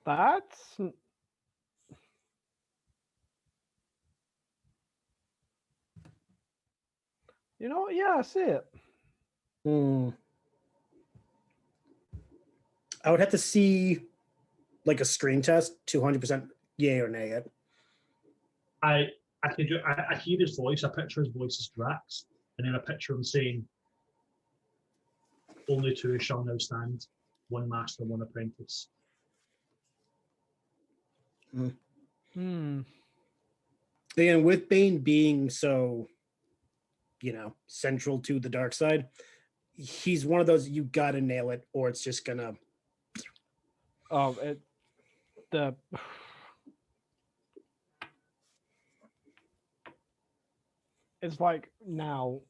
That's you know, yeah, I see it. I would have to see like a screen test, 200% yay or nay it. I hear his voice, I picture his voice as Drax, and then I picture him saying, "Only two shall now stand, one master, one apprentice." Again, with Bane being so, central to the dark side, he's one of those you gotta nail it, or it's just gonna. It's like now,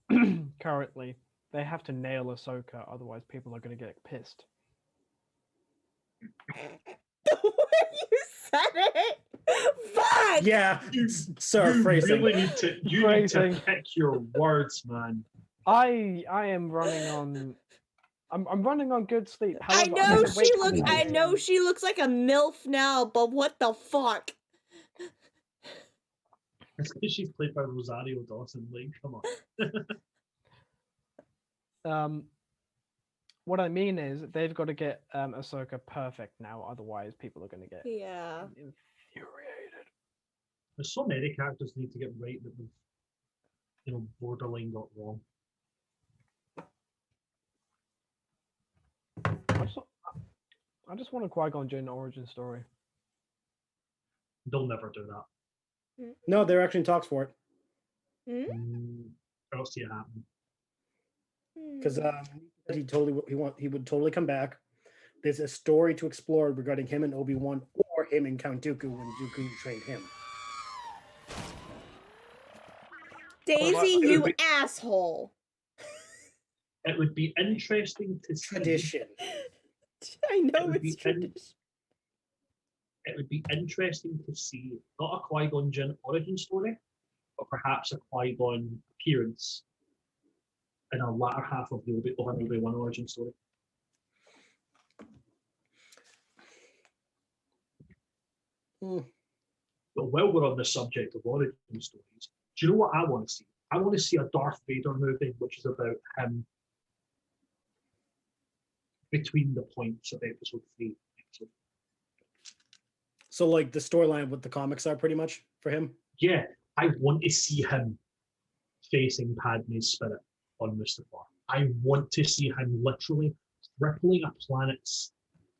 currently, they have to nail Ahsoka, otherwise people are going to get pissed. The way you said it! Fuck! Yeah, sir, phrasing. Really need to pick your words, man. I am running on... I'm running on good sleep. However, I know she looks like a MILF now, but what the fuck? It's because she's played by Rosario Dawson. Like, come on. What I mean is they've got to get Ahsoka perfect now, otherwise people are going to get infuriated. There's so many characters need to get right that we've, borderline got wrong. I just want a Qui-Gon Jinn origin story. They'll never do that. No, they're actually in talks for it. I don't see it happening. Because he would totally come back. There's a story to explore regarding him and Obi-Wan, or him and Count Dooku when Dooku trained him. Daisy, you asshole! It would be interesting to see. Tradition. I know it's tradition. It would be interesting to see not a Qui-Gon Jinn origin story, but perhaps a Qui-Gon appearance in a latter half of an Obi-Wan origin story. But while we're on the subject of origin stories, do you know what I want to see? I want to see a Darth Vader movie, which is about him between the points of episode 3 and episode 4. So, like, the storyline with the comics are pretty much for him? Yeah, I want to see him facing Padme's spirit on Mustafar. I want to see him literally rippling a planet's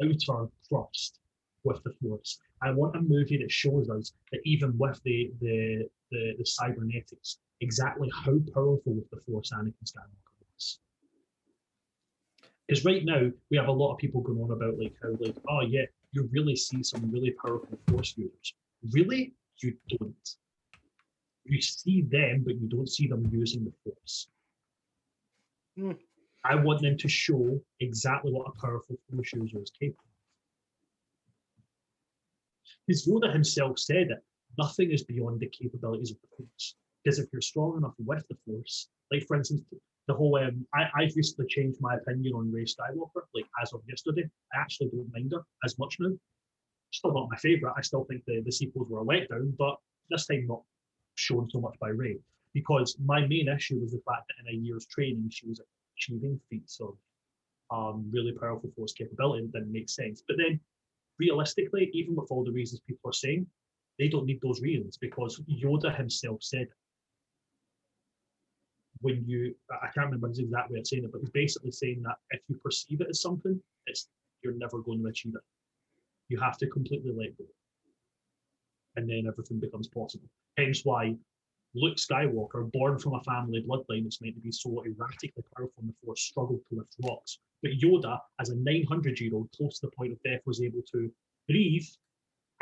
outer crust with the Force. I want a movie that shows us that even with the cybernetics, exactly how powerful with the Force Anakin Skywalker was. Because right now we have a lot of people going on about oh yeah, you really see some really powerful Force users. Really, you don't. You see them, but you don't see them using the Force. I want them to show exactly what a powerful Force user is capable of. Because Yoda himself said it, nothing is beyond the capabilities of the Force. Because if you're strong enough with the Force, like for instance, the whole I've recently changed my opinion on Rey Skywalker, like as of yesterday. I actually don't mind her as much now. Still not my favourite. I still think the sequels were a letdown, but this time not shown so much by Rey. Because my main issue was the fact that in a year's training she was achieving feats of really powerful Force capability that didn't make sense. But then realistically, even with all the reasons people are saying, they don't need those reasons because Yoda himself said when I can't remember his exact way of saying it, but he's basically saying that if you perceive it as something, you're never going to achieve it. You have to completely let go. And then everything becomes possible. Hence why Luke Skywalker, born from a family bloodline that's meant to be so erratically powerful in the Force, struggled to lift rocks. But Yoda, as a 900-year-old, close to the point of death, was able to breathe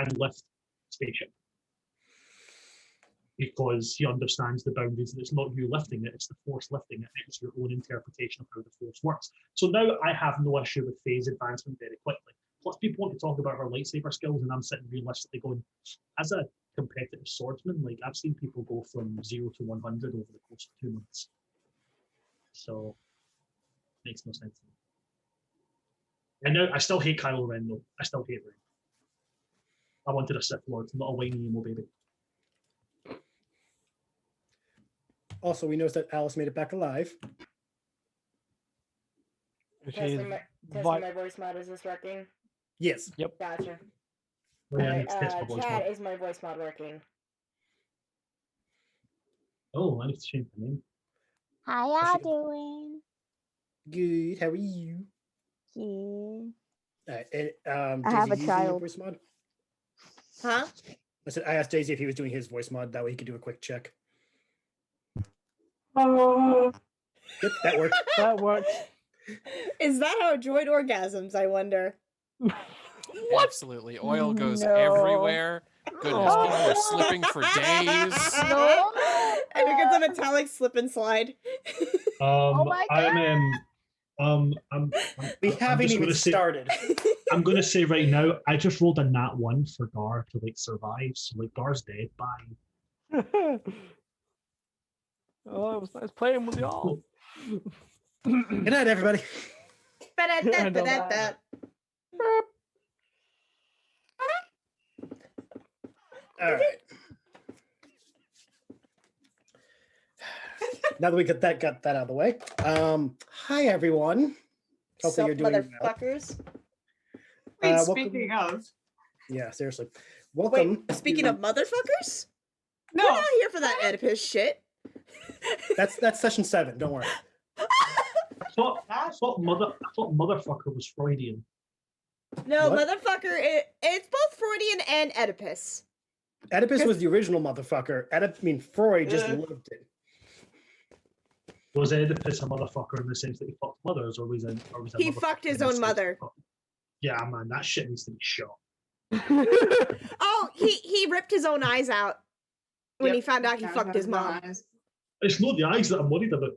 and lift spaceship. Because he understands the boundaries, and it's not you lifting it, it's the Force lifting it. It's your own interpretation of how the Force works. So now I have no issue with phase advancement very quickly. Plus, people want to talk about her lightsaber skills, and I'm sitting realistically going, as a competitive swordsman, like I've seen people go from 0 to 100 over the course of 2 months. So, makes no sense to me. And now I still hate Kylo Ren though. I still hate Ren. I wanted a Sith Lord, not a whiny emo baby. Also, we noticed that Alice made it back alive. She's Testing my voice mod, is this working? Yes. Yep. Gotcha. Oh, yeah, I need to test my voice Chat, mod. is my voice mod working? Oh, I need to change the name. How y'all doing? Good. How are you? Yeah. And, I Daisy, have a you doing your child. voice mod? Huh? I asked Daisy if he was doing his voice mod. That way he could do a quick check. Yep, that worked. That worked. Is that how a droid orgasms, I wonder? Absolutely. Oil goes No. everywhere. Goodness, Oh. people are slipping for days. No. And it gets a metallic slip and slide. Oh my I'm We I'm haven't just even gonna say, started. I'm gonna say right now, I just rolled a nat 1 for Gar to like survive. So like Gar's dead. Bye. Oh, it was nice playing with y'all. Good night, everybody. Ba-da-da-da-da-da. All right. Now that we got that out of the way, hi everyone. Hopefully you're doing well. Motherfuckers. Wait, welcome- speaking of. Yeah, seriously. Welcome. Wait, speaking of motherfuckers? No. We're not here for that Oedipus shit. That's session 7. Don't worry. I thought motherfucker was Freudian. No, What? motherfucker, it's both Freudian and Oedipus. Oedipus was the original motherfucker. Freud just Ugh. loved it. Was Oedipus a motherfucker in the sense that he fucked mothers, or was He fucked his own mother. Yeah, man, that shit needs to be shot. Oh, he ripped his own eyes out when Yep. he found out he Found fucked out his his mom. eyes. It's not the eyes that I'm worried about.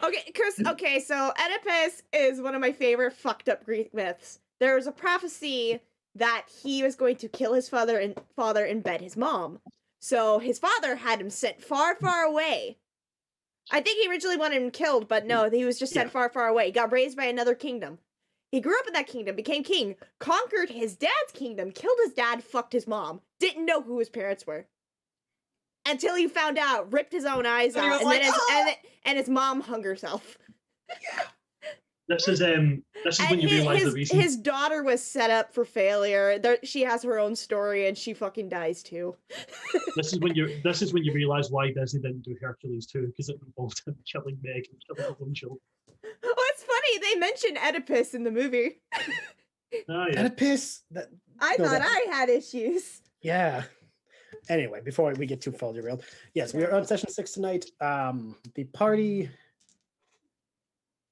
Okay, Chris. Okay, so Oedipus is one of my favorite fucked up Greek myths. There was a prophecy that he was going to kill his father and bed his mom. So his father had him sent far, far away. I think he originally wanted him killed, but no, he was just sent far, far away. He got raised by another kingdom. He grew up in that kingdom, became king, conquered his dad's kingdom, killed his dad, fucked his mom, didn't know who his parents were. Until he found out, ripped his own eyes And he out, was and like, then and his mom hung herself. This is when And you realize the reason. his daughter was set up for failure. She has her own story, and she fucking dies too. This is when you realize why Disney didn't do Hercules 2, because it involved him killing Meg and killing his own children. Oh, it's funny. They mention Oedipus in the movie. Ah, yeah. Oedipus. I No, thought that- I had issues. Yeah. Anyway, before we get too far derailed, yes, we are on session 6 tonight. The party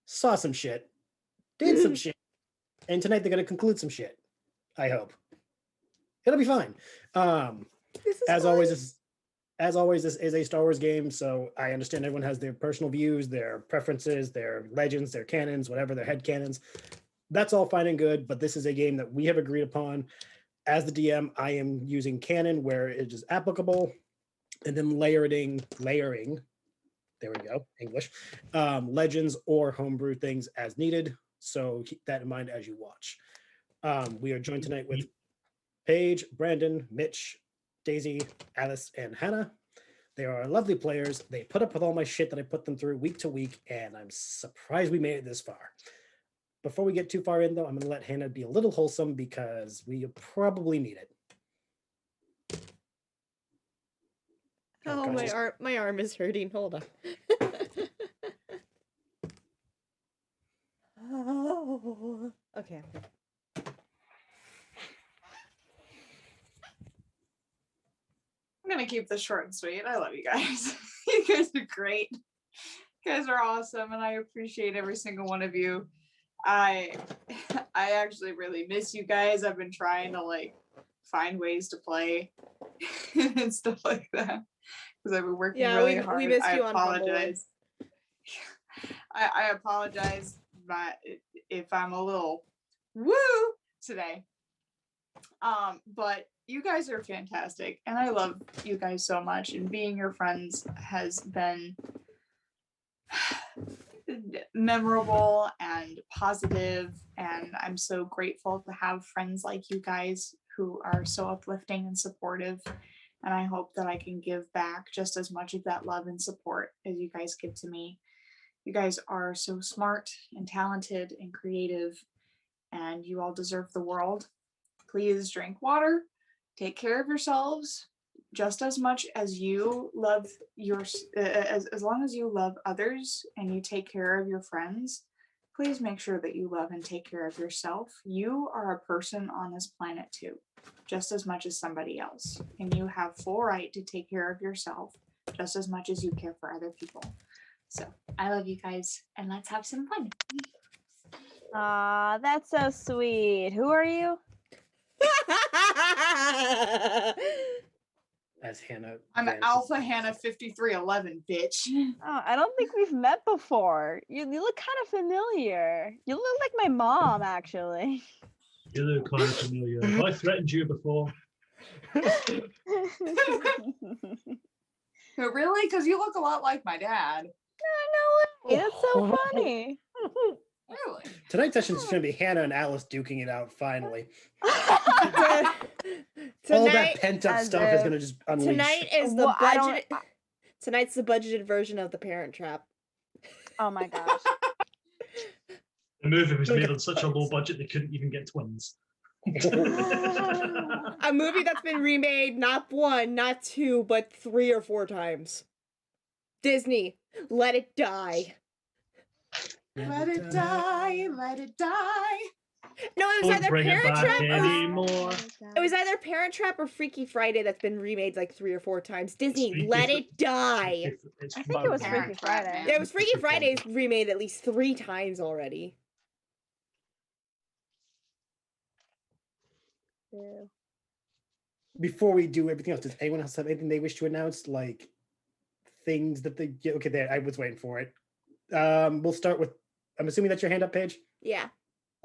saw some shit, did some shit, and tonight they're going to conclude some shit. I hope it'll be fine. This is As fun. always, this is a Star Wars game, so I understand everyone has their personal views, their preferences, their legends, their canons, whatever, their head canons. That's all fine and good, but this is a game that we have agreed upon. As the DM, I am using canon where it is applicable, and then layering, there we go, English, legends or homebrew things as needed. So keep that in mind as you watch. We are joined tonight with Paige, Brandon, Mitch, Daisy, Alice, and Hannah. They are lovely players. They put up with all my shit that I put them through week to week, and I'm surprised we made it this far. Before we get too far in, though, I'm going to let Hannah be a little wholesome because we probably need it. Oh, God, my arm is hurting. Hold on. Oh, okay. I'm gonna keep this short and sweet. I love you guys. You guys are great. You guys are awesome, and I appreciate every single one of you. I actually really miss you guys. I've been trying to like find ways to play and stuff like that because I've been working really hard. We missed I you on Humble. apologize. I apologize if I'm a little woo today. But you guys are fantastic, and I love you guys so much, and being your friends has been memorable and positive, and I'm so grateful to have friends like you guys who are so uplifting and supportive. And I hope that I can give back just as much of that love and support as you guys give to me. You guys are so smart and talented and creative, and you all deserve the world. Please drink water, take care of yourselves just as much as you love as long as you love others and you take care of your friends. Please make sure that you love and take care of yourself. You are a person on this planet too, just as much as somebody else. And you have full right to take care of yourself just as much as you care for other people. So I love you guys, and let's have some fun. Aw, that's so sweet. Who are you? As Hannah. I'm Alpha Hannah 5311, bitch. Oh, I don't think we've met before. You look kind of familiar. You look like my mom, actually. You look kind of familiar. Have I threatened you before? Really? Because you look a lot like my dad. No way. That's so funny. Really? Tonight's session is going to be Hannah and Alice duking it out. Finally, all that pent up stuff is going to just unleash. Tonight is the budget. Tonight's the budgeted version of The Parent Trap. Oh my gosh. The movie was made on such a low budget they couldn't even get twins. A movie that's been remade not 1, not 2, but 3 or 4 times. Disney, let it die. Let it die, let it die. No, it was Don't either bring it Parent back Trap anymore. It was either Parent Trap or Freaky Friday that's been remade like 3 or 4 times. Disney, let it die. I think it was Freaky Friday. Yeah, it was Freaky Friday's remade at least 3 times already. Yeah. Before we do everything else, does anyone else have anything they wish to announce? Like things that they get? Okay, there. I was waiting for it. We'll start with. I'm assuming that's your hand up, Paige. Yeah.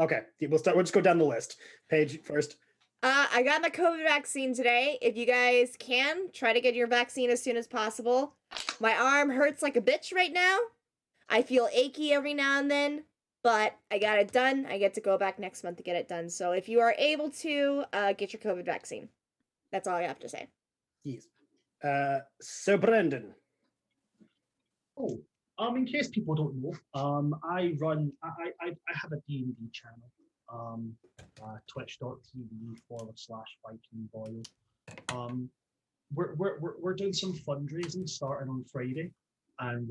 Okay, we'll start. We'll just go down the list. Paige first. I got my COVID vaccine today. If you guys can, try to get your vaccine as soon as possible. My arm hurts like a bitch right now. I feel achy every now and then, but I got it done. I get to go back next month to get it done. So if you are able to, get your COVID vaccine. That's all I have to say. Yes. Sir Brendan. Oh, in case people don't know, I have a D&D channel, twitch.tv/VikingBoyle. We're doing some fundraising starting on Friday and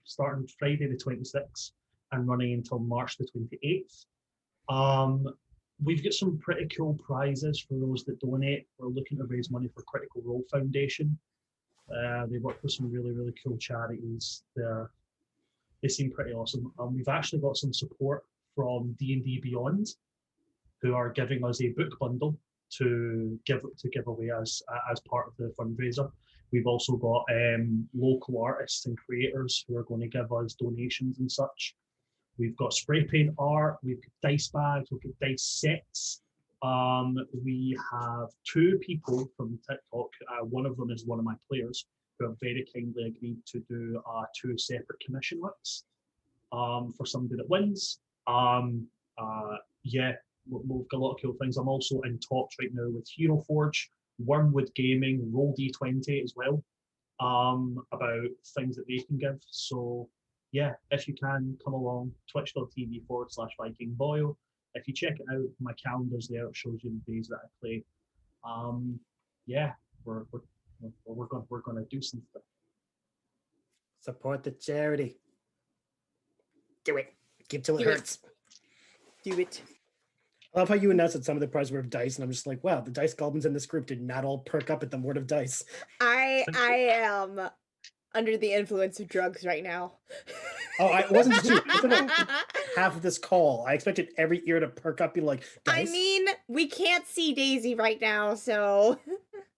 starting Friday the 26th and running until March the 28th. We've got some pretty cool prizes for those that donate. We're looking to raise money for Critical Role Foundation. They work with some really, really cool charities. They seem pretty awesome. We've actually got some support from D&D Beyond, who are giving us a book bundle to give away as part of the fundraiser. We've also got local artists and creators who are going to give us donations and such. We've got spray paint art, we've got dice bags, we've got dice sets. We have 2 people from TikTok. One of them is one of my players who have very kindly agreed to do 2 separate commission works for somebody that wins. Yeah, we've got a lot of cool things. I'm also in talks right now with Hero Forge, Wormwood Gaming, Roll D20 as well, about things that they can give. So yeah, if you can, come along, twitch.tv/VikingBoyle. If you check it out, my calendar's there. It shows you the days that I play. Yeah, we're gonna do some stuff. Support the charity. Do it. Give till it hurts. Do it. I love how you announced that some of the prizes were of dice, and I'm just like, wow, the dice goblins in this group did not all perk up at the word of dice. I am under the influence of drugs right now. Oh, I wasn't just you. Half of this call. I expected every ear to perk up, be like, dice? I mean, we can't see Daisy right now, so.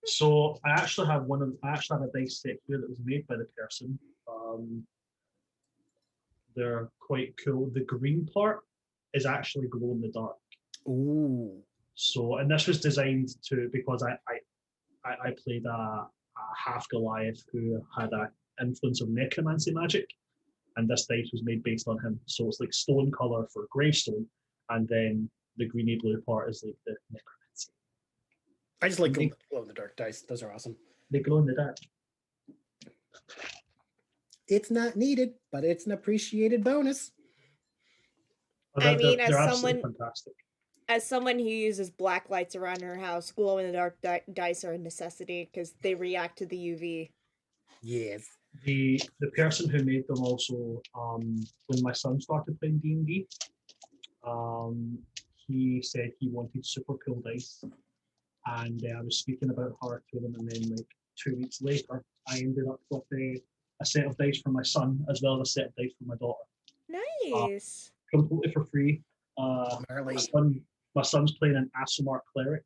So I actually have a dice set here that was made by the person. They're quite cool. The green part is actually glow in the dark. Ooh. So, and this was designed because I played a half Goliath who had an influence of necromancy magic, and this dice was made based on him. So it's like stone color for gravestone, and then the greeny blue part is like the necromancy. I just like glow in the dark dice. Those are awesome. They glow in the dark. It's not needed, but it's an appreciated bonus. I mean, they're absolutely fantastic. As someone who uses black lights around her house, glow in the dark dice are a necessity because they react to the UV. Yes. The person who made them also, when my son started playing D&D, he said he wanted super cool dice, and I was speaking about her to them, and then like 2 weeks later, I ended up with a set of dice for my son as well as a set of dice for my daughter. Nice. Completely for free. My son's playing an Asomar cleric,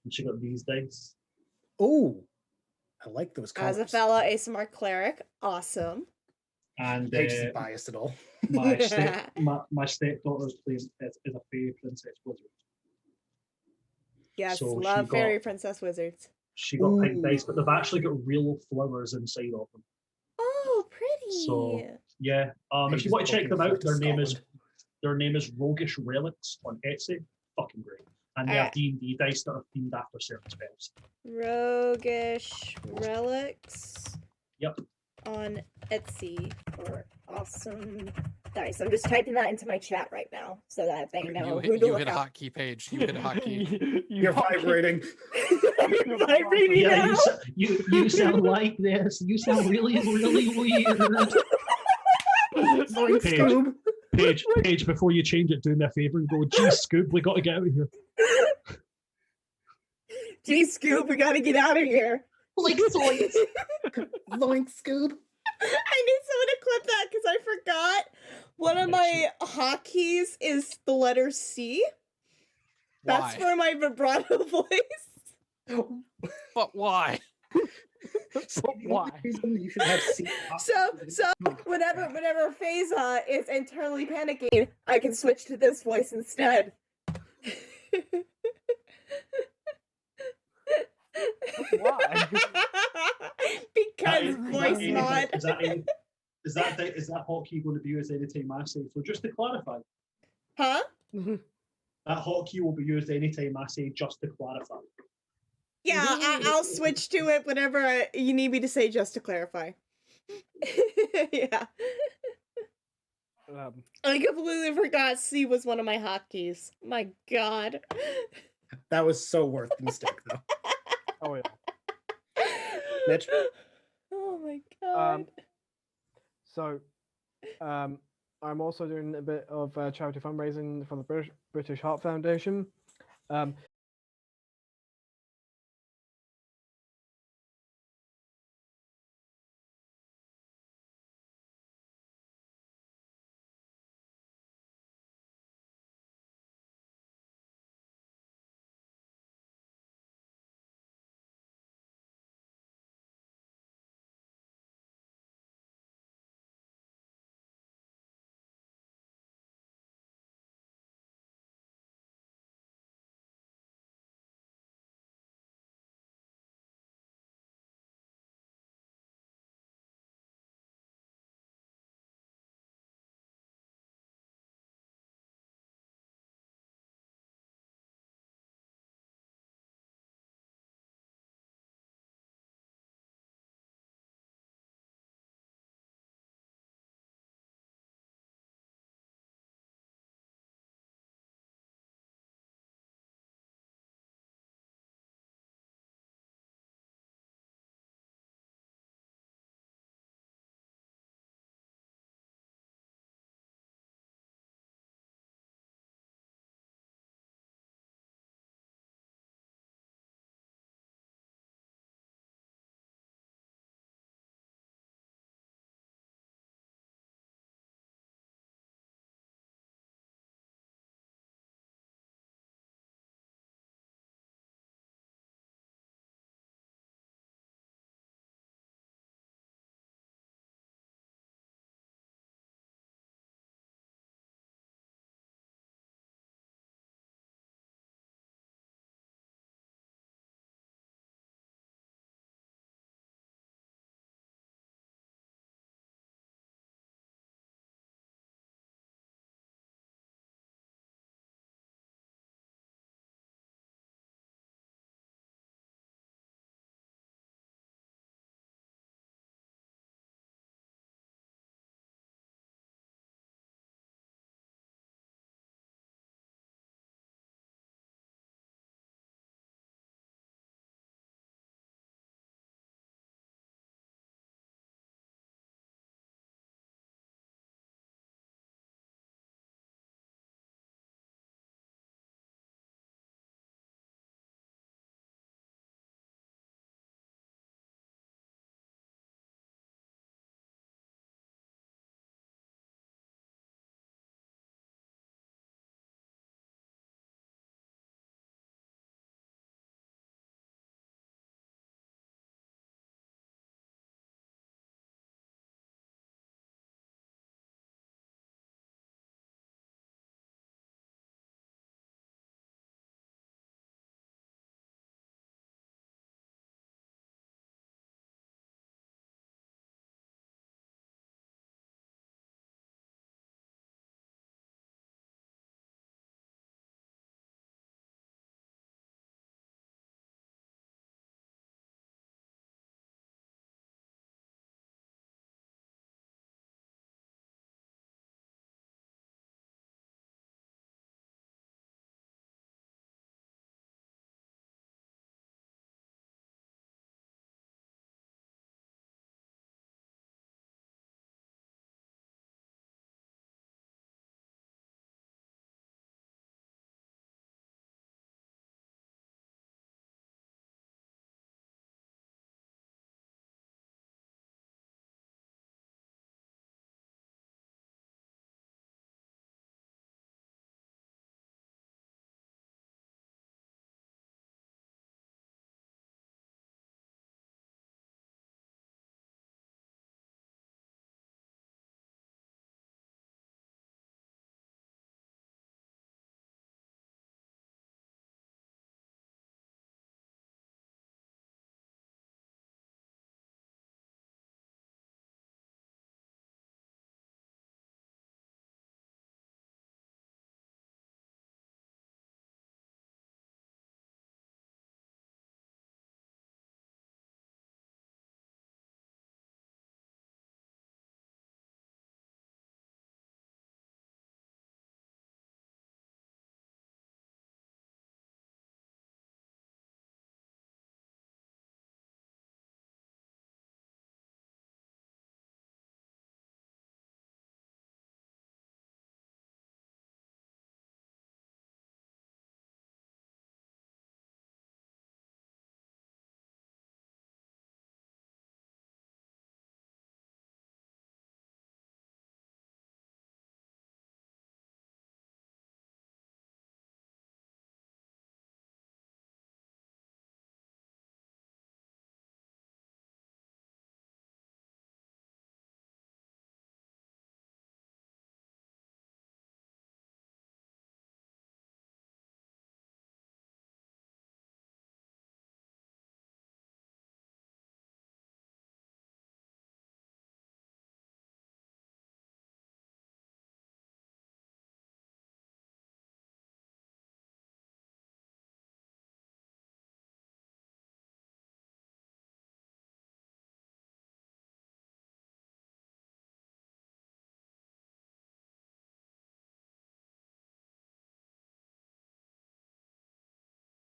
and she got these dice. Oh, I like those colors. As a fellow ASMR cleric, awesome. And Paige isn't biased at all. My stepdaughter's playing as a fairy princess wizard. Yes, so love fairy princess wizards. She got pink dice, but they've actually got real flowers inside of them. Oh, pretty. So yeah, if you want to check them out, their name is Roguish Relics on Etsy. Fucking great. And they have D&D dice that are themed after certain spells. Roguish Relics. Yep. On Etsy for awesome dice. I'm just typing that into my chat right now so that they know who to you look hit a up. hotkey, Paige. You hit a hotkey. You're vibrating. You're vibrating now. You sound like this. You sound really, really weird. Paige, before you change it, do me a favor and go, gee, Scoob, we got to get out of here. Gee, Scoob, we got to get out of here. Like zoinks. Zoinks, Scoob. I need someone to clip that because I forgot. One of my hotkeys is the letter C. Why? That's for my vibrato voice. But why? Why? You should have C. So whenever Phasa is internally panicking, I can switch to this voice instead. Why? Because voice mod. Is that hotkey going to be used anytime I say? So just to clarify. Huh? That hotkey will be used anytime I say, just to clarify. Yeah, I'll switch to it whenever you need me to say, just to clarify. Yeah. I completely forgot C was one of my hotkeys. My God. That was so worth the mistake, though. Oh, yeah. Mitch? Oh, my God. I'm also doing a bit of charity fundraising for the British Heart Foundation.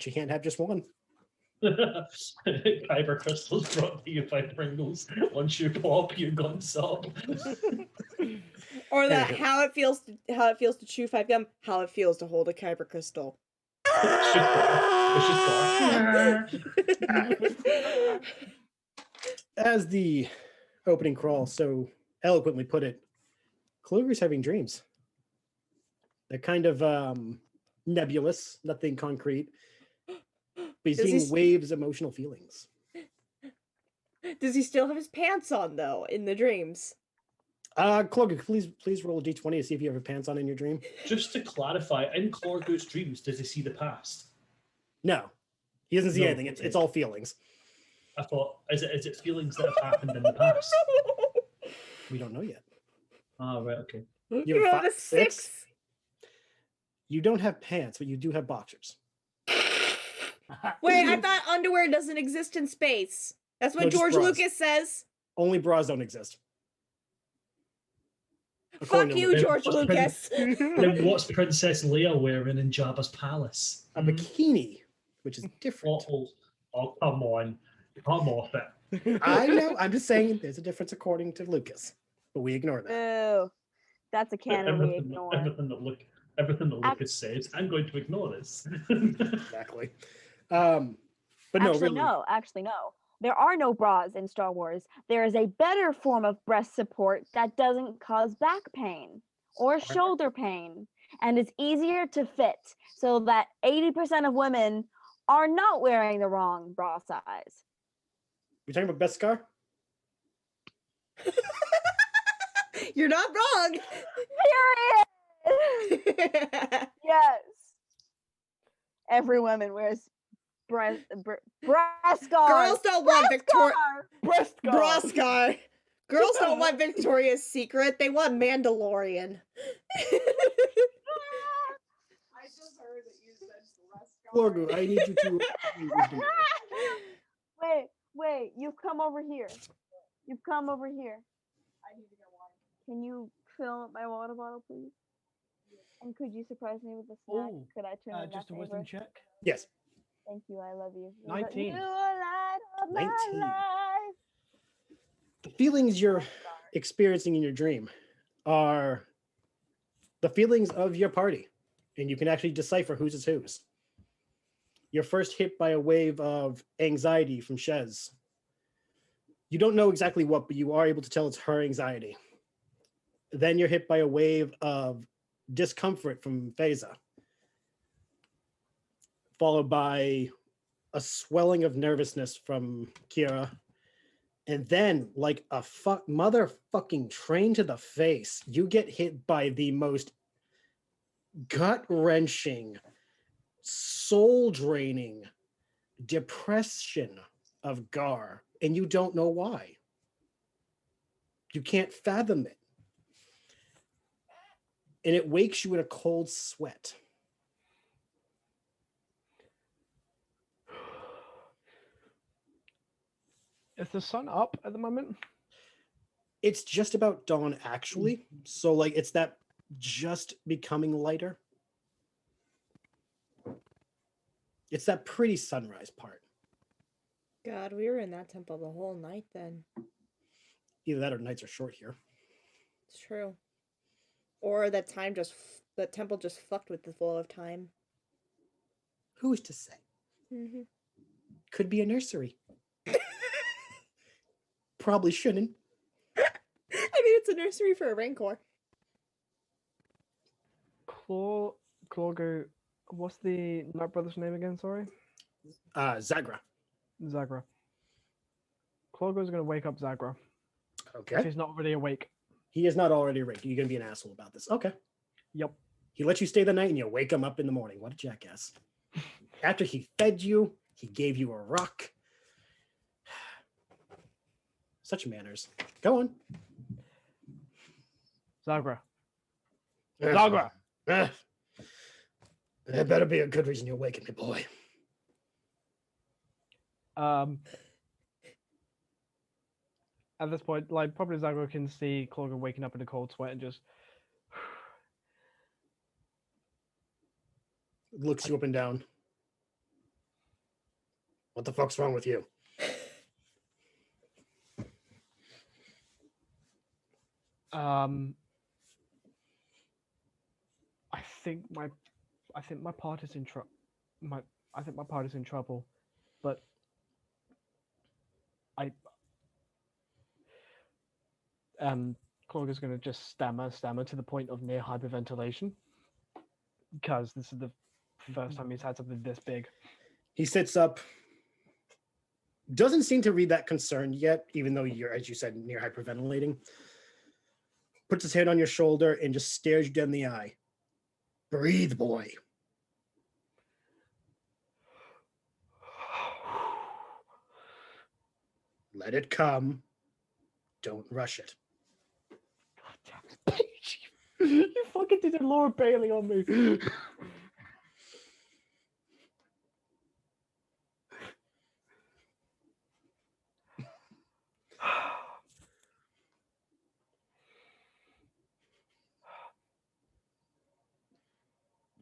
She can't have just one. Kaiba Crystals brought to you by Pringles. Once you pop, you're gone sob. Or that Anywho. how it feels to chew 5 gum, how it feels to hold a Kyber crystal. It's just dark. As the opening crawl so eloquently put it, Kluger's having dreams. They're kind of nebulous, nothing concrete. But he's seeing waves of emotional feelings. Does he still have his pants on though in the dreams? Kluger, please roll a d20 to see if you have your pants on in your dream. Just to clarify, in Clorgo's dreams, does he see the past? No, he doesn't see No, anything. okay. It's all feelings. I thought, is it feelings that have happened in the past? We don't know yet. Ah, right, okay. You have rolled a 6. You don't have pants, but you do have boxers. Wait, I thought underwear doesn't exist in space. That's what No, just George bras. Lucas says. Only bras don't exist. Fuck According to you, Lucas. George Lucas. Then what's Princess Leia wearing in Jabba's palace? A bikini, which is different. Oh, come on. Come off it. I know. I'm just saying there's a difference according to Lucas, but we ignore that. Boo. That's a canon we Everything, ignore. everything that Lucas says, I'm going to ignore this. Exactly. But no, Actually, really. no. Actually, no. There are no bras in Star Wars. There is a better form of breast support that doesn't cause back pain or shoulder pain and is easier to fit so that 80% of women are not wearing the wrong bra size. You're talking about Beskar? You're not wrong. Period. Yes. Every woman wears breast guard. Girls don't want Victoria. Breast guard. Bra scar. Girls don't want Victoria's Secret. They want Mandalorian. I just heard that you said breast Lorgu, I need you to. Wait, you've come over here. You've come over here. I need to get water. Can you fill up my water bottle, please? And could you surprise me with a snack? Ooh, Could I turn in just a that wisdom favor? check. Yes. Thank you, I love you. 19. You are light of my 19. life. The feelings you're experiencing in your dream are the feelings of your party, and you can actually decipher whose is whose. You're first hit by a wave of anxiety from Shez. You don't know exactly what, but you are able to tell it's her anxiety. Then you're hit by a wave of discomfort from Feza, followed by a swelling of nervousness from Kira. And then, like a motherfucking train to the face, you get hit by the most gut-wrenching, soul-draining depression of Gar, and you don't know why. You can't fathom it. And it wakes you in a cold sweat. Is the sun up at the moment? It's just about dawn, actually. So, like, it's that just becoming lighter. It's that pretty sunrise part. God, we were in that temple the whole night then. Either that or nights are short here. It's true. Or that the temple just fucked with the flow of time. Who's to say? Mm-hmm. Could be a nursery. Probably shouldn't. I mean, it's a nursery for a Rancor. Clorgo, what's the Night Brother's name again? Sorry? Zagra. Zagra. Clorgo's going to wake up Zagra. Okay. If he's not already awake. He is not already awake. You're going to be an asshole about this. Okay. Yep. He let you stay the night and you wake him up in the morning. What a jackass. After he fed you, he gave you a rock. Such manners. Go on. Zagra. Zagra! There better be a good reason you're waking me, boy. At this point, like, probably Zagra can see Clorgo waking up in a cold sweat and just... Looks you up and down. What the fuck's wrong with you? I think my part is in trouble. I think my part is in trouble, but Claude is going to just stammer to the point of near hyperventilation, because this is the first time he's had something this big. He sits up, doesn't seem to read that concern yet, even though you're, as you said, near hyperventilating. Puts his hand on your shoulder and just stares you dead in the eye. Breathe, boy. Let it come. Don't rush it. You fucking did a Laura Bailey on me.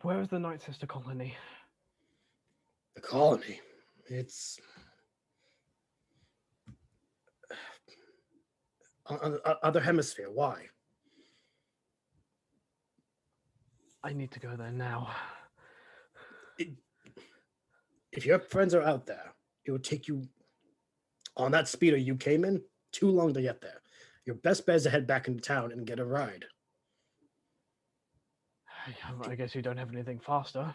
Where is the Night Sister colony? The colony. It's on the other hemisphere. Why? I need to go there now. If your friends are out there, it would take you on that speeder you came in too long to get there. Your best bet is to head back into town and get a ride. I guess you don't have anything faster.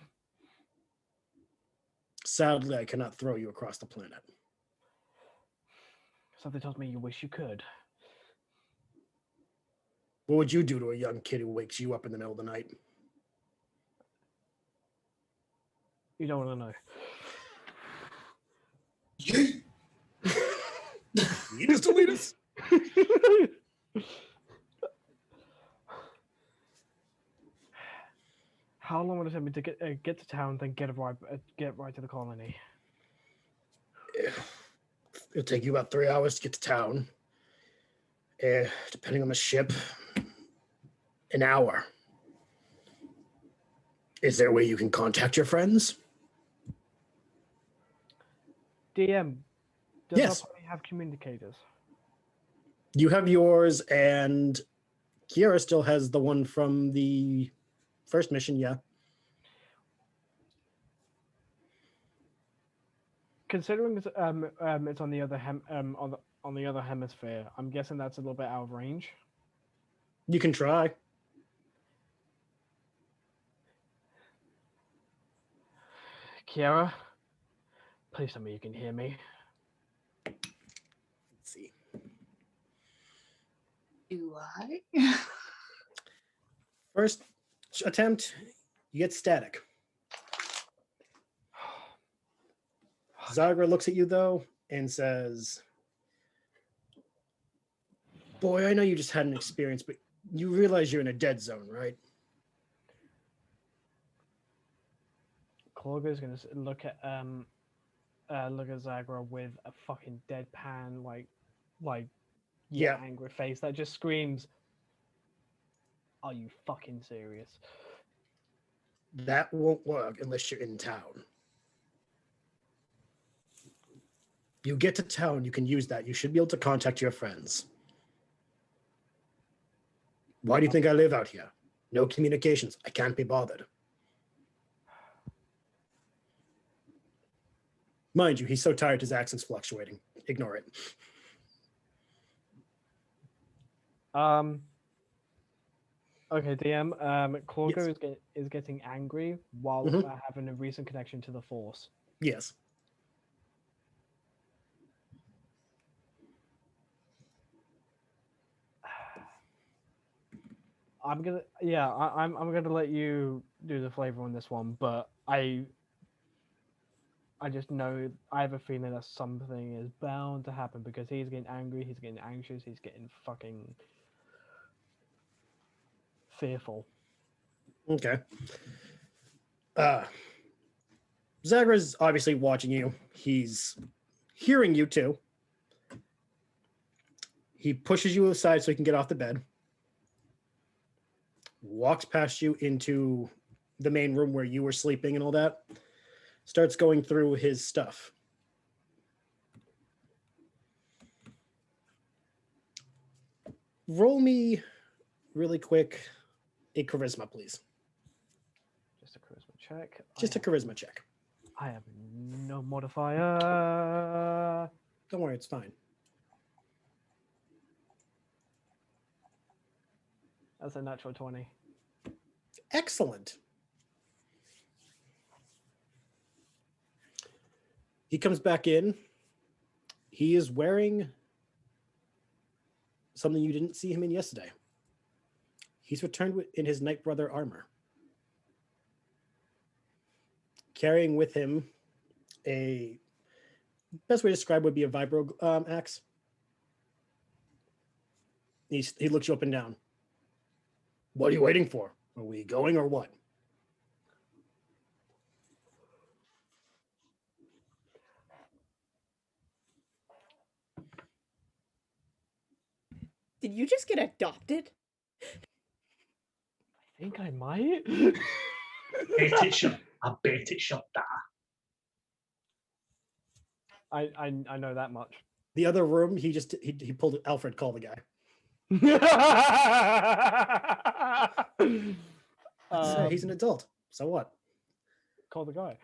Sadly, I cannot throw you across the planet. Something tells me you wish you could. What would you do to a young kid who wakes you up in the middle of the night? You don't want to know. Lead us to lead us. How long would it take me to get to town, then get right to the colony? It'll take you about 3 hours to get to town. Depending on the ship, an hour. Is there a way you can contact your friends? DM, does Yes. our party have communicators? You have yours, and Kiara still has the one from the first mission, yeah. Considering it's on the other on the other hemisphere, I'm guessing that's a little bit out of range. You can try. Kiara, please tell me you can hear me. Let's see. Do I? First attempt, you get static. Zagra looks at you, though, and says, boy, I know you just had an experience, but you realize you're in a dead zone, right? Claudia's gonna look at Zagra with a fucking deadpan, Yeah. angry face that just screams, "Are you fucking serious?" That won't work unless you're in town. You get to town, you can use that. You should be able to contact your friends. Why do you think I live out here? No communications. I can't be bothered. Mind you, he's so tired his accent's fluctuating. Ignore it. Okay, DM. Claudio Yes. is getting angry while having a recent connection to the Force. Yes. I'm gonna let you do the flavor on this one, but I just know, I have a feeling that something is bound to happen, because he's getting angry, he's getting anxious, he's getting fucking fearful. Okay. Zagra's obviously watching you. He's hearing you too. He pushes you aside so he can get off the bed. Walks past you into the main room where you were sleeping and all that. Starts going through his stuff. roll me really quick a charisma, please. Just a charisma check. Just a charisma check. I have no modifier. Don't worry, it's fine. That's a natural 20. Excellent. He comes back in. He is wearing something you didn't see him in yesterday. He's returned in his Night Brother armor, carrying with him a best way to describe would be a vibro axe. He looks you up and down. What are you waiting for? Are we going or what? Did you just get adopted? I think I might. I bet it shut that. I know that much. The other room, he pulled Alfred, call the guy. He's an adult. So what? Call the guy.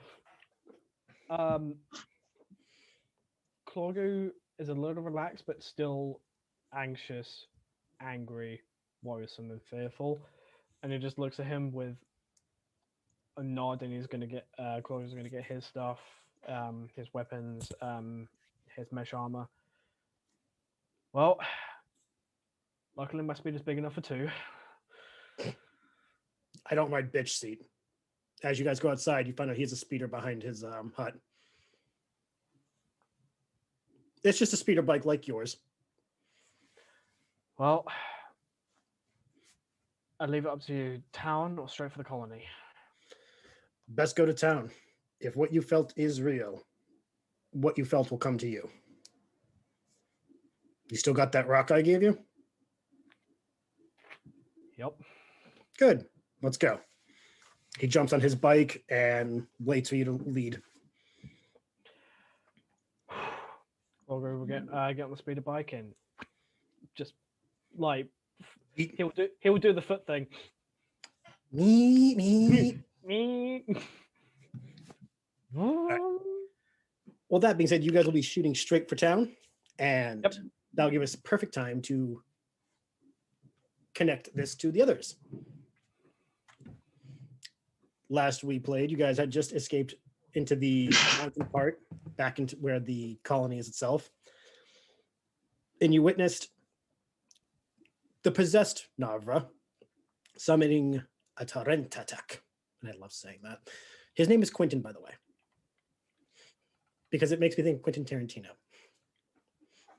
Clorgo is a little relaxed, but still anxious, angry, worrisome, and fearful. And he just looks at him with a nod, and he's going to get Clorgo's going to get his stuff, his weapons, his mesh armor. Well, luckily my speed is big enough for two. I don't ride bitch seat. As you guys go outside, you find out he has a speeder behind his hut. It's just a speeder bike like yours. Well, I'd leave it up to you. Town or straight for the colony? Best go to town. If what you felt is real, what you felt will come to you. You still got that rock I gave you? Yep. Good. Let's go. He jumps on his bike and waits for you to lead. We'll get on the speeder bike and just like he'll do the foot thing. Me. Right. Well, that being said, you guys will be shooting straight for town, and Yep. that'll give us perfect time to connect this to the others. Last we played, you guys had just escaped into the mountain part, back into where the colony is itself, and you witnessed the possessed Navra summoning a torrent attack. And I love saying that. His name is Quentin, by the way, because it makes me think Quentin Tarantino.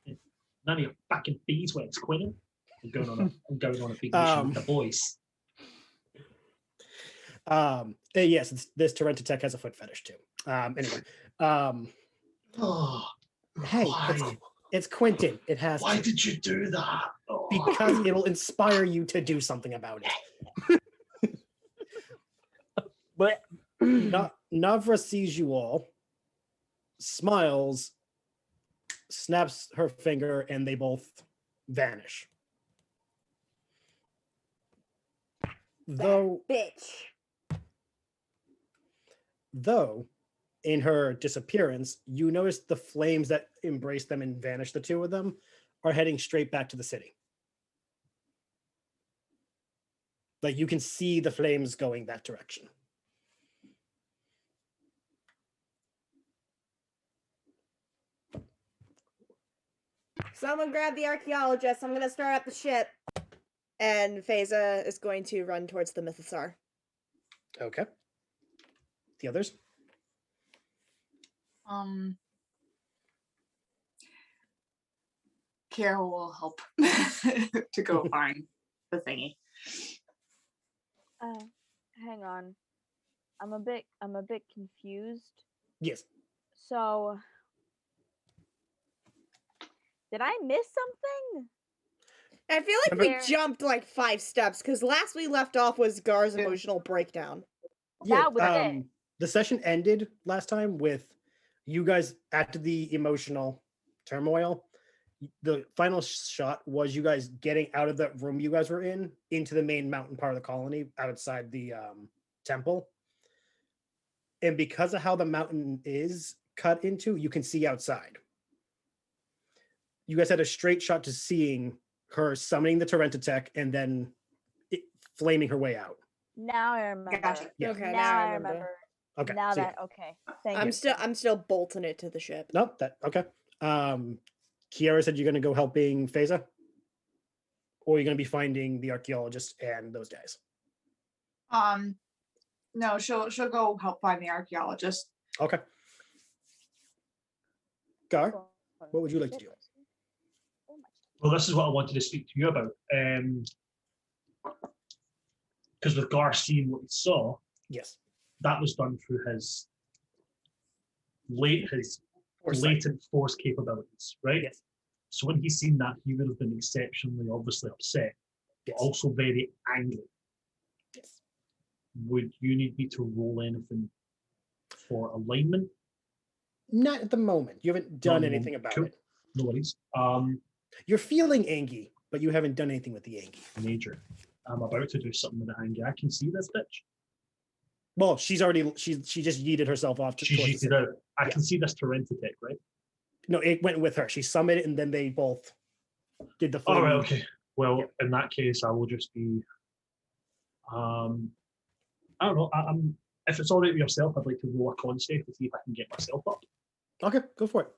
None of your fucking beeswax, Quentin. I'm going on a big mission with the boys. Yes, this torrent attack has a foot fetish too. Anyway, hey, it's Quentin. It has. Why did you do that? Oh. Because it'll inspire you to do something about it. But Navra sees you all, smiles, snaps her finger, and they both vanish. Though in her disappearance, you notice the flames that embrace them and vanish the two of them are heading straight back to the city. Like you can see the flames going that direction. Someone grab the archaeologist. I'm gonna start up the ship. And Phasa is going to run towards the Mythosaur. Okay. The others? Carol will help to go find the thingy. Hang on. I'm a bit confused. Yes. So did I miss something? I feel like we jumped like 5 steps because last we left off was Gar's emotional breakdown. Yeah, That was it. The session ended last time with you guys after the emotional turmoil. the final shot was you guys getting out of that room you guys were in into the main mountain part of the colony outside the temple. And because of how the mountain is cut into, you can see outside. You guys had a straight shot to seeing her summoning the Tyrantotech and then flaming her way out. Now I remember. Gotcha. Yeah. Okay, Now I remember. Okay. Now so that okay. Thank I'm you. still bolting it to the ship. Nope. That okay. Kiara said you're going to go helping Phasa, or you're going to be finding the archaeologist and those guys. No, she'll go help find the archaeologist. Okay. Gar, what would you like to do? Well, this is what I wanted to speak to you about. Because with Gar seeing what he saw, Yes. that was done through his Foresight. latent force capabilities, right? Yes. So when he's seen that, he would have been exceptionally, obviously upset, but Yes. also very angry. Yes. Would you need me to roll anything for alignment? Not at the moment. You haven't done Not at the anything moment. about Cool. it. No worries. You're feeling angry, but you haven't done anything with the angry. Major. I'm about to do something with the anger. I can see this bitch. Well, she just yeeted herself off. She's towards the yeeted center. out. I Yeah. can see this Tyrantotech, right? No, it went with her. She summoned it, and then they both did the. All right, flaming- okay. Well, Yep. in that case, I will just be. I don't know. If it's all right with yourself, I'd like to roll a con save to see if I can get myself up. Okay, go for it.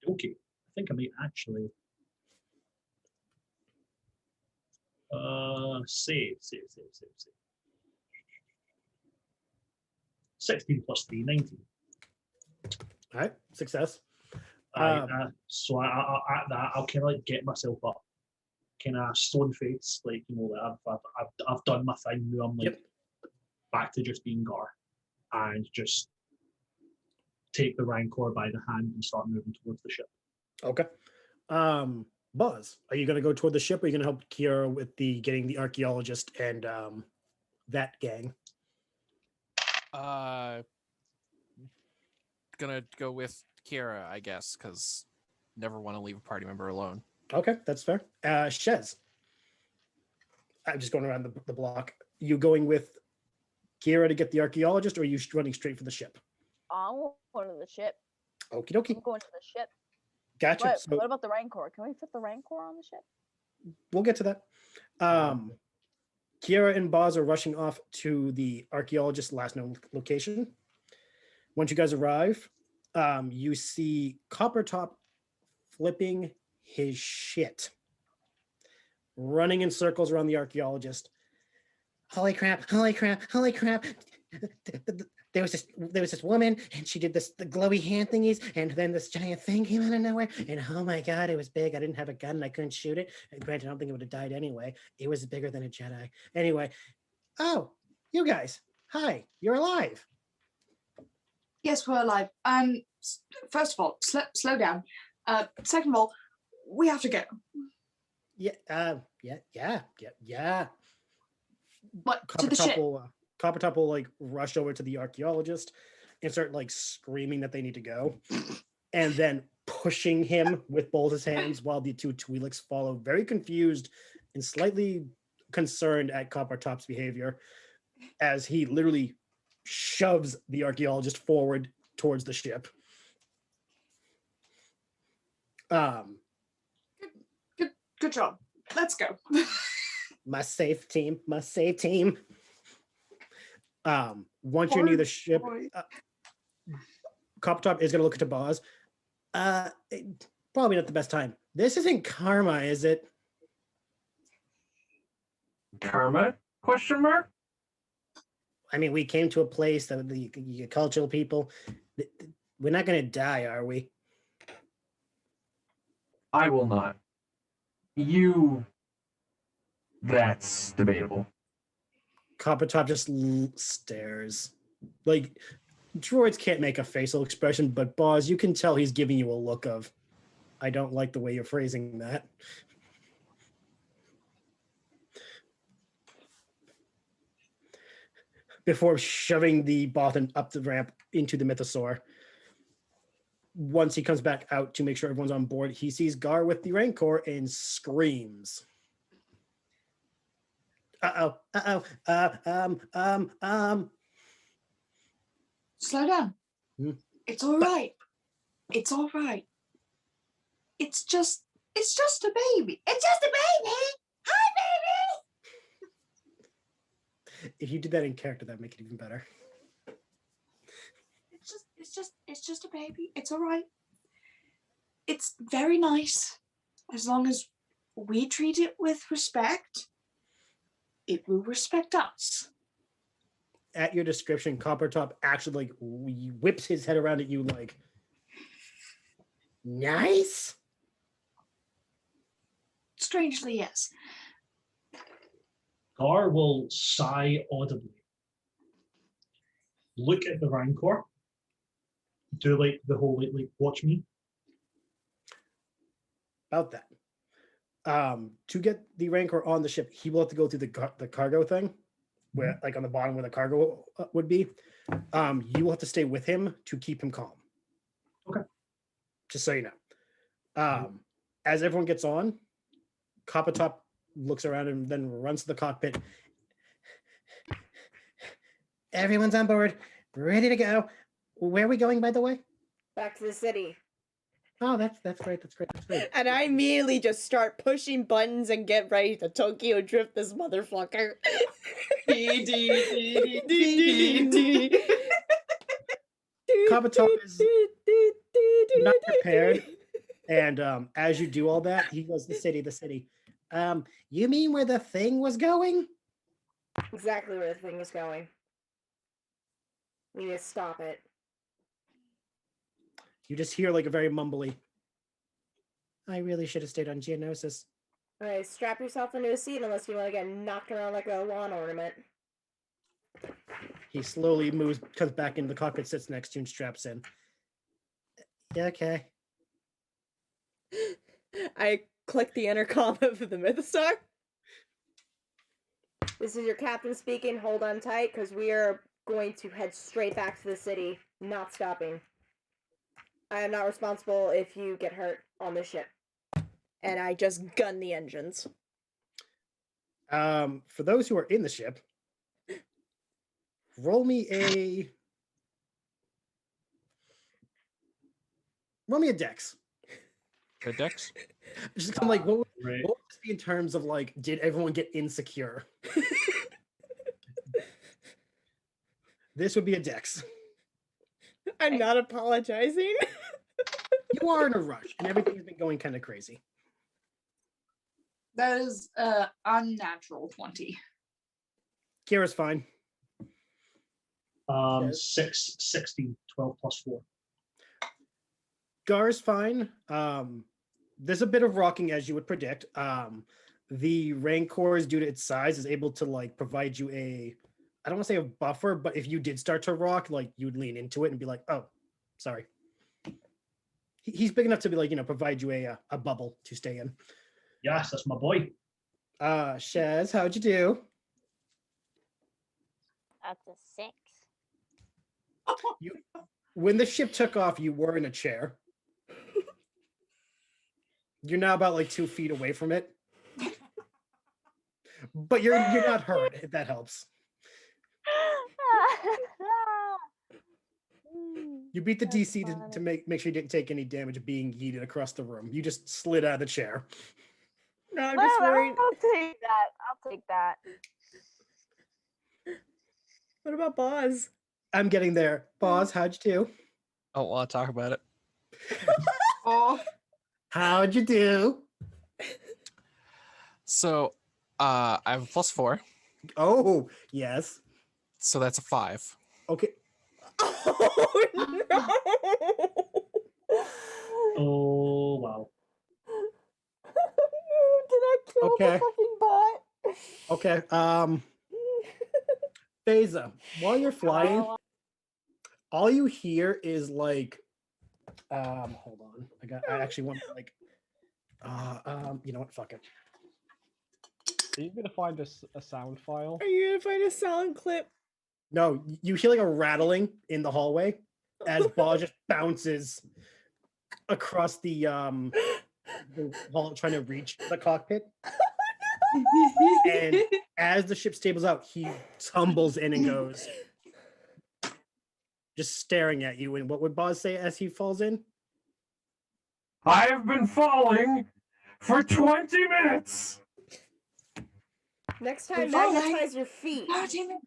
Okay. I think I might actually. Save. 16 plus 3, 19. All right, success. So at that, I'll kind of like get myself up, kind of stone face, like I've done my thing. Now I'm like Yep. back to just being Gar, and just take the Rancor by the hand and start moving towards the ship. Okay. Buzz, are you going to go toward the ship, or are you going to help Kiara with getting the archaeologist and that gang? Gonna go with Kira, I guess, because never want to leave a party member alone. Okay, that's fair. Shez, I'm just going around the block. You going with Kira to get the archaeologist, or are you running straight for the ship? I'm going to the ship. Okie dokie. I'm going to the ship. Gotcha. What, So what about the Rancor? Can we fit the Rancor on the ship? we'll get to that. Kiara and Boz are rushing off to the archaeologist's last known location. Once you guys arrive, you see Coppertop flipping his shit, running in circles around the archaeologist. Holy crap, holy crap, holy crap. There was this woman, and she did the glowy hand thingies, and then this giant thing came out of nowhere, and oh my god, it was big. I didn't have a gun, and I couldn't shoot it. And granted, I don't think it would have died anyway. It was bigger than a Jedi. Anyway, oh, you guys, hi, you're alive. Yes, we're alive. First of all, slow down. Second of all, we have to go. Yeah. What, to the ship? Coppertop will like rush over to the archaeologist and start like screaming that they need to go, and then pushing him with both his hands while the two Twi'leks follow, very confused and slightly concerned at Coppertop's behavior, as he literally shoves the archaeologist forward towards the ship. Good job. Let's go. Must save team. Once you're near the ship, Coppertop is going to look at Boz. Probably not the best time. This isn't karma, is it? Karma? Question mark? I mean, we came to a place that the cultural people. We're not going to die, are we? I will not. You. That's debatable. Coppertop just stares. Like, droids can't make a facial expression, but Boz, you can tell he's giving you a look of, I don't like the way you're phrasing that. Before shoving the Bothan up the ramp into the mythosaur. once he comes back out to make sure everyone's on board, he sees Gar with the Rancor and screams. Slow down. Hmm? It's all right. It's all right. It's just a baby. It's just a baby. Hi, baby. If you did that in character, that'd make it even better. It's just a baby. It's all right. It's very nice. As long as we treat it with respect, it will respect us. At your description, Coppertop actually like whips his head around at you like, nice? Strangely, yes. Gar will sigh audibly. Look at the Rancor. Do like the whole like watch me. About that. To get the Rancor on the ship, he will have to go through the cargo thing, where like on the bottom where the cargo would be. You will have to stay with him to keep him calm. Okay. Just so you know. As everyone gets on, Coppertop looks around and then runs to the cockpit. Everyone's on board, ready to go. Where are we going, by the way? Back to the city. Oh, that's great. That's great. And I immediately just start pushing buttons and get ready to Tokyo drift this motherfucker. Coppertop is not prepared, and as you do all that, he goes, the city. You mean where the thing was going? Exactly where the thing is going. We need to stop it. You just hear like a very mumbly, I really should have stayed on Geonosis. Alright, strap yourself into a seat unless you want to get knocked around like a lawn ornament. He slowly comes back into the cockpit, sits next to you, and straps in. Yeah, okay. I click the intercom of the Mythostar. This is your captain speaking. Hold on tight, because we are going to head straight back to the city, not stopping. I am not responsible if you get hurt on the ship. And I just gun the engines. For those who are in the ship, roll me a dex. The dex? Just kind of like what would Right. this be in terms of like, did everyone get insecure? This would be a dex. I'm not apologizing. You are in a rush, and everything's been going kind of crazy. That is unnatural 20. Kira's fine. 6, 16, 12 plus 4. Gar's fine. There's a bit of rocking as you would predict. The Rancor, due to its size, is able to like provide you I don't want to say a buffer, but if you did start to rock, like you'd lean into it and be like, oh, sorry. He's big enough to be like, provide you a bubble to stay in. Yes, that's my boy. Shaz, how'd you do? That's a 6. When the ship took off, you were in a chair. You're now about like 2 feet away from it. But you're not hurt, if that helps. You beat the That's DC to make sure you didn't take any damage of being yeeted across the room. You just slid out of the chair. No, I'm just worried. I'll take that. I'll take that. What about Boz? I'm getting there. Boz, how'd you do? I don't want to talk about it. Oh, How'd you do? So, I have a +4, Oh, yes. so that's a 5. Okay. Oh no! Oh, wow. Did I kill Okay. the fucking bot? Okay. Beza, while you're flying, all you hear is like, hold on. I actually want like, you know what? Fuck it. Are you gonna find a sound file? Are you gonna find a sound clip? No, you hear like a rattling in the hallway as Ball just bounces across the while trying to reach the cockpit. And as the ship stables out, he tumbles in and goes, just staring at you. And what would Boz say as he falls in? I have been falling for 20 minutes. Next time, Falling. magnetize your feet. Oh, damn it.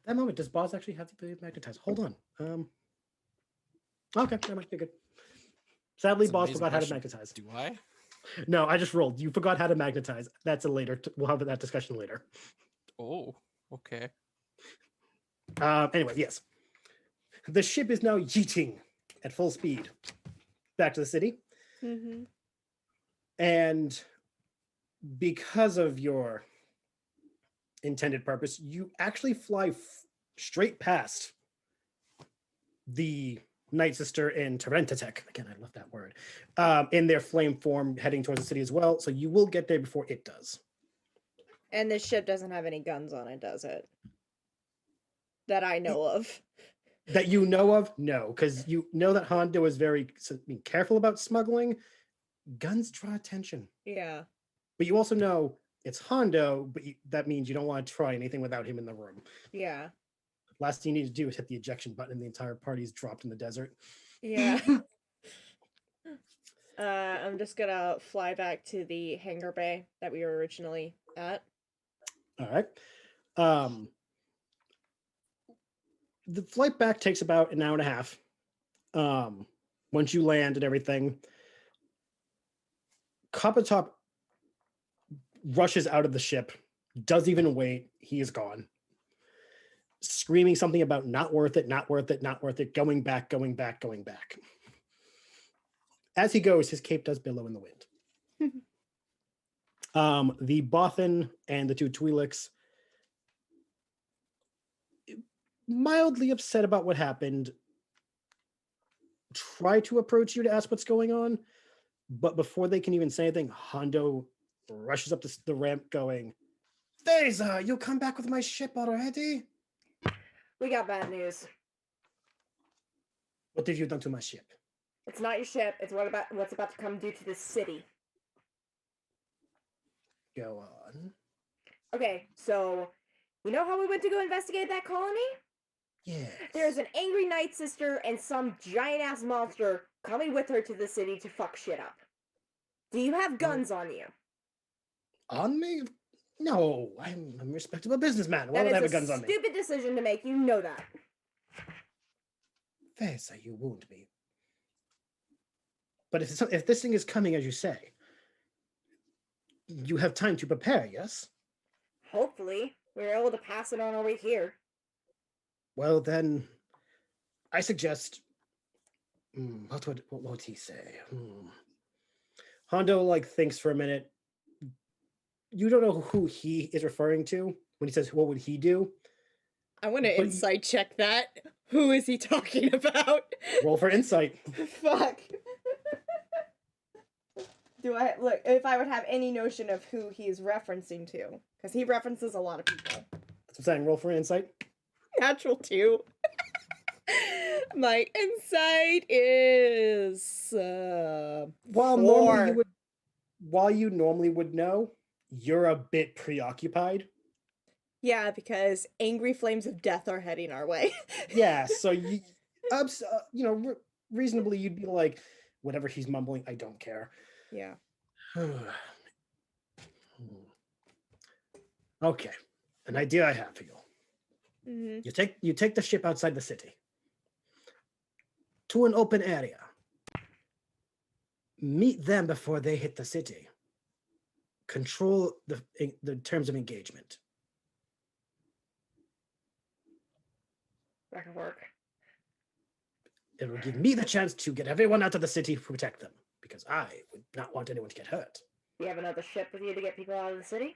That moment, does Boz actually have the ability to magnetize? Hold on. Okay, that might be good. Sadly, That's an Boz amazing forgot how to question. magnetize. Do I? No, I just rolled. You forgot how to magnetize. That's a later. We'll have that discussion later. Oh, okay. Anyway, yes. The ship is now yeeting at full speed back to the city. Mm-hmm. And because of your intended purpose, you actually fly straight past the Night Sister and Tarentatech. Again, I love that word. In their flame form heading towards the city as well. So you will get there before it does. And this ship doesn't have any guns on it, does it? That I know of. That you know of? No, because you know that Hondo is very careful about smuggling. Guns draw attention. Yeah. But you also know it's Hondo, but that means you don't want to try anything without him in the room. Yeah. Last thing you need to do is hit the ejection button and the entire party's dropped in the desert. Yeah. I'm just gonna fly back to the hangar bay that we were originally at. All right. The flight back takes about an hour and a half. Once you land and everything, Coppertop rushes out of the ship, doesn't even wait. He is gone. Screaming something about not worth it, not worth it, not worth it, going back, going back, going back. As he goes, his cape does billow in the wind. The Bothan and the two Twi'leks, mildly upset about what happened, try to approach you to ask what's going on, but before they can even say anything, Hondo rushes up the ramp going, Vader, you'll come back with my ship already? We got bad news. What have you done to my ship? It's not your ship. It's what's about to come due to the city. Go on. Okay, so you know how we went to go investigate that colony? Yes. There's an angry Night Sister and some giant-ass monster coming with her to the city to fuck shit up. Do you have guns on you? On me? No, I'm a respectable businessman. Why That would I is have guns on me? stupid decision to make. You know that. Vader, you wound me. But if this thing is coming, as you say, you have time to prepare, yes? Hopefully, we're able to pass it on over here. Well, then, I suggest... what would he say? Hondo, thinks for a minute. You don't know who he is referring to when he says, what would he do? I want to insight check that. Who is he talking about? Roll for insight. Fuck. Do I look if I would have any notion of who he is referencing to? Because he references a lot of people. That's what I'm saying. Roll for insight. Natural 2. My insight is While you normally would know, you're a bit preoccupied. Yeah, because angry flames of death are heading our way. Yeah, so reasonably you'd be like, whatever he's mumbling, I don't care. Yeah. Okay, an idea I have for you. Mm-hmm. You take the ship outside the city to an open area. Meet them before they hit the city. Control the terms of engagement. That can work. It will give me the chance to get everyone out of the city to protect them, because I would not want anyone to get hurt. You have another ship with you to get people out of the city?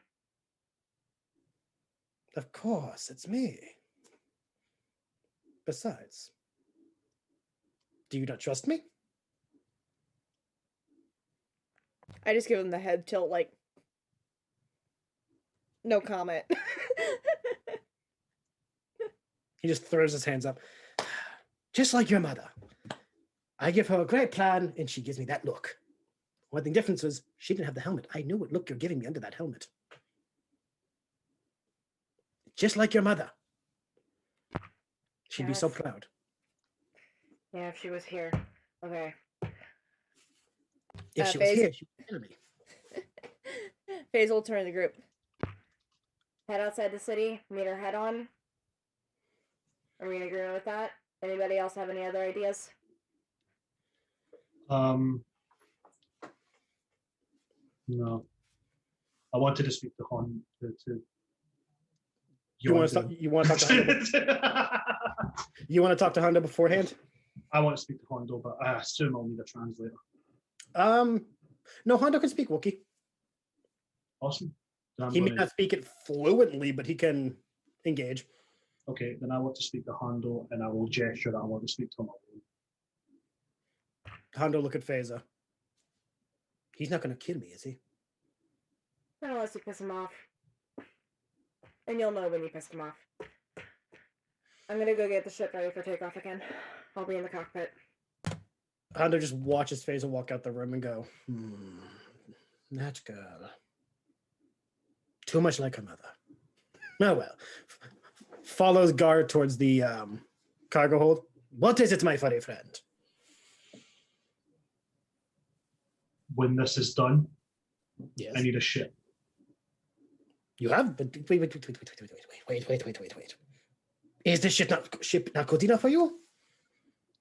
Of course, it's me. Besides, do you not trust me? I just give him the head tilt, no comment. He just throws his hands up. Just like your mother. I give her a great plan, and she gives me that look. One thing difference was she didn't have the helmet. I knew what look you're giving me under that helmet. Just like your mother. She'd be so Yes. proud. Yeah, if she was here. Okay. If she was Phase- here, she would kill me. FaZe will turn to the group. Head outside the city, meet her head on. Are we in agreement with that? Anybody else have any other ideas? No. I wanted to speak to Han. You want to talk to Hondo? You want to talk to Hondo beforehand? I want to speak to Hondo, but I assume I'll need a translator. No, Hondo can speak Wookiee. Awesome. He may not speak it fluently, but he can engage. Okay, then I want to speak to Hondo, and I will gesture that I want to speak to him. Hondo, look at Phasa. He's not going to kill me, is he? Not unless you piss him off. And you'll know when you pissed him off. I'm gonna go get the ship ready for takeoff again. I'll be in the cockpit. Hondo just watches Phasa walk out the room and go, that girl. Too much like her mother. Oh well. Follows Gar towards the cargo hold. What is it, my furry friend? When this is done, Yes. I need a ship. You have? But wait. Is this ship not good enough for you?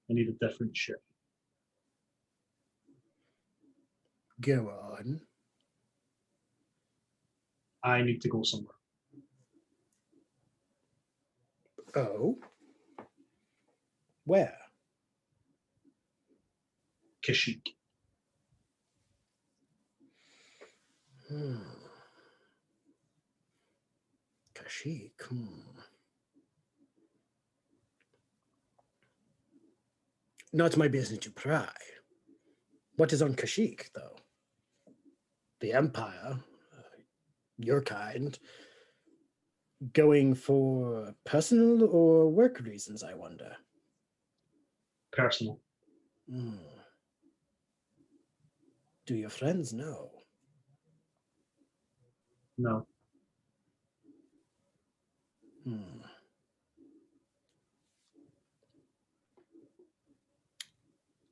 I need a different ship. Go on. I need to go somewhere. Oh? Where? Kashyyyk. Kashyyyk. Not my business to pry. What is on Kashyyyk, though? The Empire, your kind, going for personal or work reasons, I wonder. Personal. Do your friends know? No.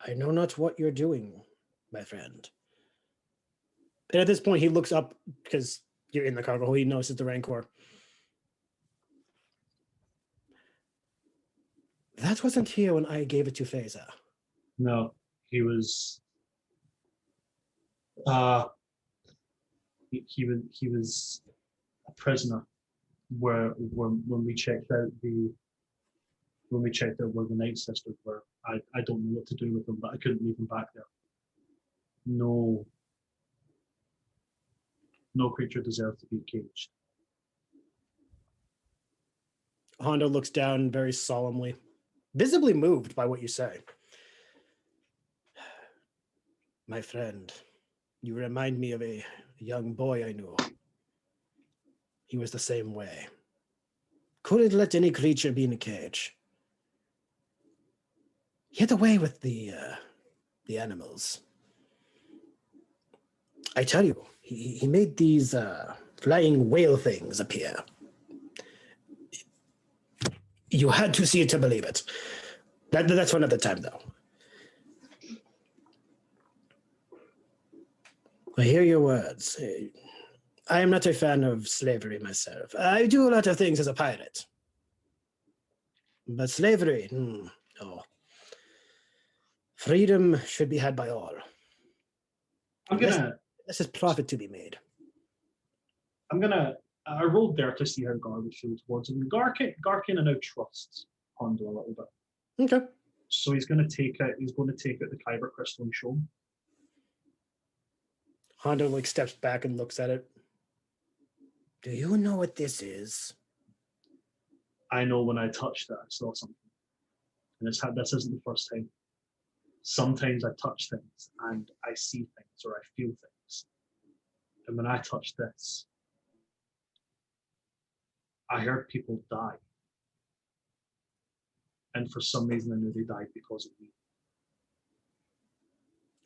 I know not what you're doing, my friend. And at this point, he looks up because you're in the cargo hold. He notices the Rancor. That wasn't here when I gave it to Phasa. No. He was he was a prisoner where when we checked out where the Night Sisters were. I don't know what to do with them, but I couldn't leave them back there. No creature deserves to be caged. Hondo looks down very solemnly, visibly moved by what you say. My friend, you remind me of a young boy I knew. He was the same way. Couldn't let any creature be in a cage. He had a way with the animals. I tell you, he made these flying whale things appear. You had to see it to believe it. That's for another time, though. I hear your words. I am not a fan of slavery myself. I do a lot of things as a pirate. But slavery, no. Freedom should be had by all. This is profit to be made. I rolled there to see how Gar would feel towards him. Gar kind of now trusts Hondo a little bit. Okay. So he's going to take out the Kaiba Crystal and show him. Hondo steps back and looks at it. Do you know what this is? I know when I touched it, I saw something. And this isn't the first time. Sometimes I touch things and I see things or I feel things. And when I touched this, I heard people die. and for some reason I knew they died because of me.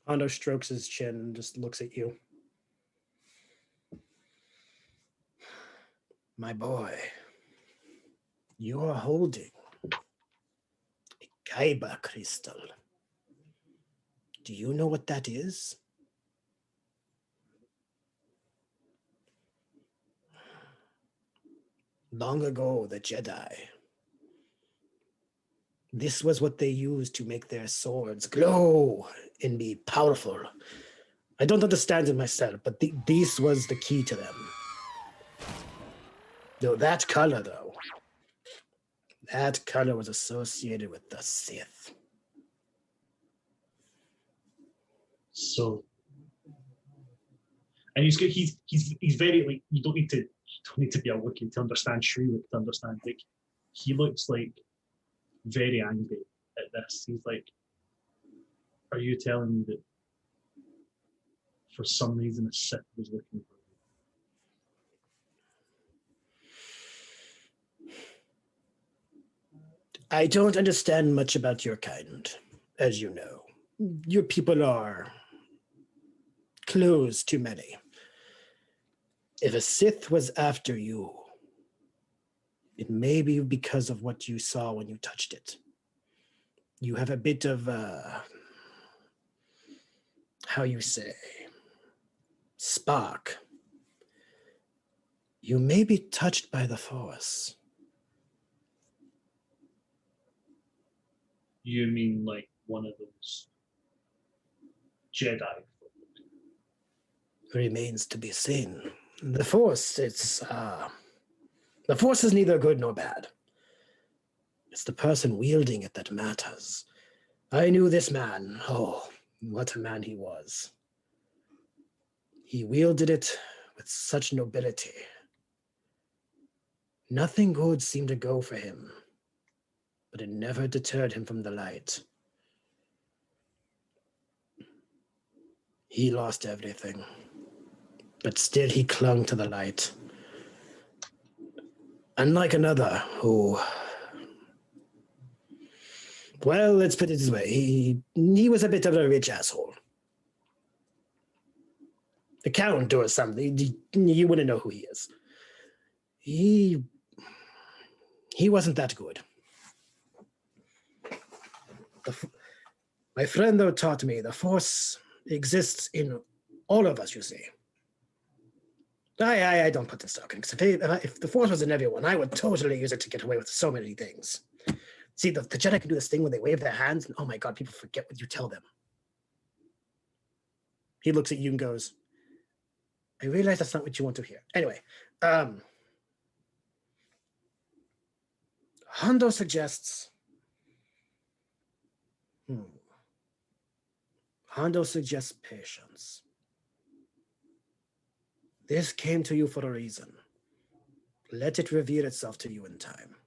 Hondo strokes his chin and just looks at you. My boy, you are holding a Kaiba Crystal. Do you know what that is? Long ago, the Jedi. This was what they used to make their swords glow and be powerful. I don't understand it myself, but this was the key to them. Though that color was associated with the Sith. So, and he's very like you don't need to be a Wookiee to understand Shriek to understand like he looks like very angry at this. He's like, are you telling me that for some reason a Sith was looking for you? I don't understand much about your kind, as you know. Your people are close to many. If a Sith was after you, it may be because of what you saw when you touched it. You have a bit of, how you say, spark. You may be touched by the Force. You mean like one of those Jedi? Remains to be seen. The Force, the Force is neither good nor bad. It's the person wielding it that matters. I knew this man. Oh, what a man he was. He wielded it with such nobility. Nothing good seemed to go for him, but it never deterred him from the light. He lost everything, but still he clung to the light. Unlike another who, well, let's put it this way, he was a bit of a rich asshole. The Count or something, you wouldn't know who he is. He wasn't that good. My friend, though, taught me the Force exists in all of us, you see. I don't put this token, because if the Force was in everyone, I would totally use it to get away with so many things. See, the Jedi can do this thing where they wave their hands, and oh my God, people forget what you tell them. He looks at you and goes, I realize that's not what you want to hear. Anyway, Hondo suggests, patience. This came to you for a reason. Let it reveal itself to you in time.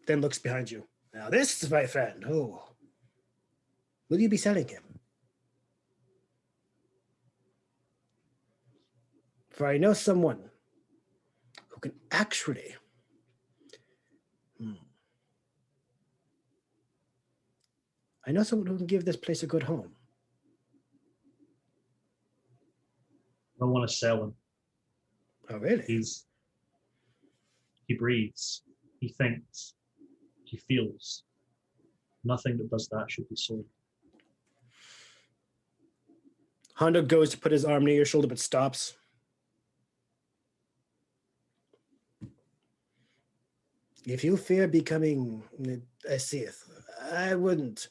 Then looks behind you. Now this, my friend, will you be selling him? For I know someone who can actually I know someone who can give this place a good home. I want to sell him. Oh, really? He breathes, he thinks, he feels. Nothing that does that should be sold. Hondo goes to put his arm near your shoulder, but stops. If you fear becoming a Sith, I wouldn't.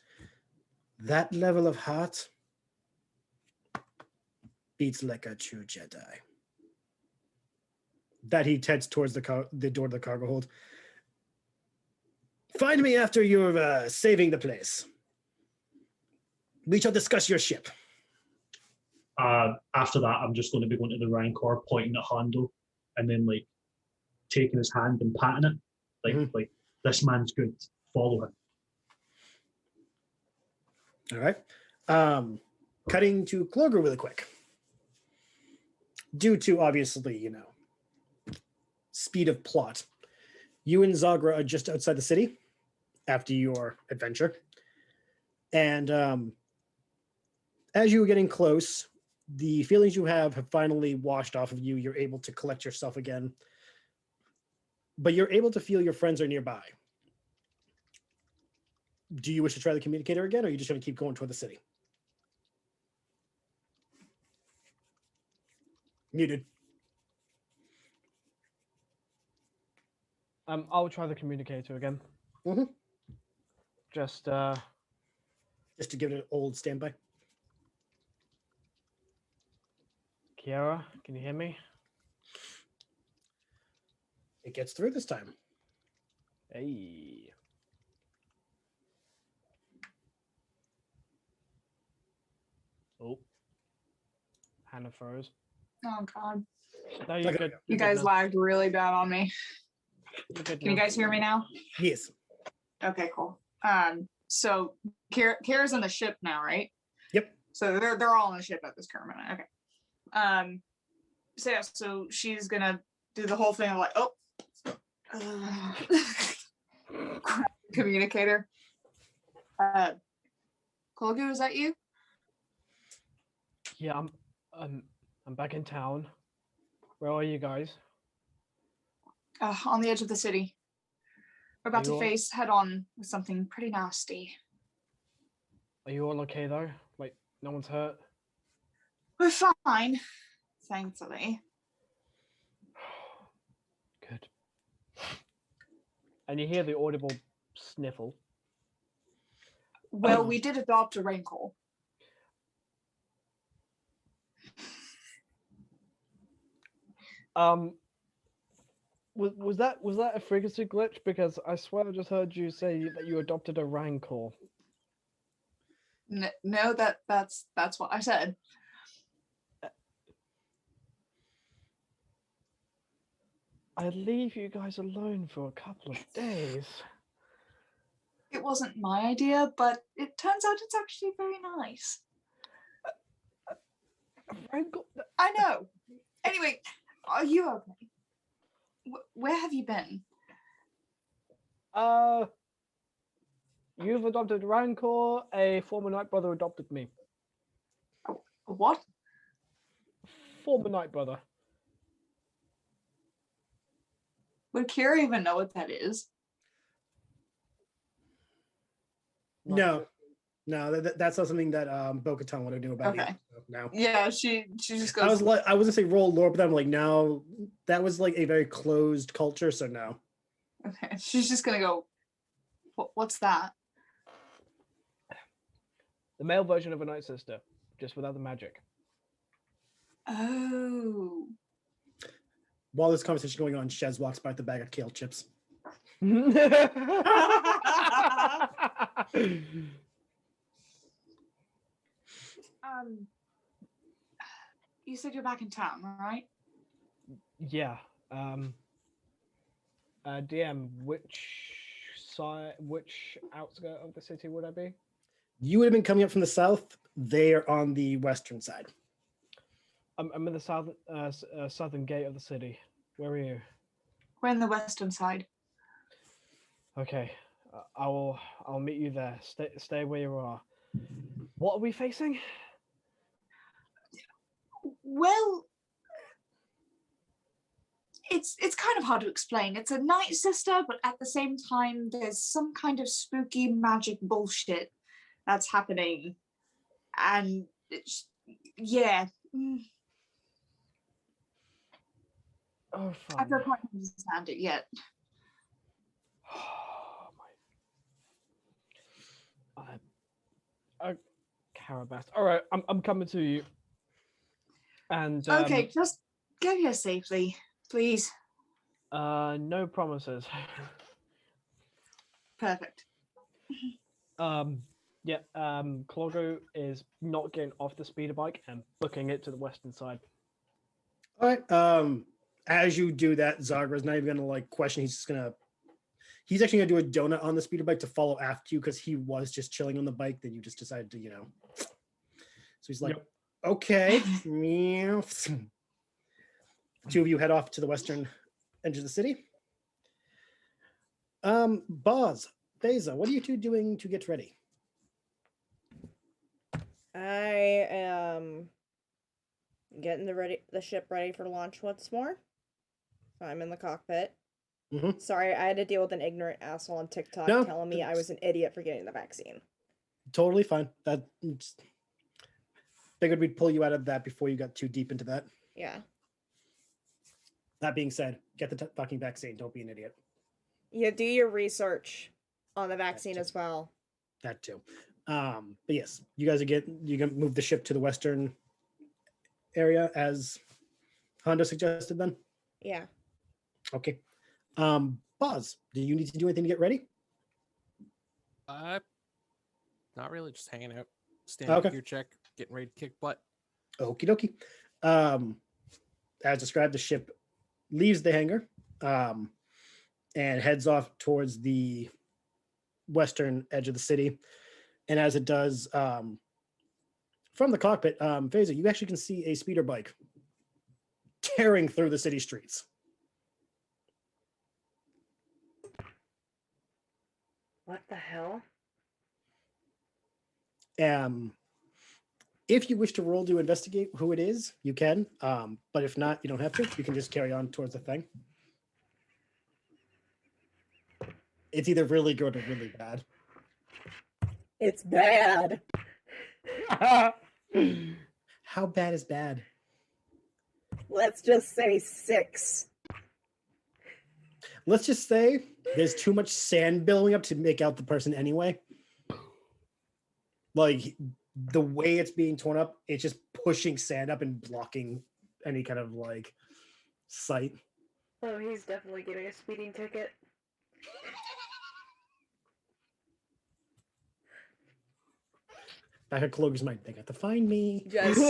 That level of heart beats like a true Jedi. That he heads towards the door of the cargo hold. Find me after you're saving the place. We shall discuss your ship. After that, I'm just going to be going to the Rancor, pointing at Hondo, and then like taking his hand and patting it. Like this man's good. Follow him. All right. Cutting to Cloger really quick. Due to obviously, speed of plot. You and Zagra are just outside the city after your adventure. And as you were getting close, the feelings you have finally washed off of you. You're able to collect yourself again. But you're able to feel your friends are nearby. Do you wish to try the communicator again, or are you just going to keep going toward the city? Muted. I'll try the communicator again. Mm-hmm. Just to give it an old standby. Kiara, can you hear me? It gets through this time. Hey. Oh. Hannah froze. Oh god. No, you're good. You guys lagged really bad on me. Can you guys hear me now? Yes. Okay, cool. So Kira's in the ship now, right? Yep. So they're all on the ship at this current moment. Okay. So yeah, so she's gonna do the whole thing of like, communicator. Kolgu, is that you? Yeah, I'm back in town. Where are you guys? On the edge of the city. We're about to all- face head on with something pretty nasty. Are you all okay though? Like, no one's hurt? We're fine, thankfully. Good. And you hear the audible sniffle. Well, we did adopt a rancor. Was that a frequency glitch? Because I swear I just heard you say that you adopted a rancor. No, that's what I said. I'd leave you guys alone for a couple of days. It wasn't my idea, but it turns out it's actually very nice. I know. Anyway, are you okay? Where have you been? You've adopted Rancor. A former Night Brother adopted me. What? Former Night Brother. Would Kira even know what that is? No, that's not something that Bo-Katan would do about Okay. it. No. Yeah, she just goes. I was gonna say roll lore, but I'm like, no, that was like a very closed culture, so no. Okay, she's just gonna go. What's that? The male version of a Night Sister, just without the magic. Oh. While this conversation going on, Shez walks by with the bag of kale chips. You said you're back in town, right? Yeah. DM, which outskirt of the city would I be? You would have been coming up from the south. They are on the western side. I'm in the southern gate of the city. Where are you? We're in the western side. Okay, I'll meet you there. Stay where you are. What are we facing? Well, it's kind of hard to explain. It's a night sister, but at the same time, there's some kind of spooky magic bullshit that's happening, and yeah. Oh, fine. I don't quite understand it yet. Oh my. Carabast. All right, I'm coming to you. And Okay, just get here safely, please. No promises. Perfect. Yeah. Cloggo is not getting off the speeder bike and booking it to the western side. All right. As you do that, Zagra's not even gonna like question. He's actually gonna do a donut on the speeder bike to follow after you because he was just chilling on the bike. Then you just decided to, So he's like, Yep. okay. Meow. Two of you head off to the western edge of the city. Boz, Beza, what are you two doing to get ready? I am getting the ship ready for launch once more. So I'm in the cockpit. Mhm. Sorry, I had to deal with an ignorant asshole on TikTok No, telling me I was an idiot for getting the vaccine. Totally fine. That figured we'd pull you out of that before you got too deep into that. Yeah. That being said, get the fucking vaccine. Don't be an idiot. You do your research on the vaccine as well. That too. But yes, you guys are gonna move the ship to the western area as Honda suggested then? Yeah. Okay. Boz, do you need to do anything to get ready? Not really, just hanging out, standing Okay. gear check, getting ready to kick butt. Okie dokie. As described, the ship leaves the hangar and heads off towards the western edge of the city. And as it does, from the cockpit, Phaser, you actually can see a speeder bike tearing through the city streets. What the hell? If you wish to roll to investigate who it is, you can. But if not, you don't have to. You can just carry on towards the thing. It's either really good or really bad. It's bad. How bad is bad? Let's just say 6. Let's just say there's too much sand building up to make out the person anyway. Like the way it's being torn up, it's just pushing sand up and blocking any kind of like sight. Oh, he's definitely getting a speeding ticket. Back at Clover's mind, they got to find me. Just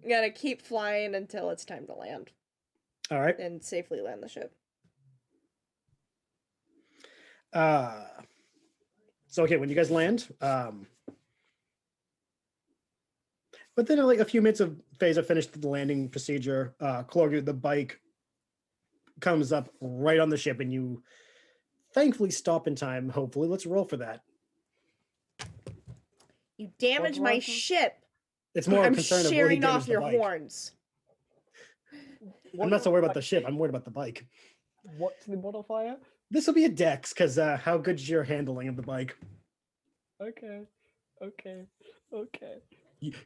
gotta keep flying until it's time to land. All right. And safely land the ship. So okay, when you guys land, but then like a few minutes of phase, I finished the landing procedure. Clorgu, the bike comes up right on the ship, and you thankfully stop in time. Hopefully, let's roll for that. You damaged my ship. It's more a I'm concern of shearing off your horns. I'm not so worried about the ship. I'm worried about the bike. What's the modifier? This will be a dex because how good's your handling of the bike? Okay.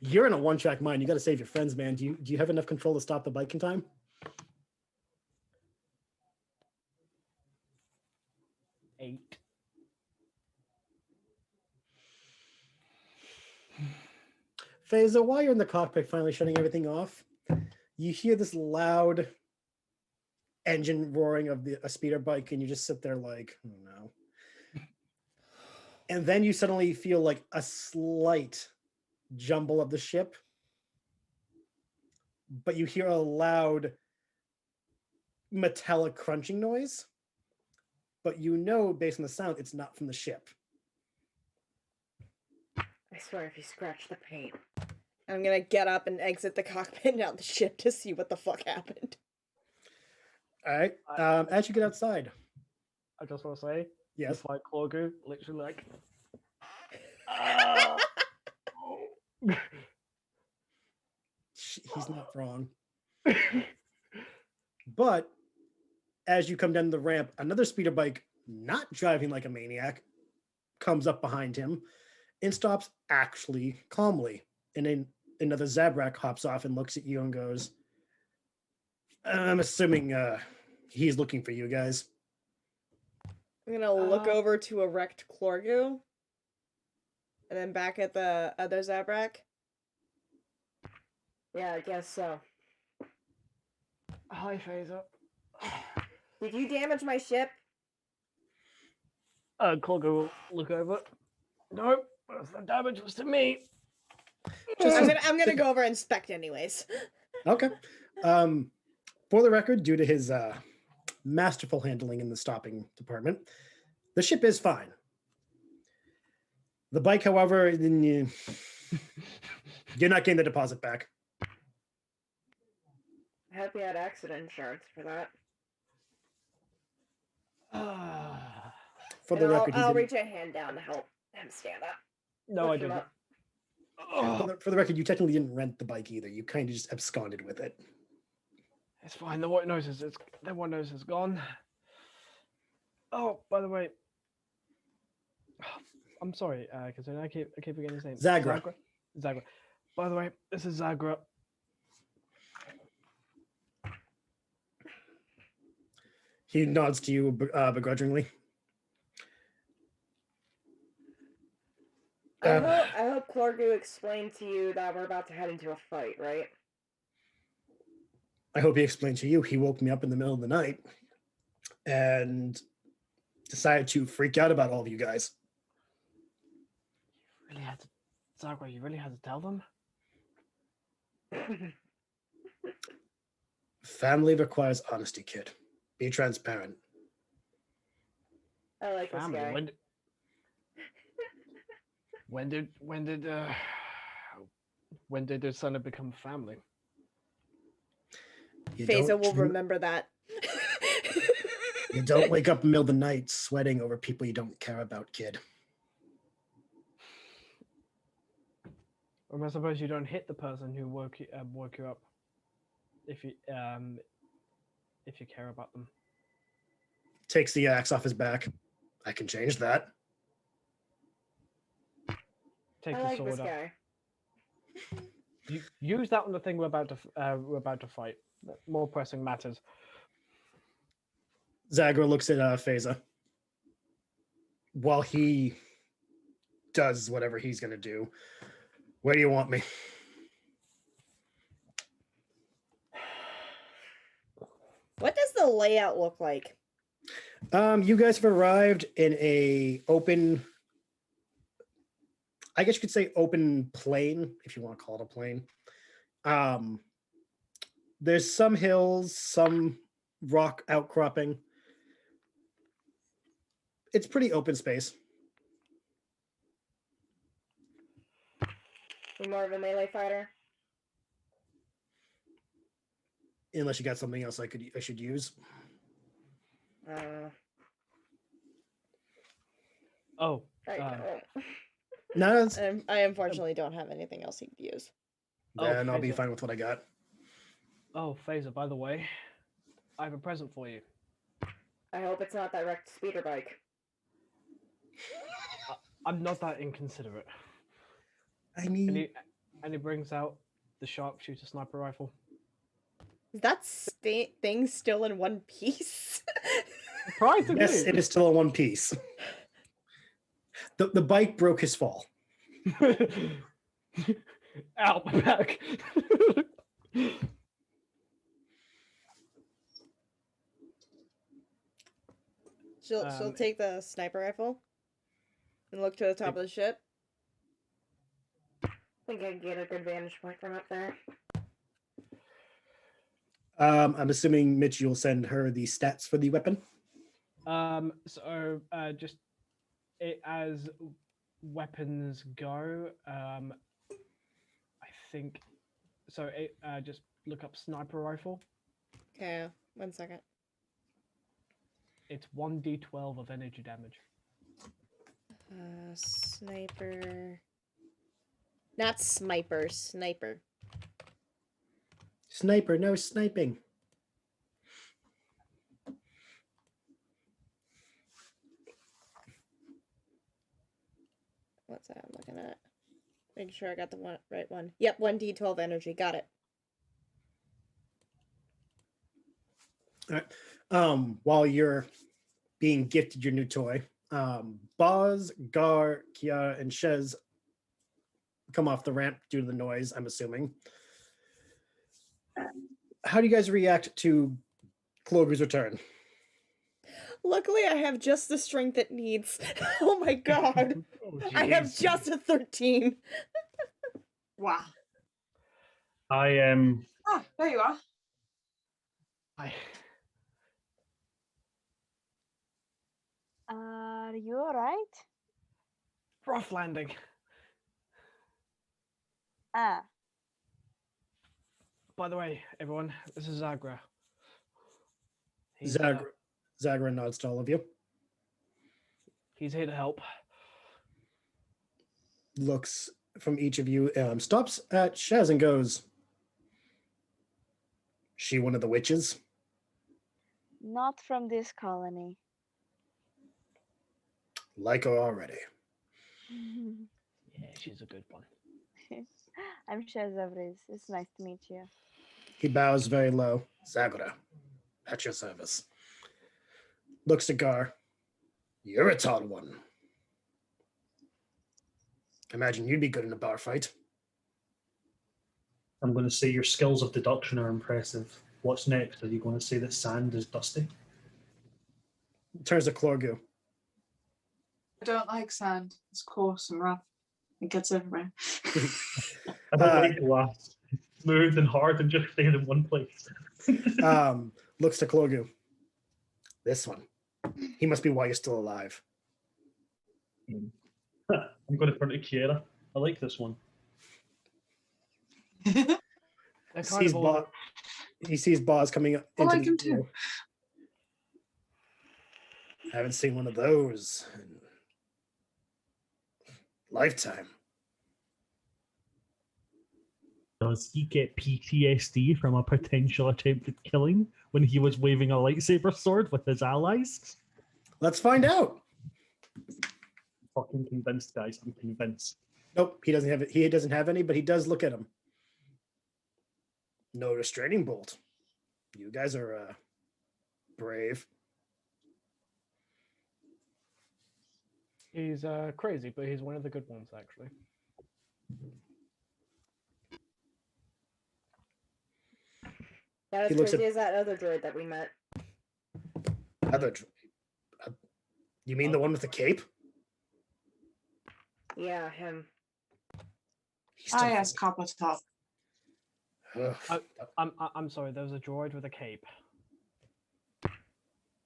You're in a one-track mind. You got to save your friends, man. Do you have enough control to stop the bike in time? Eight. Phaser, while you're in the cockpit, finally shutting everything off, you hear this loud engine roaring of a speeder bike, and you just sit there like, oh no. And then you suddenly feel like a slight jumble of the ship, but you hear a loud metallic crunching noise, but you know based on the sound it's not from the ship. I swear if you scratch the paint. I'm gonna get up and exit the cockpit and out the ship to see what the fuck happened. All right. As you get outside, I just want to say, yes, just like Clorgu, literally like, he's not wrong. But as you come down the ramp, another speeder bike, not driving like a maniac, comes up behind him and stops actually calmly. And then another Zabrak hops off and looks at you and goes, I'm assuming he's looking for you guys. I'm gonna look over to a wrecked Clorgu. And then back at the other Zabrak. Yeah, I guess so. hi, Phaser. Did you damage my ship? Clorgu will look over. Nope, the damage was to me. I'm gonna go over and inspect anyways. Okay. For the record, due to his masterful handling in the stopping department, the ship is fine. The bike, however, you're not getting the deposit back. I hope you had accident insurance for that. For the record, I'll reach a hand down to help him stand up. No, I Lift him didn't. up. for the record, you technically didn't rent the bike either. You kind of just absconded with it. It's fine. The white nose is gone. Oh, by the way, I'm sorry, because I keep forgetting his name. Zagra. Zagra. By the way, this is Zagra. He nods to you begrudgingly. I hope Clorgu explained to you that we're about to head into a fight, right? I hope he explained to you. He woke me up in the middle of the night and decided to freak out about all of you guys. Really had to, Zagra. You really had to tell them. Family requires honesty, kid. Be transparent. I like Family. this guy. When did their son become family? You Phaser don't will dream- remember that. You don't wake up in the middle of the night sweating over people you don't care about, kid. Or I suppose you don't hit the person who woke you up if you care about them. Takes the axe off his back. I can change that. Take I the like sword this up. guy. Use that on the thing we're about to fight. More pressing matters. Zagra looks at Phaser while he does whatever he's going to do. Where do you want me? What does the layout look like? You guys have arrived in a open, I guess you could say open plain, if you want to call it a plain. There's some hills, some rock outcropping. It's pretty open space. You more of a melee fighter? Unless you got something else I should use. Oh, I don't. No, I unfortunately don't have anything else he could use. then I'll be Phaser. fine with what I got. Oh, Phaser, by the way, I have a present for you. I hope it's not that wrecked speeder bike. I'm not that inconsiderate. I mean, And he brings out the sharpshooter sniper rifle. Is that thing still in one piece? Surprisingly. yes, it is still in one piece. The bike broke his fall. Out my back. She'll take the sniper rifle and look to the top of the ship. I think I can get a good vantage point from up there. I'm assuming Mitch, you'll send her the stats for the weapon. Just as weapons go, I think so. Just look up sniper rifle. Okay, 1 second. It's 1d12 of energy damage. Sniper. Not sniper. Sniper. Sniper, no sniping. What's that I'm looking at? Making sure I got the right one. Yep, 1d12 energy. Got it. All right. While you're being gifted your new toy, Boz, Gar, Kiara, and Shez come off the ramp due to the noise, I'm assuming. How do you guys react to Cloger's return? Luckily, I have just the strength it needs. Oh my god. I have just a 13. Wow. I am. Ah, there you are. Are you alright? Rough landing. Ah, By the way, everyone, this is Zagra. He's, Zagra nods to all of you. He's here to help. Looks from each of you, stops at Shez and goes, "She one of the witches?" Not from this colony. Like her already. Yeah, she's a good one. I'm Shazavriz. It's nice to meet you. He bows very low. Zagra, at your service. Looks to Gar. You're a tall one. Imagine you'd be good in a bar fight. I'm going to say your skills of deduction are impressive. What's next? Are you going to say that sand is dusty? Turns to Clorgu. I don't like sand. It's coarse and rough. It gets everywhere. I don't like glass. Smooth and hard and just staying in one place. Looks to Clorgu. This one. He must be why you're still alive. I'm going to turn to Kiera. I like this one. He sees Boz coming up. I like him too. Haven't seen one of those in lifetime. Does he get PTSD from a potential attempted killing when he was waving a lightsaber sword with his allies? Let's find out. Fucking convinced, guys. I'm convinced. Nope, he doesn't have it. He doesn't have any, but he does look at him. No restraining bolt. You guys are brave. He's crazy, but he's one of the good ones, actually. Not He as looks crazy at- as that other droid that we met. You mean the one with the cape? Yeah, him. I asked Copper Top. Ugh. I'm sorry. There was a droid with a cape.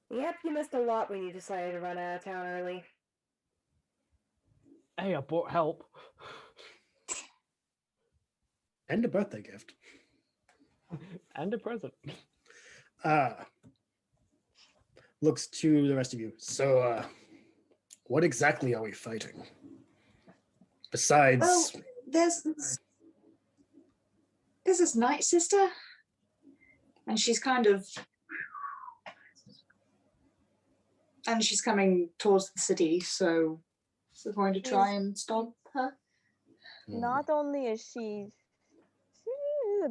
Yep, you missed a lot when you decided to run out of town early. Hey, I brought help. And a birthday gift. And a present. Looks to the rest of you. So, what exactly are we fighting? Besides, Well, there's this Night Sister, and she's she's coming towards the city, so we're going to try and stop her. Not only is she,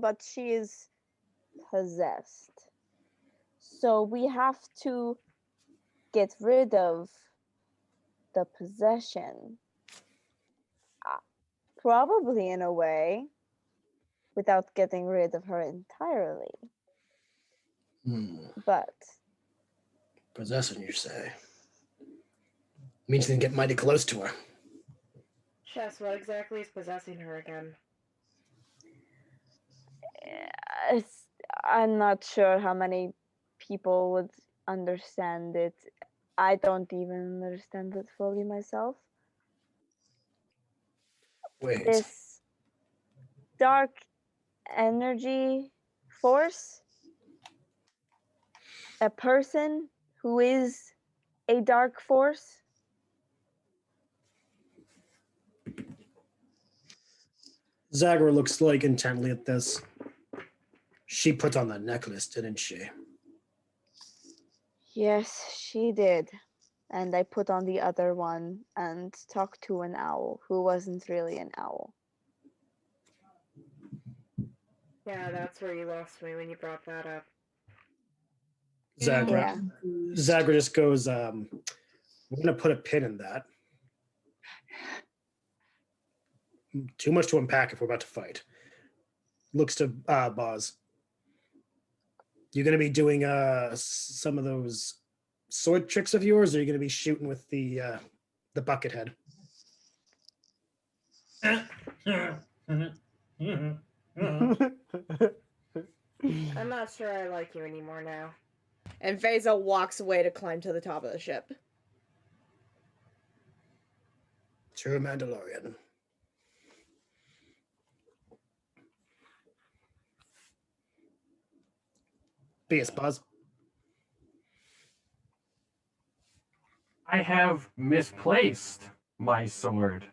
but she is possessed. So we have to get rid of the possession. Probably in a way, without getting rid of her entirely. But possession, you say? Means you can get mighty close to her. Chess, what exactly is possessing her again? I'm not sure how many people would understand it. I don't even understand it fully myself. Wait. This dark energy force, a person who is a dark force. Zagra looks like intently at this. She put on the necklace, didn't she? Yes, she did. And I put on the other one and talked to an owl who wasn't really an owl. Yeah, that's where you lost me when you brought that up. Zagra. Zagra just goes, we're going to put a pin in that. Too much to unpack if we're about to fight. Looks to Boz. You're going to be doing some of those sword tricks of yours, or are you going to be shooting with the bucket head? I'm not sure I like you anymore now. And Veza walks away to climb to the top of the ship. True Mandalorian. Be a Buzz. I have misplaced my sword.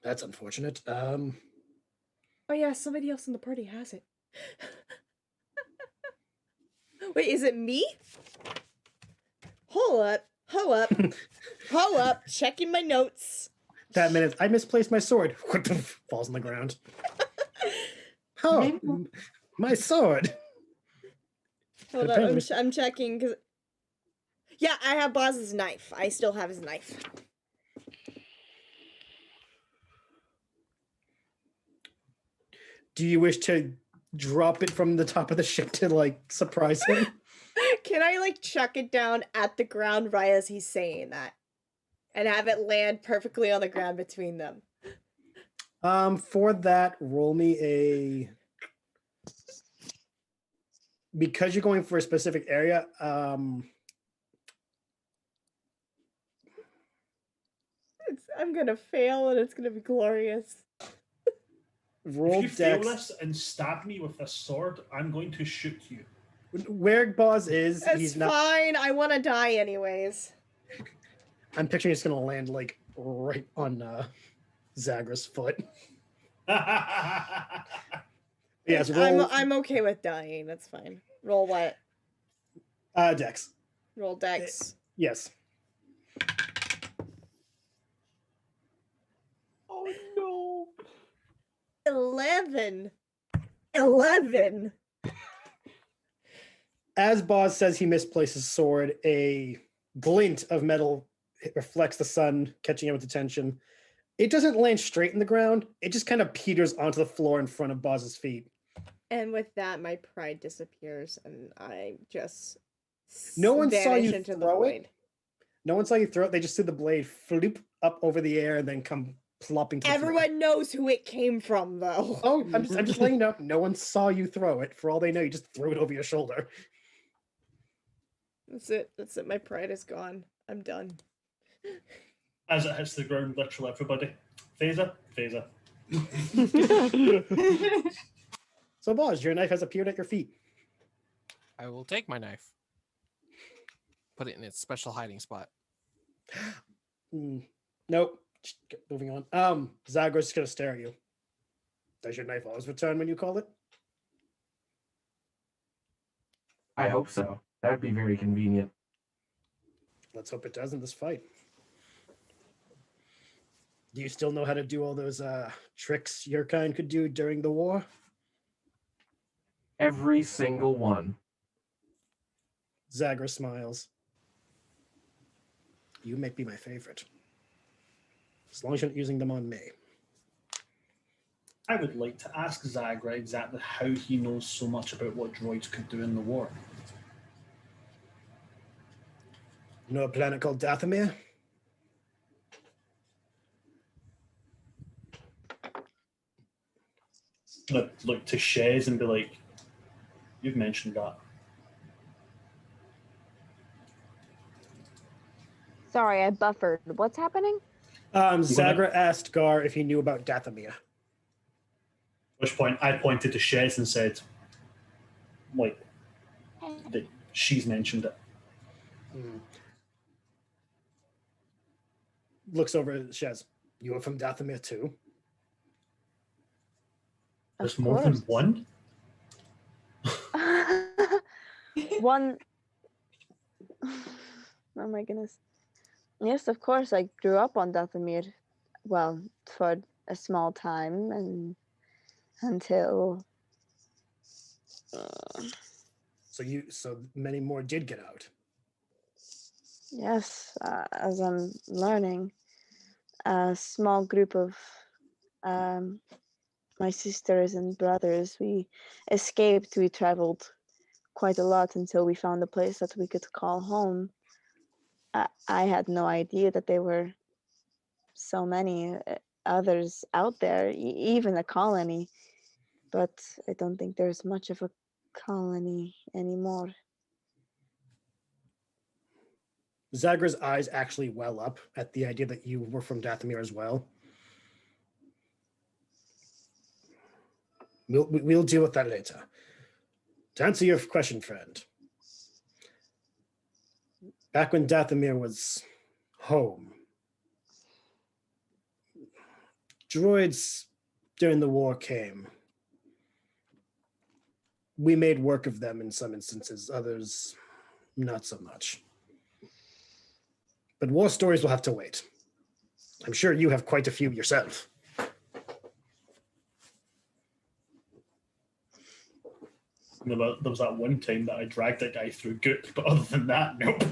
That's unfortunate. Oh yeah, somebody else in the party has it. Wait, is it me? Hold up. Hold up. Checking my notes. That minute, I misplaced my sword. Falls on the ground. Oh, my sword. Hold up, I'm checking because. Yeah, I have Boz's knife. I still have his knife. Do you wish to drop it from the top of the ship to like surprise him? Can I like chuck it down at the ground right as he's saying that? And have it land perfectly on the ground between them? For that, roll me a. Because you're going for a specific area, I'm gonna fail and it's gonna be glorious. Roll if you fail dex. this and stab me with this sword, I'm going to shoot you. Where Boz is, It's he's not. fine. I want to die anyways. I'm picturing it's gonna land like right on Zagra's foot. Yes, roll. I'm okay with dying. That's fine. Roll what? Dex. Roll dex. Yes. Oh no. 11. As Boz says he misplaced his sword, a glint of metal reflects the sun, catching him with attention. It doesn't land straight in the ground. It just kind of peters onto the floor in front of Boz's feet. And with that, my pride disappears, and I just No one saw vanish you into the throw void. it. No one saw you throw it. They just see the blade floop up over the air and then come plopping to the floor. Everyone knows who it came from, though. Oh, I'm just letting you know. No one saw you throw it. For all they know, you just threw it over your shoulder. That's it. My pride is gone. I'm done. As it hits the ground, literally everybody. Phaser. So, Boz, your knife has appeared at your feet. I will take my knife. Put it in its special hiding spot. Nope. Moving on. Zagra's just gonna stare at you. Does your knife always return when you call it? I hope so. That'd be very convenient. Let's hope it does in this fight. Do you still know how to do all those tricks your kind could do during the war? Every single one. Zagra smiles. You may be my favorite. As long as you're not using them on me. I would like to ask Zagra exactly how he knows so much about what droids could do in the war. You know a planet called Dathomir? I'd look to Shez and be like, you've mentioned that. Sorry, I buffered. What's happening? Zagra asked Gar if he knew about Dathomir. At which point I pointed to Shez and said, like, that she's mentioned it. Looks over at Shez. You are from Dathomir too? There's more than one? One. Oh my goodness. Yes, of course. I grew up on Dathomir. Well, for a small time and until. So many more did get out. Yes, as I'm learning, a small group of my sisters and brothers, we escaped. We traveled quite a lot until we found a place that we could call home. I had no idea that there were so many others out there, even a colony, but I don't think there's much of a colony anymore. Zagra's eyes actually well up at the idea that you were from Dathomir as well. We'll deal with that later. To answer your question, friend, Back when Dathomir was home, droids during the war came. We made work of them in some instances, others not so much. But war stories will have to wait. I'm sure you have quite a few yourself. There was that one time that I dragged that guy through goop, but other than that, nope.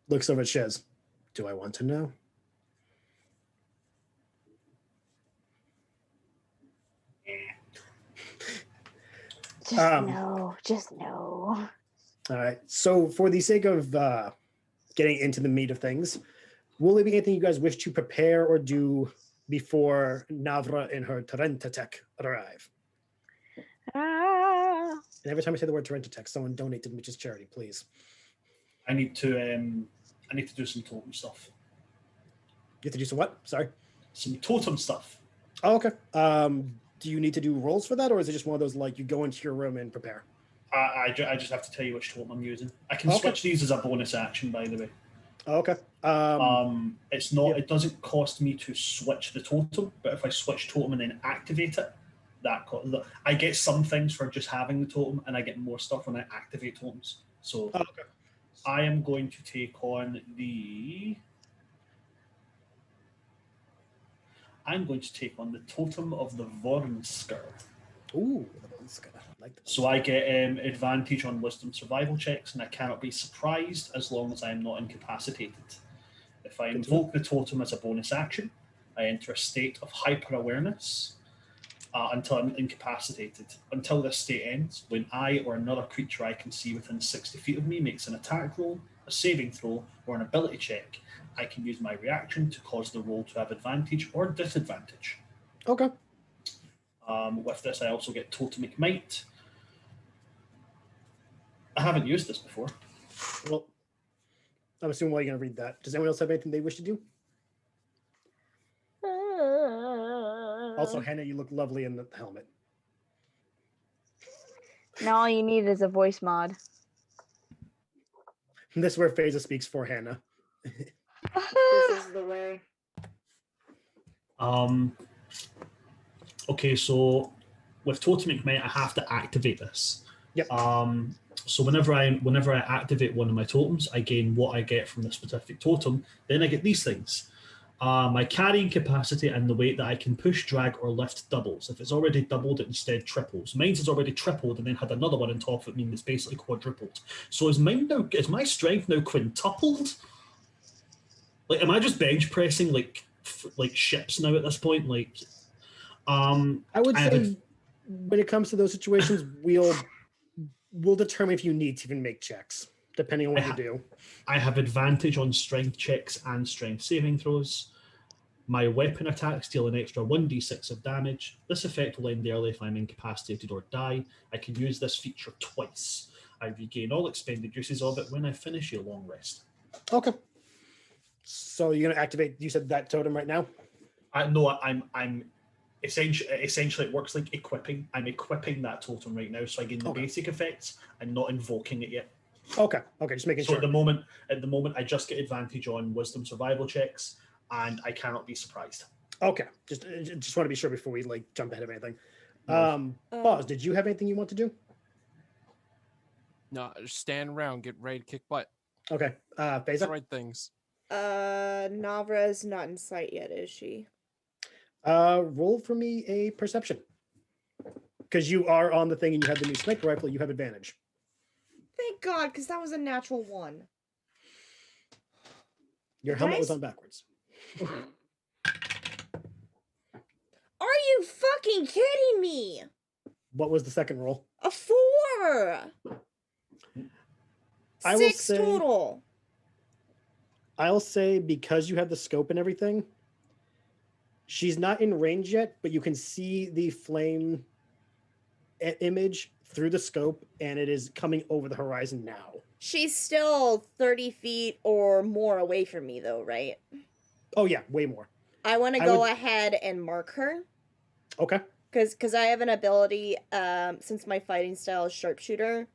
Looks over at Shez. Do I want to know? Just no. All right. So, for the sake of getting into the meat of things, will there be anything you guys wish to prepare or do before Navra and her Tarentatech arrive? Ah. And every time I say the word Tarentatech, someone donate to Mitch's charity, please. I need to do some totem stuff. You have to do some what? Sorry. Some totem stuff. Oh, okay. Do you need to do rolls for that, or is it just one of those like you go into your room and prepare? I just have to tell you which totem I'm using. I can Okay. switch these as a bonus action, by the way. Oh, okay. It's not. Yep. It doesn't cost me to switch the totem, but if I switch totem and then activate it, I get some things for just having the totem, and I get more stuff when I activate totems. So okay. I am going to take on the. I'm going to take on the totem of the Vornsker. Ooh, the Vornsker. I like that. So I get advantage on wisdom survival checks, and I cannot be surprised as long as I am not incapacitated. If I invoke the totem as a bonus action, I enter a state of hyper-awareness until I'm incapacitated. Until this state ends, when I or another creature I can see within 60 feet of me makes an attack roll, a saving throw, or an ability check, I can use my reaction to cause the roll to have advantage or disadvantage. Okay. With this, I also get Totemic Might. I haven't used this before. Well, I'm assuming while you're going to read that, does anyone else have anything they wish to do? Also, Hannah, you look lovely in the helmet. Now all you need is a voice mod. And this is where Phaser speaks for Hannah. This is the way. Okay, so with Totemic Might, I have to activate this. Yep. So whenever I activate one of my totems, I gain what I get from the specific totem. Then I get these things. My carrying capacity and the weight that I can push, drag, or lift doubles. If it's already doubled, it instead triples. Mine's has already tripled and then had another one on top of it, meaning it's basically quadrupled. So is my strength now quintupled? Like, am I just bench pressing like ships now at this point? Like, I would say when it comes to those situations, we'll determine if you need to even make checks, depending on what you do. I have advantage on strength checks and strength saving throws. My weapon attacks deal an extra 1d6 of damage. This effect will end early if I'm incapacitated or die. I can use this feature twice. I regain all expended uses of it when I finish a long rest. Okay. So you're going to activate, you said that totem right now? I'm essentially it works like equipping. I'm equipping that totem right now, so I gain the basic effects and not invoking it yet. Okay, just making sure. So at the moment, I just get advantage on wisdom survival checks, and I cannot be surprised. Okay, just want to be sure before we like jump ahead of anything. Boz, did you have anything you want to do? No, just stand around, get ready to kick butt. Okay, Phaser? The right things. Navra's not in sight yet, is she? Roll for me a perception. Because you are on the thing and you have the new sniper rifle, you have advantage. Thank God, because that was a natural one. Your helmet was on backwards. Are you fucking kidding me? What was the second roll? A 4. I will 6 say- total. I'll say because you have the scope and everything, she's not in range yet, but you can see the flame image through the scope, and it is coming over the horizon now. She's still 30 feet or more away from me, though, right? Oh, yeah, way more. I want to go ahead and mark her. Okay. Because I have an ability, since my fighting style is sharpshooter,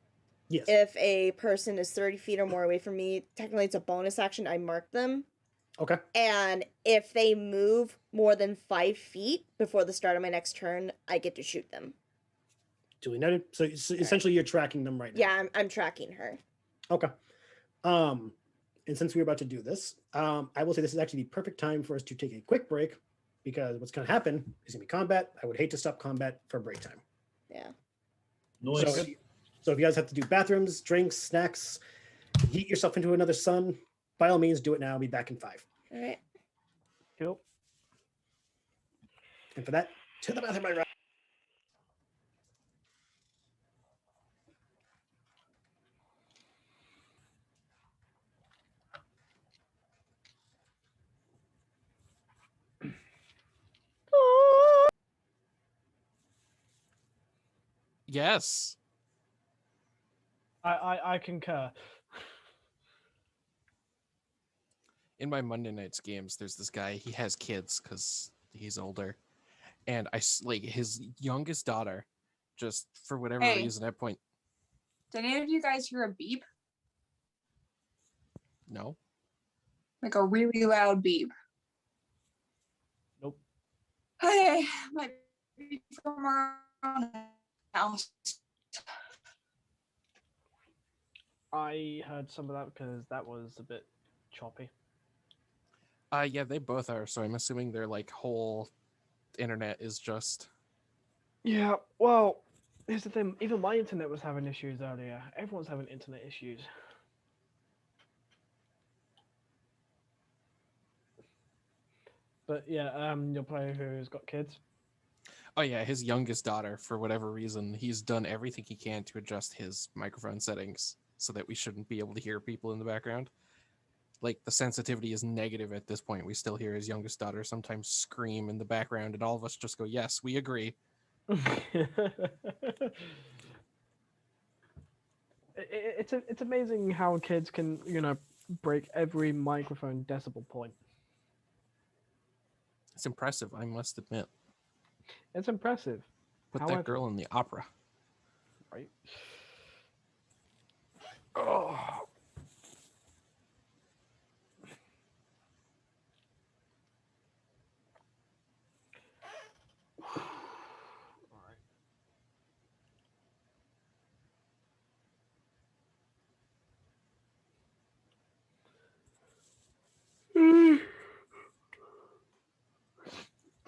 Yes. If a person is 30 feet or more away from me, technically it's a bonus action. I mark them. Okay. And if they move more than 5 feet before the start of my next turn, I get to shoot them. Duly noted. So essentially, you're tracking them right now. Yeah, I'm tracking her. Okay. And since we're about to do this, I will say this is actually the perfect time for us to take a quick break, because what's going to happen is going to be combat. I would hate to stop combat for break time. Yeah. Nice. So if you guys have to do bathrooms, drinks, snacks, heat yourself into another sun, by all means, do it now. I'll be back in 5. All right. Cool. And for that, to the bathroom, my right. Yes. I concur. In my Monday nights games, there's this guy. He has kids because he's older, and like his youngest daughter, just for whatever Hey. reason, at point. Did any of you guys hear a beep? No. Like a really loud beep. Nope. Okay, might be from our own house. I heard some of that because that was a bit choppy. Yeah, they both are. So I'm assuming their like whole internet is just. Yeah, well, here's the thing. Even my internet was having issues earlier. Everyone's having internet issues. But yeah, your player who's got kids. Oh yeah, his youngest daughter, for whatever reason, he's done everything he can to adjust his microphone settings so that we shouldn't be able to hear people in the background. Like, the sensitivity is negative at this point. We still hear his youngest daughter sometimes scream in the background, and all of us just go, yes, we agree. It's amazing how kids can, break every microphone decibel point. It's impressive, I must admit. It's impressive. Put However, that girl in the opera. Right. Oh.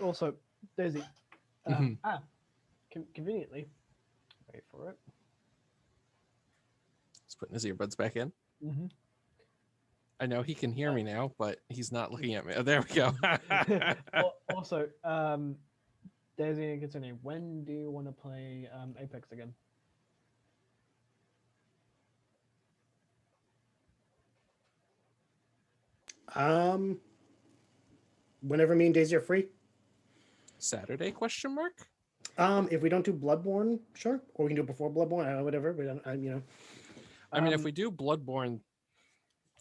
Also, Daisy. Conveniently, wait for it. He's putting his earbuds back in. Mm-hmm. I know he can hear me now, but he's not looking at me. Oh, there we go. Also, Daisy and Katsuni, when do you want to play Apex again? Whenever me and Daisy are free. Saturday, question mark? If we don't do Bloodborne, sure. Or we can do it before Bloodborne, whatever. But I mean, if we do Bloodborne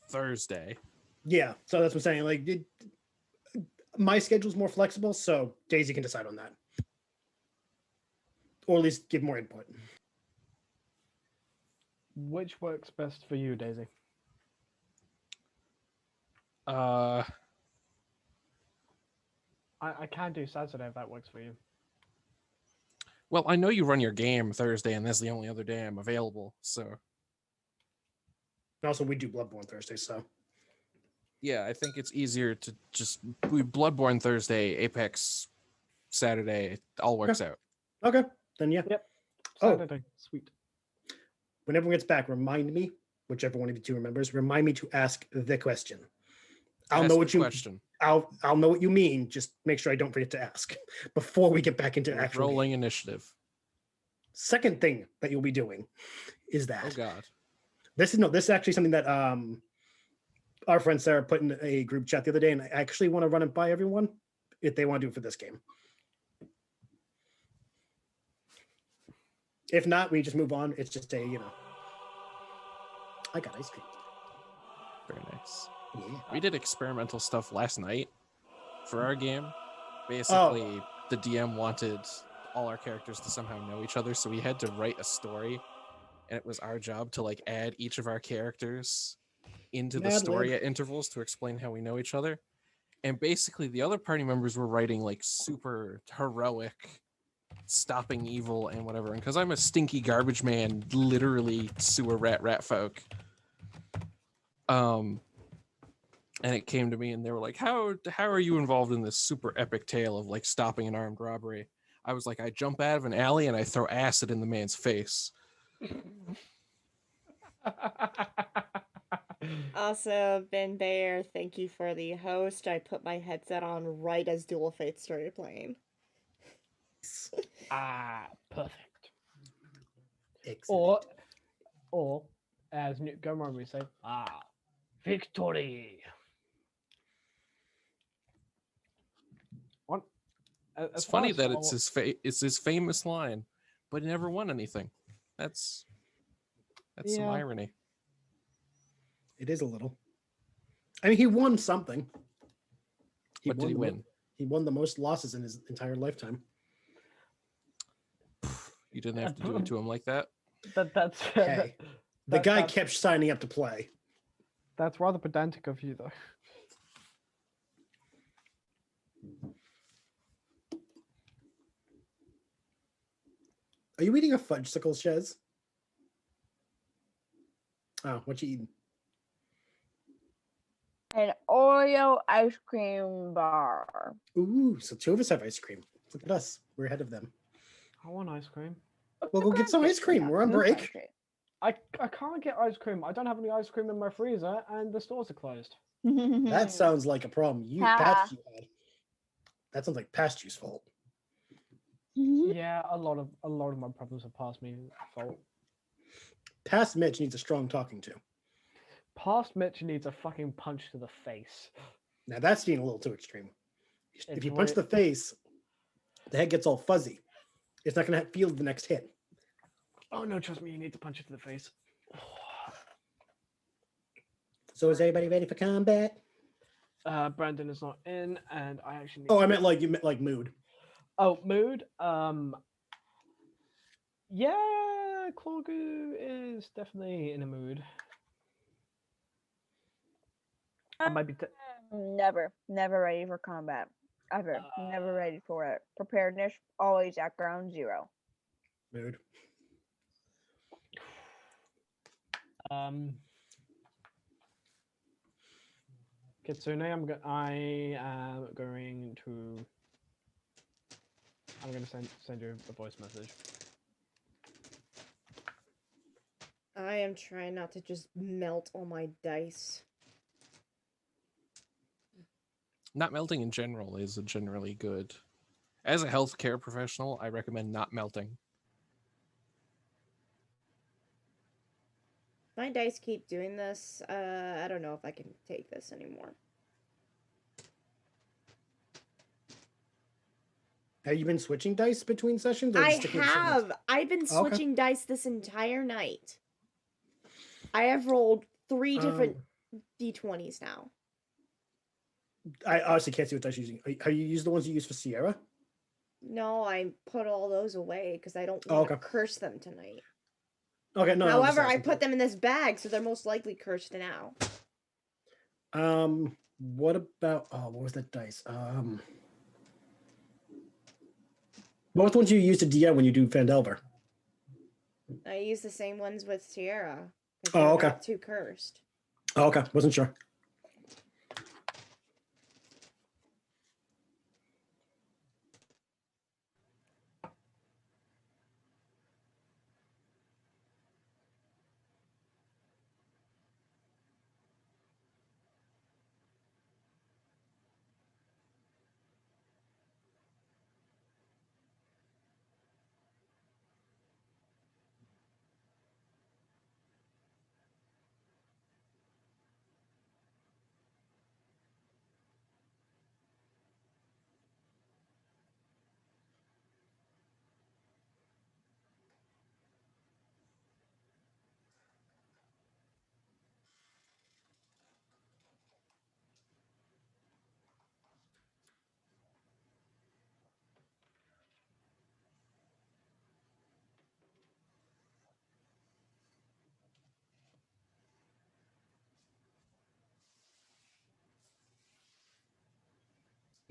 Thursday. Yeah, so that's what I'm saying. Like, my schedule's more flexible, so Daisy can decide on that. Or at least give more input. Which works best for you, Daisy? I can do Saturday if that works for you. Well, I know you run your game Thursday, and that's the only other day I'm available, so. And also, we do Bloodborne Thursday, so. Yeah, I think it's easier to just we Bloodborne Thursday, Apex Saturday, it all works out. Okay, then yeah. Yep. Saturday, sweet. When everyone gets back, remind me, whichever one of you two remembers, remind me to ask the question. I'll know what you question. I'll know what you mean. Just make sure I don't forget to ask before we get back into actual rolling initiative. Second thing that you'll be doing is that. Oh God. This is actually something that our friend Sarah put in a group chat the other day, and I actually want to run it by everyone if they want to do it for this game. If not, we just move on. It's just I got ice cream. Very nice. Yeah. We did experimental stuff last night for our game. Basically, the DM wanted all our characters to somehow know each other, so we had to write a story and it was our job to like add each of our characters into the Mad story lib. at intervals to explain how we know each other. And basically the other party members were writing like super heroic stopping evil and whatever. And because I'm a stinky garbage man, literally sewer rat folk. And it came to me and they were like, how are you involved in this super epic tale of like stopping an armed robbery? I was like, I jump out of an alley and I throw acid in the man's face. Also, Ben Bayer, thank you for the host. I put my headset on right as Duel of Fate started playing. Perfect. Excellent. Or as Newt Gomorrah would say, victory. What? It's funny that it's his famous line, but he never won anything. That's some irony. It is a little. I mean, he won something. What did he win? He won the most losses in his entire lifetime. You didn't have to do it to him like that. Hey, the guy kept signing up to play. That's rather pedantic of you, though. Are you eating a fudgesicle, Shez? Oh, what you eating? An Oreo ice cream bar. Ooh, so two of us have ice cream. Look at us. We're ahead of them. I want ice cream. Well, go get some ice cream. We're on break. I can't get ice cream. I don't have any ice cream in my freezer, and the stores are closed. That sounds like a problem. That sounds like past you's fault. Yeah, a lot of my problems are past me fault. Past Mitch needs a strong talking to. Past Mitch needs a fucking punch to the face. Now that's being a little too extreme. If you punch the face, the head gets all fuzzy. It's not going to feel the next hit. Oh no, trust me, you need to punch it to the face. So is everybody ready for combat? Brandon is not in, and I actually. I meant like you meant like mood. Oh, mood. Yeah, Clawgoo is definitely in a mood. I might be. Never ready for combat. Ever. Never ready for it. Preparedness, always at ground zero. Mood. Kitsune, I'm going to send you a voice message. I am trying not to just melt all my dice. Not melting in general is generally good. As a healthcare professional, I recommend not melting. My dice keep doing this. I don't know if I can take this anymore. Have you been switching dice between sessions? Or I just sticking with certain ones? have. I've been switching dice this entire night. I have rolled 3 different D20s now. I honestly can't see what dice you're using. Have you used the ones you use for Sierra? No, I put all those away because I don't want to curse them tonight. Okay, no. However, I put them in this bag, so they're most likely cursed now. What about? What was that dice? What was the ones you use to DM when you do Fandelver? I use the same ones with Sierra. Oh, okay. Not too cursed. Oh, okay, wasn't sure.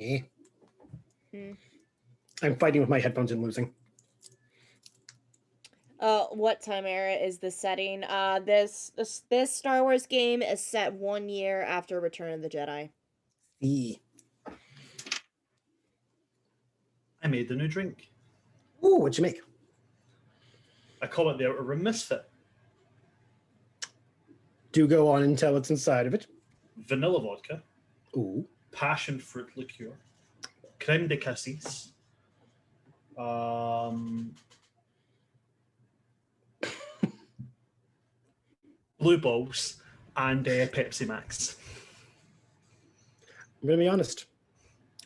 Eh. Hmm. I'm fighting with my headphones and losing. What time era is the setting? This Star Wars game is set 1 year after Return of the Jedi. I made a new drink. Ooh, what'd you make? I call it the Outer Rim Misfit. Do go on and tell what's inside of it. Vanilla vodka, Ooh. passion fruit liqueur, creme de cassis, blue balls, and Pepsi Max. I'm gonna be honest.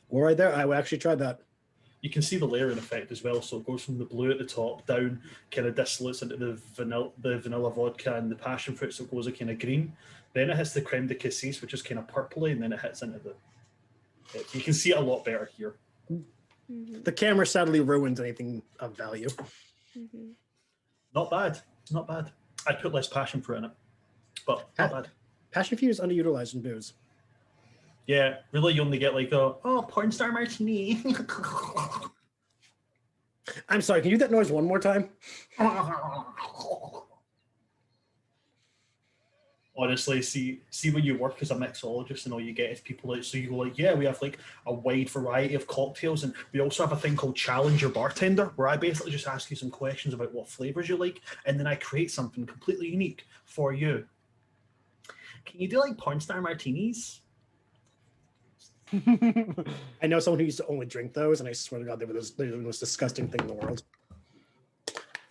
We're right there. I would actually try that. You can see the layering effect as well. So it goes from the blue at the top down, kind of distillates into the vanilla vodka and the passion fruit, so it goes a kind of green. Then it hits the creme de cassis, which is kind of purpley, and then it hits into the. You can see it a lot better here. The camera sadly ruins anything of value. Not bad. Not bad. I'd put less passion fruit in it, but not bad. Passion fruit is underutilized in booze. Yeah, really, you only get like porn star martini. I'm sorry, can you do that noise one more time? Honestly, see when you work as a mixologist and all you get is people like, so you go like, yeah, we have like a wide variety of cocktails, and we also have a thing called Challenge Your Bartender, where I basically just ask you some questions about what flavors you like, and then I create something completely unique for you. Can you do like porn star martinis? I know someone who used to only drink those, and I swear to God, they're the most disgusting thing in the world.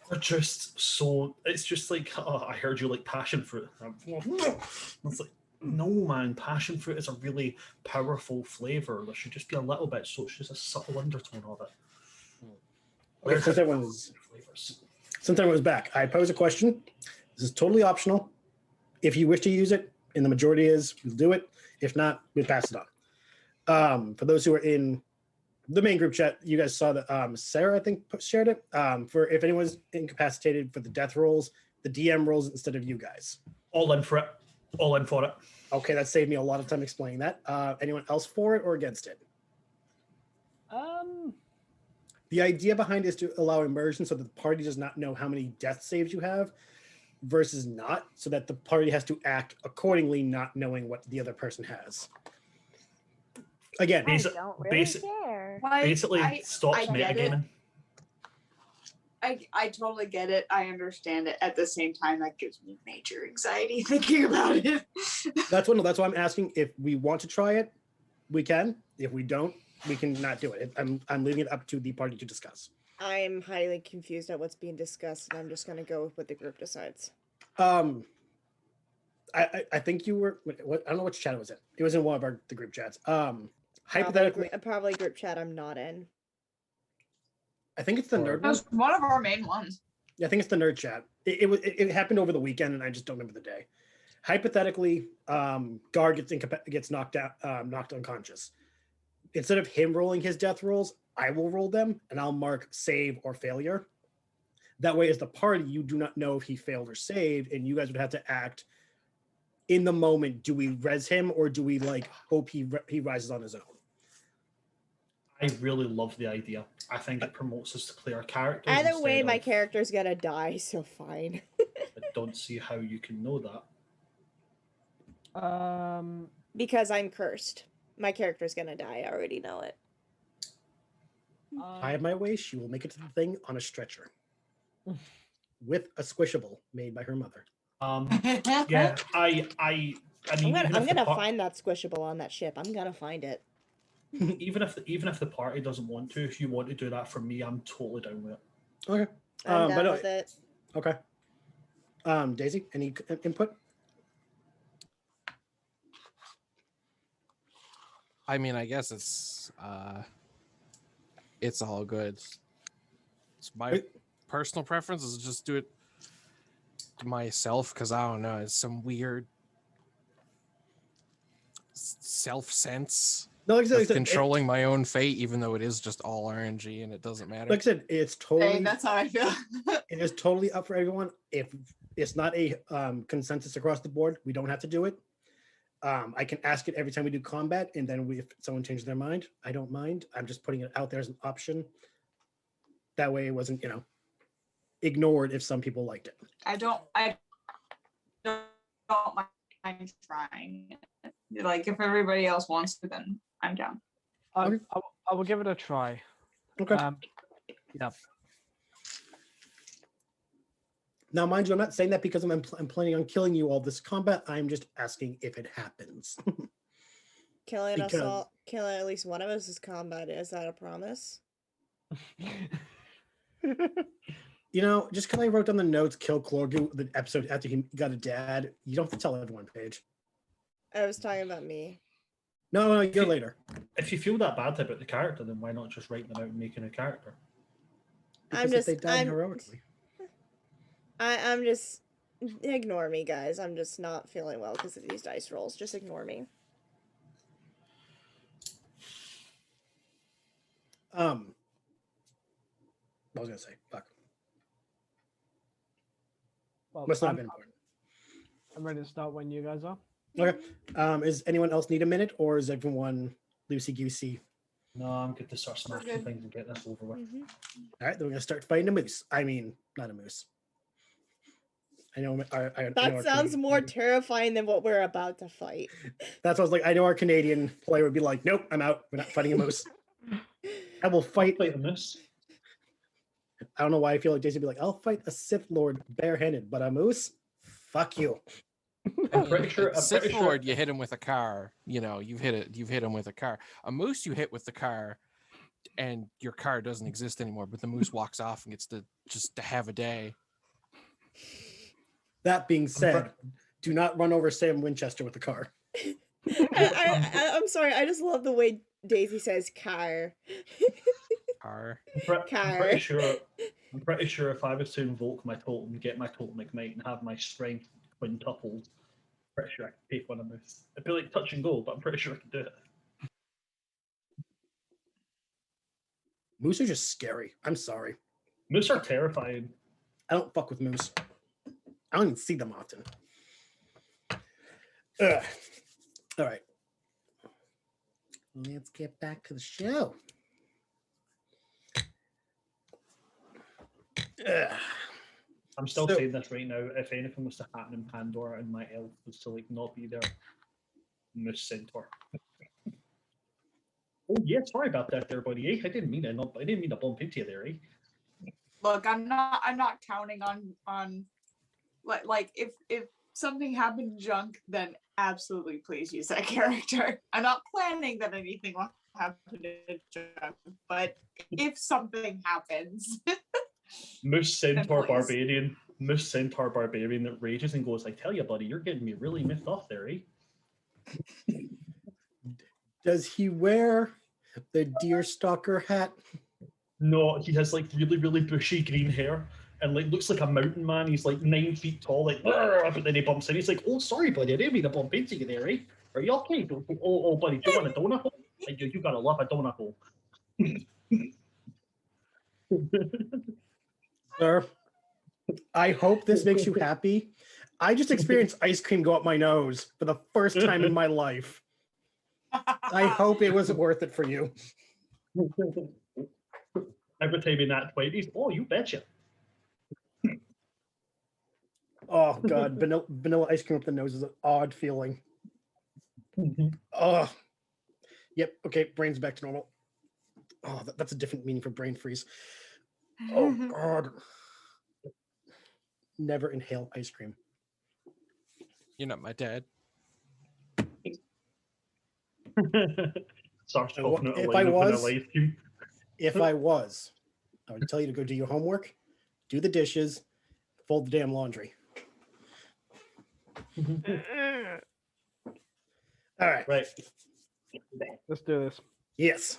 They're just so. It's just like, oh, I heard you like passion fruit. It's like, no, man, passion fruit is a really powerful flavor. There should just be a little bit, so it's just a subtle undertone of it. Okay, since everyone's back, I pose a question. This is totally optional. If you wish to use it, and the majority is, we'll do it. If not, we'll pass it on. For those who are in the main group chat, you guys saw that Sarah, I think, shared it. For if anyone's incapacitated for the death rolls, the DM rolls instead of you guys. All in for it. All in for it. Okay, that saved me a lot of time explaining that. Anyone else for it or against it? The idea behind it is to allow immersion so that the party does not know how many death saves you have versus not, so that the party has to act accordingly, not knowing what the other person has. Again, I don't really care. Basically stops metagaming. I totally get it. I understand it. At the same time, that gives me major anxiety thinking about it. That's why I'm asking. If we want to try it, we can. If we don't, we can not do it. I'm leaving it up to the party to discuss. I'm highly confused at what's being discussed, and I'm just gonna go with what the group decides. I think you were. What, I don't know which chat it was in. It was in one of the group chats. Hypothetically, probably group chat I'm not in. I think it's the nerd. That was one of our main ones. Yeah, I think it's the nerd chat. It happened over the weekend, and I just don't remember the day. Hypothetically, Gar gets knocked out, knocked unconscious. Instead of him rolling his death rolls, I will roll them, and I'll mark save or failure. That way, as the party, you do not know if he failed or saved, and you guys would have to act in the moment. Do we res him, or do we like hope he rises on his own? I really love the idea. I think it promotes us to play our characters. Either way, my character's gonna die, so fine. I don't see how you can know that. Because I'm cursed. My character's gonna die. I already know it. I have my way. She will make it to the thing on a stretcher with a squishable made by her mother. Yeah, I mean, I'm gonna find that squishable on that ship. I'm gonna find it. even if the party doesn't want to, if you want to do that for me, I'm totally down with it. Okay. I'm down with it. Okay. Daisy, any input? I mean, I guess it's all good. It's my personal preference is just do it myself, because I don't know, it's some weird self-sense of controlling my own fate, even though it is just all RNG and it doesn't matter. Like I said, it's totally. Hey, that's how I feel. It is totally up for everyone. If it's not a consensus across the board, we don't have to do it. I can ask it every time we do combat, and then if someone changes their mind, I don't mind. I'm just putting it out there as an option. That way, it wasn't ignored if some people liked it. I don't mind trying. Like if everybody else wants to, then I'm down. I will give it a try. Okay. Yeah. Now, mind you, I'm not saying that because I'm planning on killing you all this combat. I'm just asking if it happens. Killing us Because- all, killing at least one of us is combat. Is that a promise? Just because I wrote down the notes, kill Clorgu, the episode after he got a dad, you don't have to tell everyone, Paige. I was talking about me. No, you're later. If you feel that bad about the character, then why not just write them out and make a new character? Because if they died heroically. I'm just ignore me, guys. I'm just not feeling well because of these dice rolls. Just ignore me. I was gonna say, fuck. Well, Must not have been important. I'm ready to start when you guys are. Okay. Is anyone else need a minute, or is everyone loosey goosey? No, I'm good to start smashing good. things and get this over with. Mm-hmm. All right, then we're gonna start fighting a moose. I mean, not a moose. I know. I know That our sounds Canadian- more terrifying than what we're about to fight. That's what I was like. I know our Canadian player would be like, "Nope, I'm out. We're not fighting a moose." I will fight. Fight a moose. I don't know why I feel like Jason would be like, "I'll fight a Sith Lord barehanded, but a moose? Fuck you." I'm pretty sure. I'm Sith pretty sure. Lord, you hit him with a car. You've hit him with a car. A moose, you hit with the car, and your car doesn't exist anymore. But the moose walks off and gets to just to have a day. That being said, do not run over Sam Winchester with the car. I'm sorry. I just love the way Daisy says "car." Car. I'm pretty sure. I'm pretty sure if I was to invoke my totem, get my totem ignite, and have my strength quintupled, pretty sure I could take one of moose. It'd be like touch and go, but I'm pretty sure I could do it. Moose are just scary. I'm sorry. Moose are terrifying. I don't fuck with moose. I don't even see them often. Ugh. All right. Let's get back to the show. Ugh. I'm still So- saying this right now. If anything was to happen in Pandora and my elf was to not be there, Moose Centaur. Oh yeah, sorry about that, there, buddy. I didn't mean it. I didn't mean to bump into you there. Look, I'm not counting on like if something happened junk, then absolutely please use that character. I'm not planning that anything will happen to junk, but if something happens. Moose Centaur please. Barbarian. Moose Centaur Barbarian that rages and goes, "I tell you, buddy, you're getting me really miffed off there, eh?" Does he wear the deer stalker hat? No, he has like really, really bushy green hair and like looks like a mountain man. He's like 9 feet tall, like, but then he bumps in. He's like, "Oh, sorry, buddy, I didn't mean to bump into you there, eh? Are you okay? Oh, buddy, do you want a donut hole? Like, you gotta love a donut hole." Sir, I hope this makes you happy. I just experienced ice cream go up my nose for the first time in my life. I hope it was worth it for you. Every time in that 20s, oh, you betcha. Oh God, vanilla ice cream up the nose is an odd feeling. Oh, yep. Okay, brain's back to normal. Oh, that's a different meaning for brain freeze. Oh God. Never inhale ice cream. You're not my dad. Starts And coughing out a if line I of was- vanilla ice cream. If I was, I would tell you to go do your homework, do the dishes, fold the damn laundry. All right. Right. Let's do this. Yes.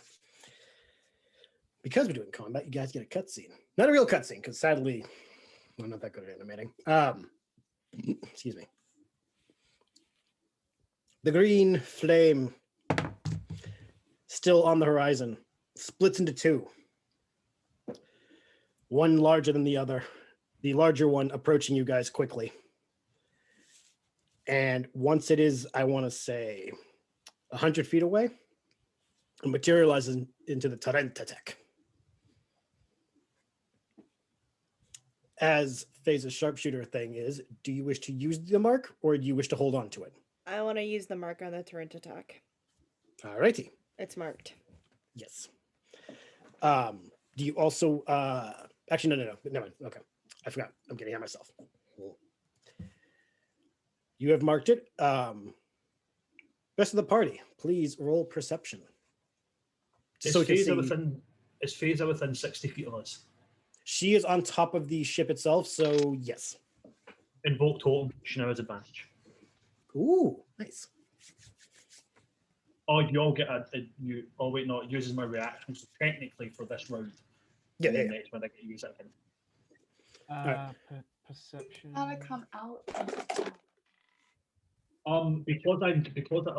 Because we're doing combat, you guys get a cutscene. Not a real cutscene, because sadly, I'm not that good at animating. Excuse me. The green flame, still on the horizon, splits into two. One larger than the other. The larger one approaching you guys quickly. And once it is, I want to say, 100 feet away, it materializes into the Tarentetech. As Phase's sharpshooter thing is, do you wish to use the mark or do you wish to hold on to it? I want to use the mark on the torrent attack. Alrighty. It's marked. Yes. Do you also actually no. Never mind. Okay. I forgot. I'm getting ahead of myself. You have marked it. Rest of the party, please roll perception. Is Phaser within 60 feet of us? She is on top of the ship itself, so yes. Invoke totem, she now has advantage. Ooh, nice. Oh, you all get oh wait, no, it uses my reaction. So technically for this round. Yeah. Next round I get to use it again. Perception. How to come out? Because I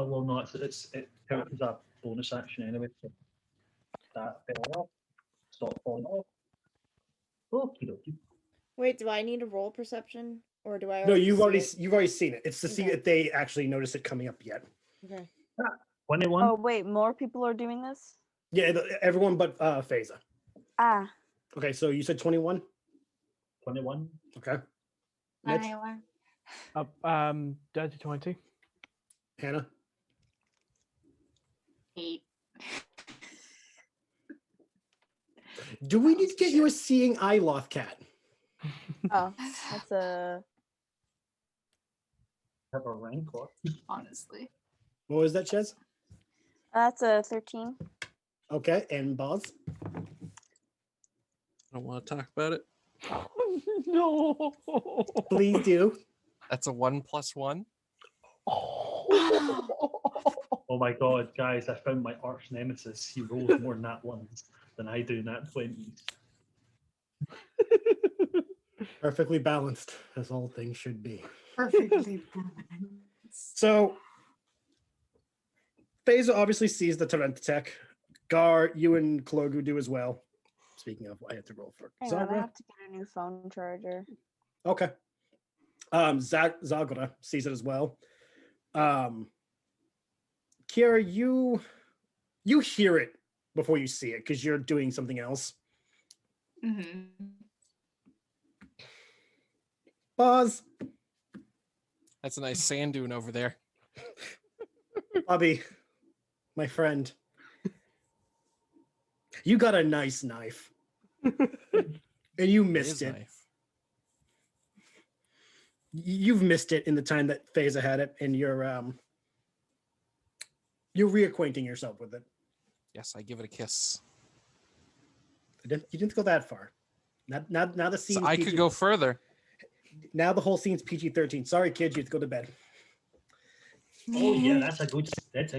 will not. It counts as a bonus action anyway. So that fell off. Stop falling off. Okie dokie. Wait, do I need to roll perception, or do I? No, see you've already it? seen it. It's to see Okay. if they actually notice it coming up yet. Okay. 21. Oh wait, more people are doing this? Yeah, everyone but Phaser. Ah, Okay, so you said 21? 21. Okay. Mitch, Dirty 20. Hannah, 8. do we need to get you a seeing eye loth cat? oh, that's a Have a rancor. Honestly. What was that, Chez? 13. Okay, and Boz? I don't want to talk about it. No. Please do. That's a 1+1. Oh my god, guys, I found my arch nemesis. He rolls more nat ones than I do nat 20s. Perfectly balanced, as all things should be. Perfectly. So, Phaser obviously sees the Tarentetech. Gar, you and Klogu do as well. Speaking of, I have to roll for Hang on, I Zagra. have to get a new phone charger. Okay. Zagra sees it as well. Kiara, you hear it before you see it because you're doing something else. Mm-hmm. Boz, That's a nice sand dune over there. Bobby, my friend, you got a nice knife, and you missed it. Knife. You've missed it in the time that Phaser had it, and you're reacquainting yourself with it. Yes, I give it a kiss. You didn't go that far. Now the scene. So I could go further. Now the whole scene's PG-13. Sorry, kids, you have to go to bed. Oh yeah, that's a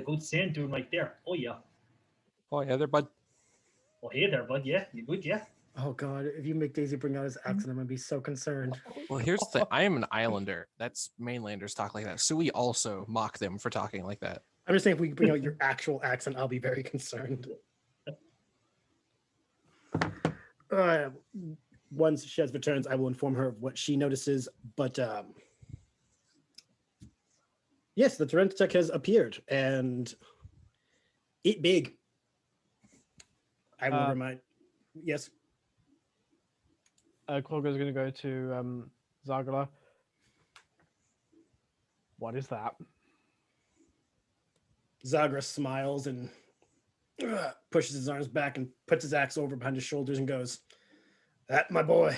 good sand dune right there. Oh yeah. Oh yeah, there, bud. Oh hey there, bud. Yeah, you good? Yeah. Oh God, if you make Daisy bring out his accent, I'm gonna be so concerned. Well, here's the thing. I am an islander. That's mainlanders talk like that. So we also mock them for talking like that. I'm just saying, if we bring out your actual accent, I'll be very concerned. Once Shez returns, I will inform her of what she notices. But yes, the Tarentetech has appeared, and it big. I will remind. Yes. Kloga's going to go to Zagra. What is that? Zagra smiles and pushes his arms back and puts his axe over behind his shoulders and goes, "That, my boy.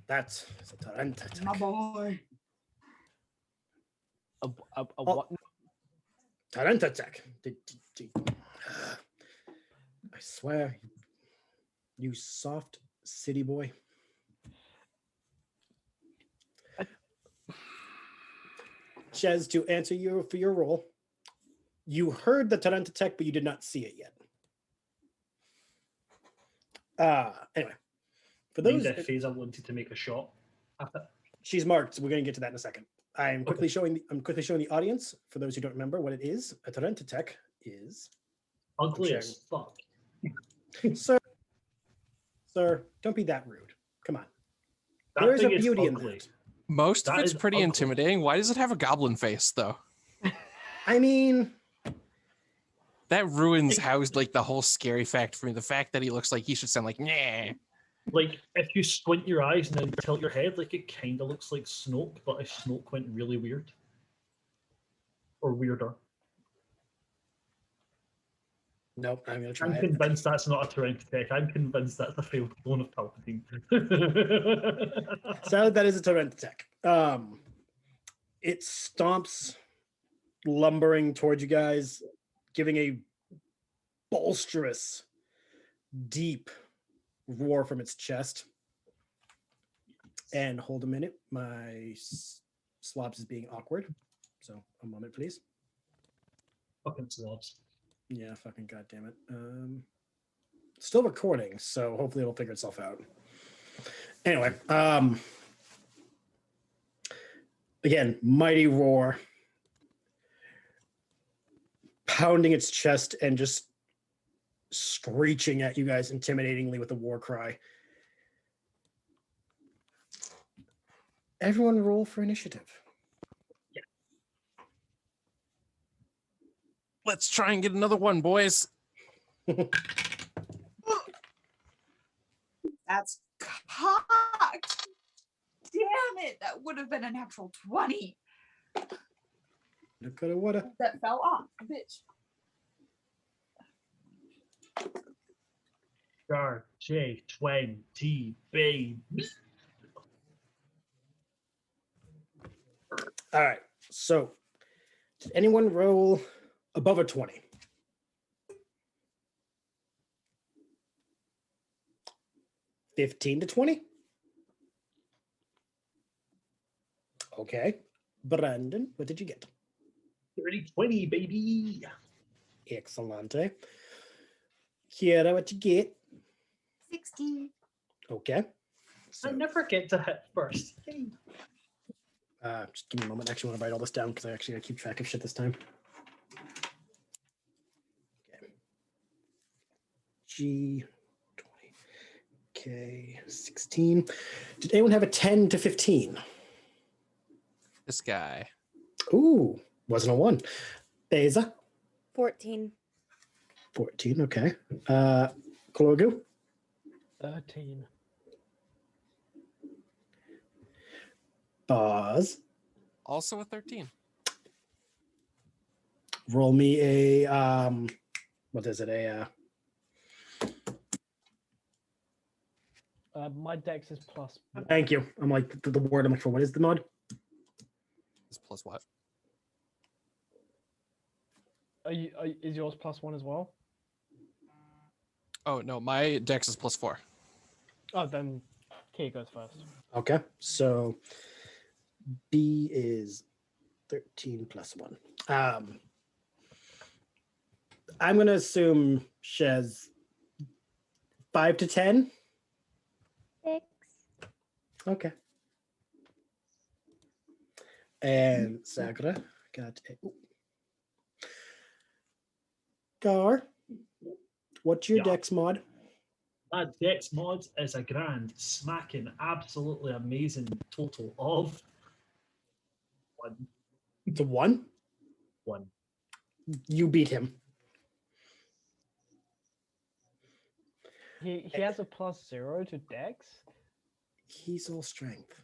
That's a Tarentetech." My boy. A what? Tarentetech. I swear, you soft city boy. Chez, to answer you for your role, you heard the Tarentetech, but you did not see it yet. Anyway, for those, that Phaser wanted to make a shot at it. She's marked. We're going to get to that in a second. I'm quickly showing. I'm quickly showing the audience, for those who don't remember what it is. A Tarentetech is Ugly as fuck. Sir, don't be that rude. Come on. That There is a thing beauty in ugly. that. Most of That it's is pretty ugly. intimidating. Why does it have a goblin face though? I mean, That ruins how like the whole scary fact for me. The fact that he looks like he should sound like nah. Like, if you squint your eyes and then tilt your head, like, it kind of looks like Snoke, but if Snoke went really weird. Or weirder. nope, I'm gonna try I'm it. convinced that's not a Tarantula tech. I'm convinced that's the failed clone of Palpatine. So that is a torrent attack. It stomps, lumbering towards you guys, giving a bolsterous, deep roar from its chest. And hold a minute, my slobs is being awkward. So a moment, please. Fucking slobs. Yeah, fucking goddamn it. Still recording, so hopefully it'll figure itself out. Anyway, again, mighty roar, pounding its chest and just screeching at you guys intimidatingly with a war cry. Everyone roll for initiative. Let's try and get another one, boys. That's cocked. Damn it. That would have been a natural 20. Coulda, woulda. That fell off, bitch. Star J20, baby. All right. So, did anyone roll above a 20? $15 to $20? Okay. Brandon, what did you get? 30-20, baby. Excellente. Kiera, what you get? 60. Okay. I never get to hit first. Yay. Just give me a moment. I actually want to write all this down because I actually got to keep track of shit this time. Okay. G20. K 16. Did anyone have a 10 to 15? This guy. Ooh, wasn't a 1. Beza, 14. 14. Okay. Kologu, 13. Boz. Also a 13. Roll me a what is it? My dex is plus. Thank you. I'm like the word I'm looking for. What is the mod? Is plus what? Is yours +1 as well? Oh no, my dex is +4. Oh, then Key goes first. Okay. So B is 13 plus 1. I'm gonna assume Shez 5 to 10. 6. Okay. And Zagra got a. Ooh. Gar, what's your Yeah. dex mod? That Dex mod is a grand, smacking, absolutely amazing total of 1. It's a 1. 1. You beat him. He has a +0 to dex. He's all strength.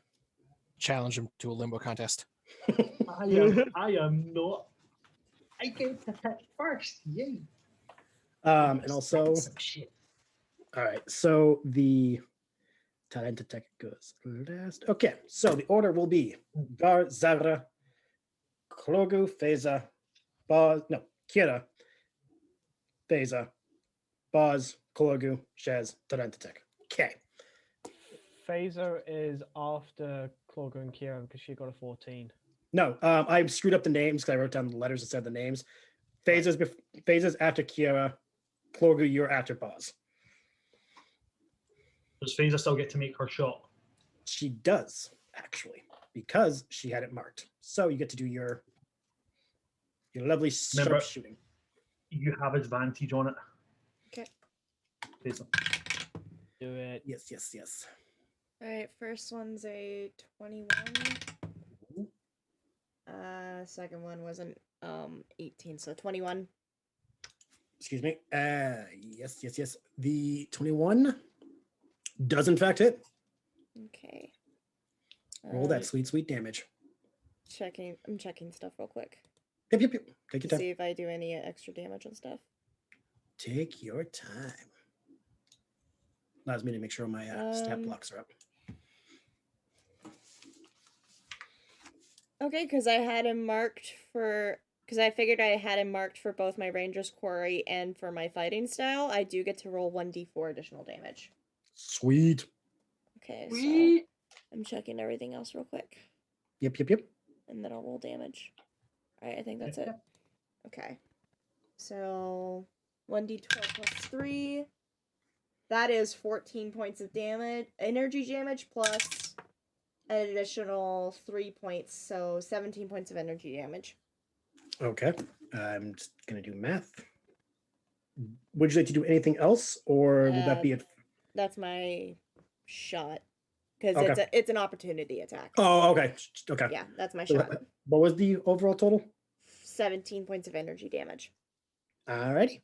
Challenge him to a limbo contest. I am not. I get to hit first. Yay. And also, Some shit. all right. So the talent attack goes last. Okay. So the order will be Gar, Zagra, Klogu, Feza, Boz. No, Kira, Feza, Boz, Klogu, Shez, talent attack. Okay. Phaser is after Clogger and Kira because she got a 14. No, I screwed up the names because I wrote down the letters instead of the names. Phaser's after Kira. Klogu, you're after Boz. Does Phaser still get to make her shot? She does, actually, because she had it marked. So you get to do your lovely Remember- sharpshooting. You have advantage on it. Okay. Phaser. Do it. Yes, yes, yes. All right, first one's a 21. Second one was an 18, so 21. Excuse me. Yes. The 21 does in fact hit. Okay. Roll that sweet damage. I'm checking stuff real quick Yep. Take your to time. see if I do any extra damage and stuff. Take your time. Allows me to make sure my stat blocks are up. Okay, because I had him marked for. Because I figured I had him marked for both my Ranger's Quarry and for my fighting style. I do get to roll 1d4 additional damage. Sweet. Okay, Sweet. so I'm checking everything else real quick. Yep. And then I'll roll damage. All right, I think that's it. Okay. So 1d12 plus 3. That is 14 points of damage, energy damage, plus an additional 3 points, so 17 points of energy damage. Okay. I'm just gonna do math. Would you like to do anything else, or will that be it? That's my shot. Because Okay. it's an opportunity attack. Oh, okay. Yeah, that's my So shot. what was the overall total? 17 points of energy damage. Alrighty.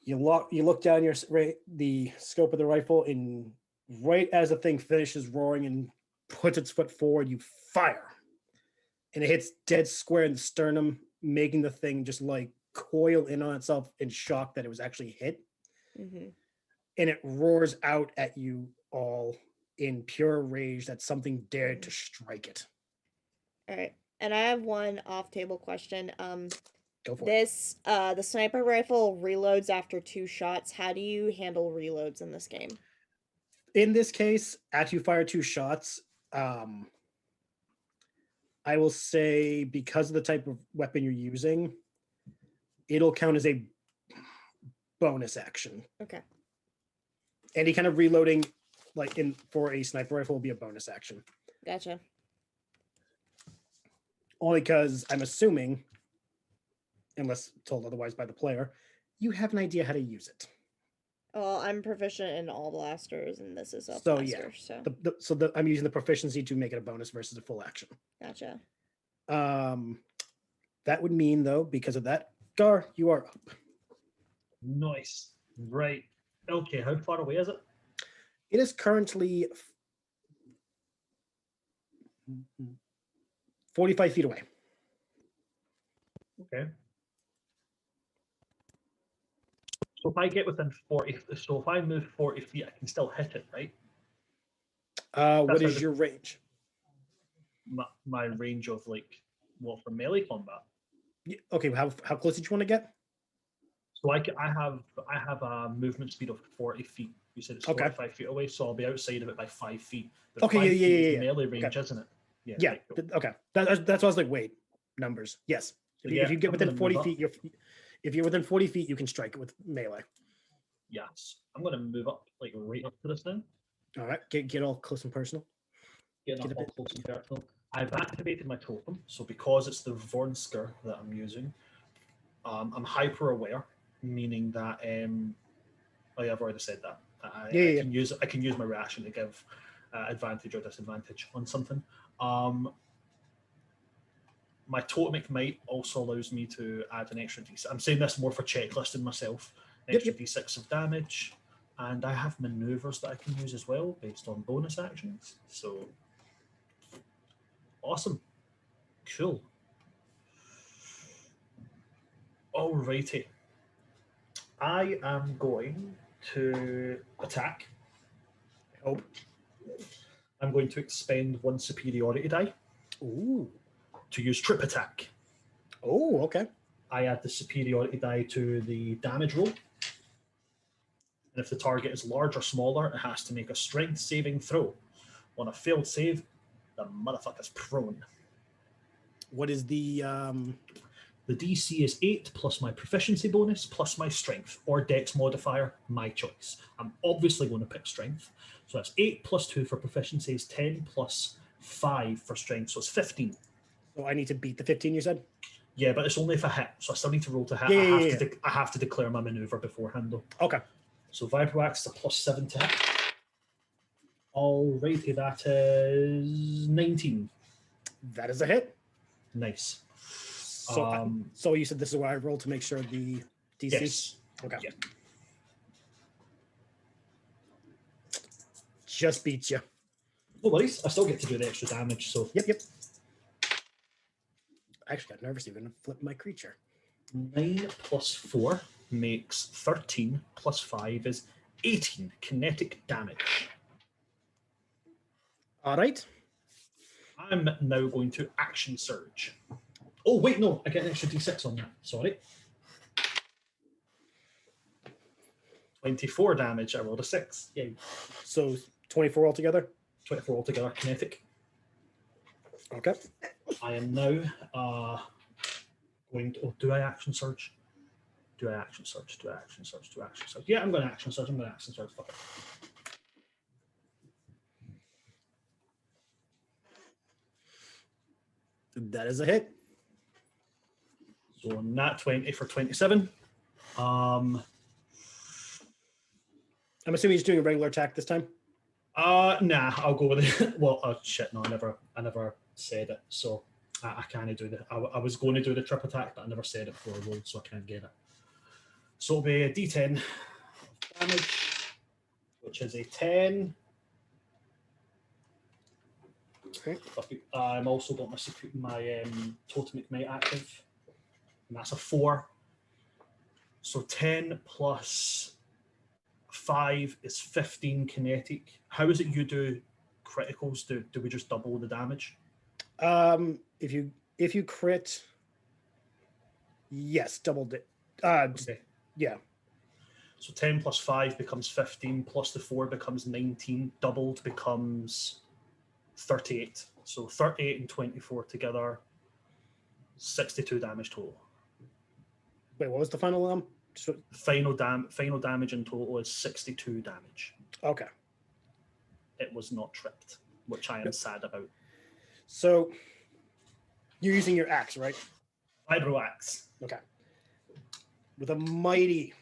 You look down the scope of the rifle, and right as the thing finishes roaring and puts its foot forward, you fire. And it hits dead square in the sternum, making the thing just like coil in on itself in shock that it was actually hit. Mm-hmm. And it roars out at you all in pure rage that something dared to strike it. All right. And I have one off-table question. Go for it. The sniper rifle reloads after 2 shots. How do you handle reloads in this game? In this case, after you fire 2 shots, I will say because of the type of weapon you're using, it'll count as a bonus action. Okay. Any kind of reloading, like for a sniper rifle, will be a bonus action. Gotcha. Only because I'm assuming, unless told otherwise by the player, you have an idea how to use it. Well, I'm proficient in all blasters, and this is a So blaster. yeah, I'm using the proficiency to make it a bonus versus a full action. Gotcha. That would mean though, because of that, Gar, you are up. Nice. Right. Okay, how far away is it? It is currently 45 feet away. Okay. So if I get within 40, so if I move 40 feet, I can still hit it, right? What is your range? My range of like, what, for melee combat? Yeah, okay, how close did you want to get? So I have a movement speed of 40 feet. You said it's 45 feet away, so I'll be outside of it by 5 feet. But Okay, 5 feet is yeah. melee range, isn't it? Yeah. Right, cool. Okay. That's what I was like. Wait, numbers. Yes. If you get within 40 feet, if you're within 40 feet, you can strike it with melee. Yes, I'm going to move up, like right up to this now. All right, get all close and personal. Get all close and personal. I've activated my totem, so because it's the Vornsker that I'm using, I'm hyper aware, meaning that oh yeah, I've already said that. I can use my reaction to give advantage or disadvantage on something. My totemic might also allows me to add an extra d6. I'm saying this more for checklisting myself. Extra d6 of damage, and I have maneuvers that I can use as well based on bonus actions. So awesome, cool. Alrighty, I am going to attack. I hope. I'm going to expend 1 superiority die. Ooh. To use trip attack. Oh, okay. I add the superiority die to the damage roll. And if the target is large or smaller, it has to make a strength saving throw. On a failed save, the motherfucker's prone. What is the The DC is 8 plus my proficiency bonus plus my strength or dex modifier, my choice. I'm obviously going to pick strength. So that's 8 plus 2 for proficiency is 10 plus 5 for strength, so it's 15. So I need to beat the 15 you said? Yeah, but it's only if I hit, so I still need to roll to hit. I have to declare my maneuver beforehand though. Okay. So Vibroax is a +7 to hit. Alrighty, that is 19. That is a hit. Nice. So you said this is where I roll to make sure the DC. Yes. Okay. Yeah. Just beats you. No worries. I still get to do the extra damage. So Yep. I actually got nervous even to flip my creature. 9 plus 4 makes 13 plus 5 is 18 kinetic damage. All right. I'm now going to action surge. Oh, wait, no. I get an extra d6 on that. Sorry. 24 damage. I rolled a 6. Yay. So 24 altogether. 24 altogether kinetic. Okay. I am now going to... Oh, do I action surge? Do I action surge? Do I action surge? Do I action surge? Yeah, I'm going to action surge. I'm going to action surge. Fuck it. That is a hit. So nat 20 for 27. I'm assuming he's doing a regular attack this time. Nah, I'll go with it. Well, shit, no, I never said it, so I can't do that. I was going to do the trip attack, but I never said it before I rolled, so I can't get it. So it'll be a D10 damage, which is a 10. Okay. I'm also got my totem ignite active, and that's a 4. So 10 plus 5 is 15 kinetic. How is it you do criticals? Do we just double the damage? If you crit, yes, doubled it. Okay. Yeah. So 10 plus 5 becomes 15, plus the 4 becomes 19, doubled becomes 38. So 38 and 24 together, 62 damage total. Wait, what was the final Final damage in total is 62 damage. Okay. It was not tripped, which I am sad about. So you're using your axe, right? Vibro axe. Okay. With a mighty,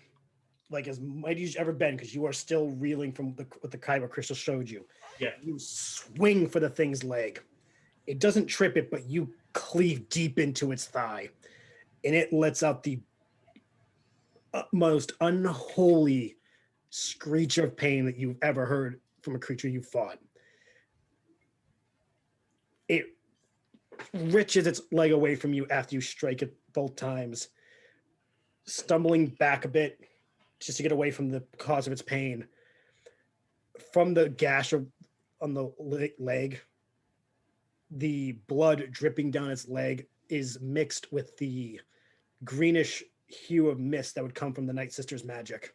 like as mighty as you've ever been, because you are still reeling from what the Kaiba Crystal showed you. Yeah. You swing for the thing's leg. It doesn't trip it, but you cleave deep into its thigh, and it lets out the most unholy screech of pain that you've ever heard from a creature you fought. It wrenches its leg away from you after you strike it both times, stumbling back a bit just to get away from the cause of its pain. From the gash on the leg, the blood dripping down its leg is mixed with the greenish hue of mist that would come from the Night Sister's magic.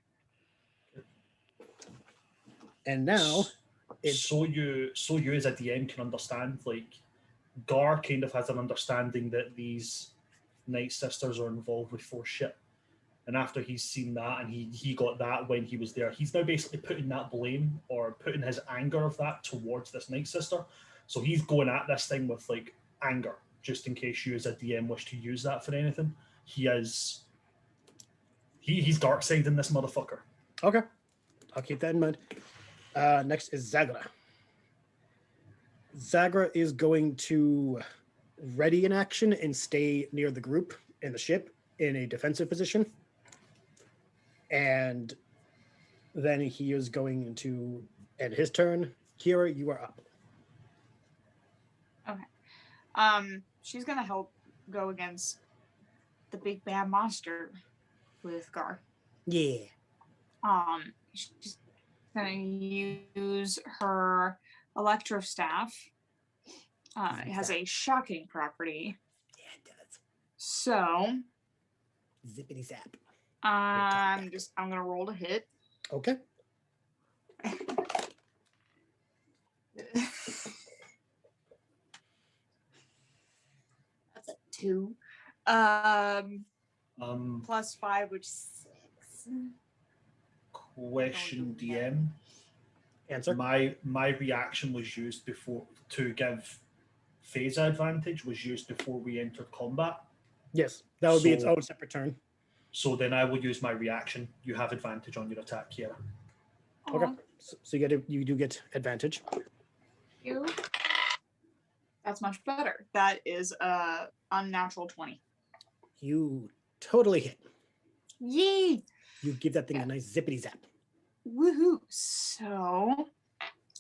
And now it's so you as a DM can understand, like Gar kind of has an understanding that these Night Sisters are involved with Force shit. And after he's seen that and he got that when he was there, he's now basically putting that blame or putting his anger of that towards this Night Sister. So he's going at this thing with like anger, just in case you as a DM wish to use that for anything. He's dark side in this motherfucker. okay. I'll keep that in mind. Next is Zagra. Zagra is going to ready in action and stay near the group in the ship in a defensive position. And then he is going to end his turn. Kira, you are up. Okay. She's gonna help go against the big bad monster with Gar. Yeah. She's gonna use her electro staff. It has a shocking property. Yeah, it does. So Zippity zap. I'm gonna roll to hit. Okay. That's a 2. Plus 5, which is 6. Question DM. Answer. My reaction was used before to give phase advantage was used before we entered combat. Yes, that would be its own separate turn. So then I will use my reaction. You have advantage on your attack here. Okay. So you do get advantage. You. That's much better. That is a unnatural 20. You totally hit. Yay! You give that thing a nice zippity zap. Woohoo! So,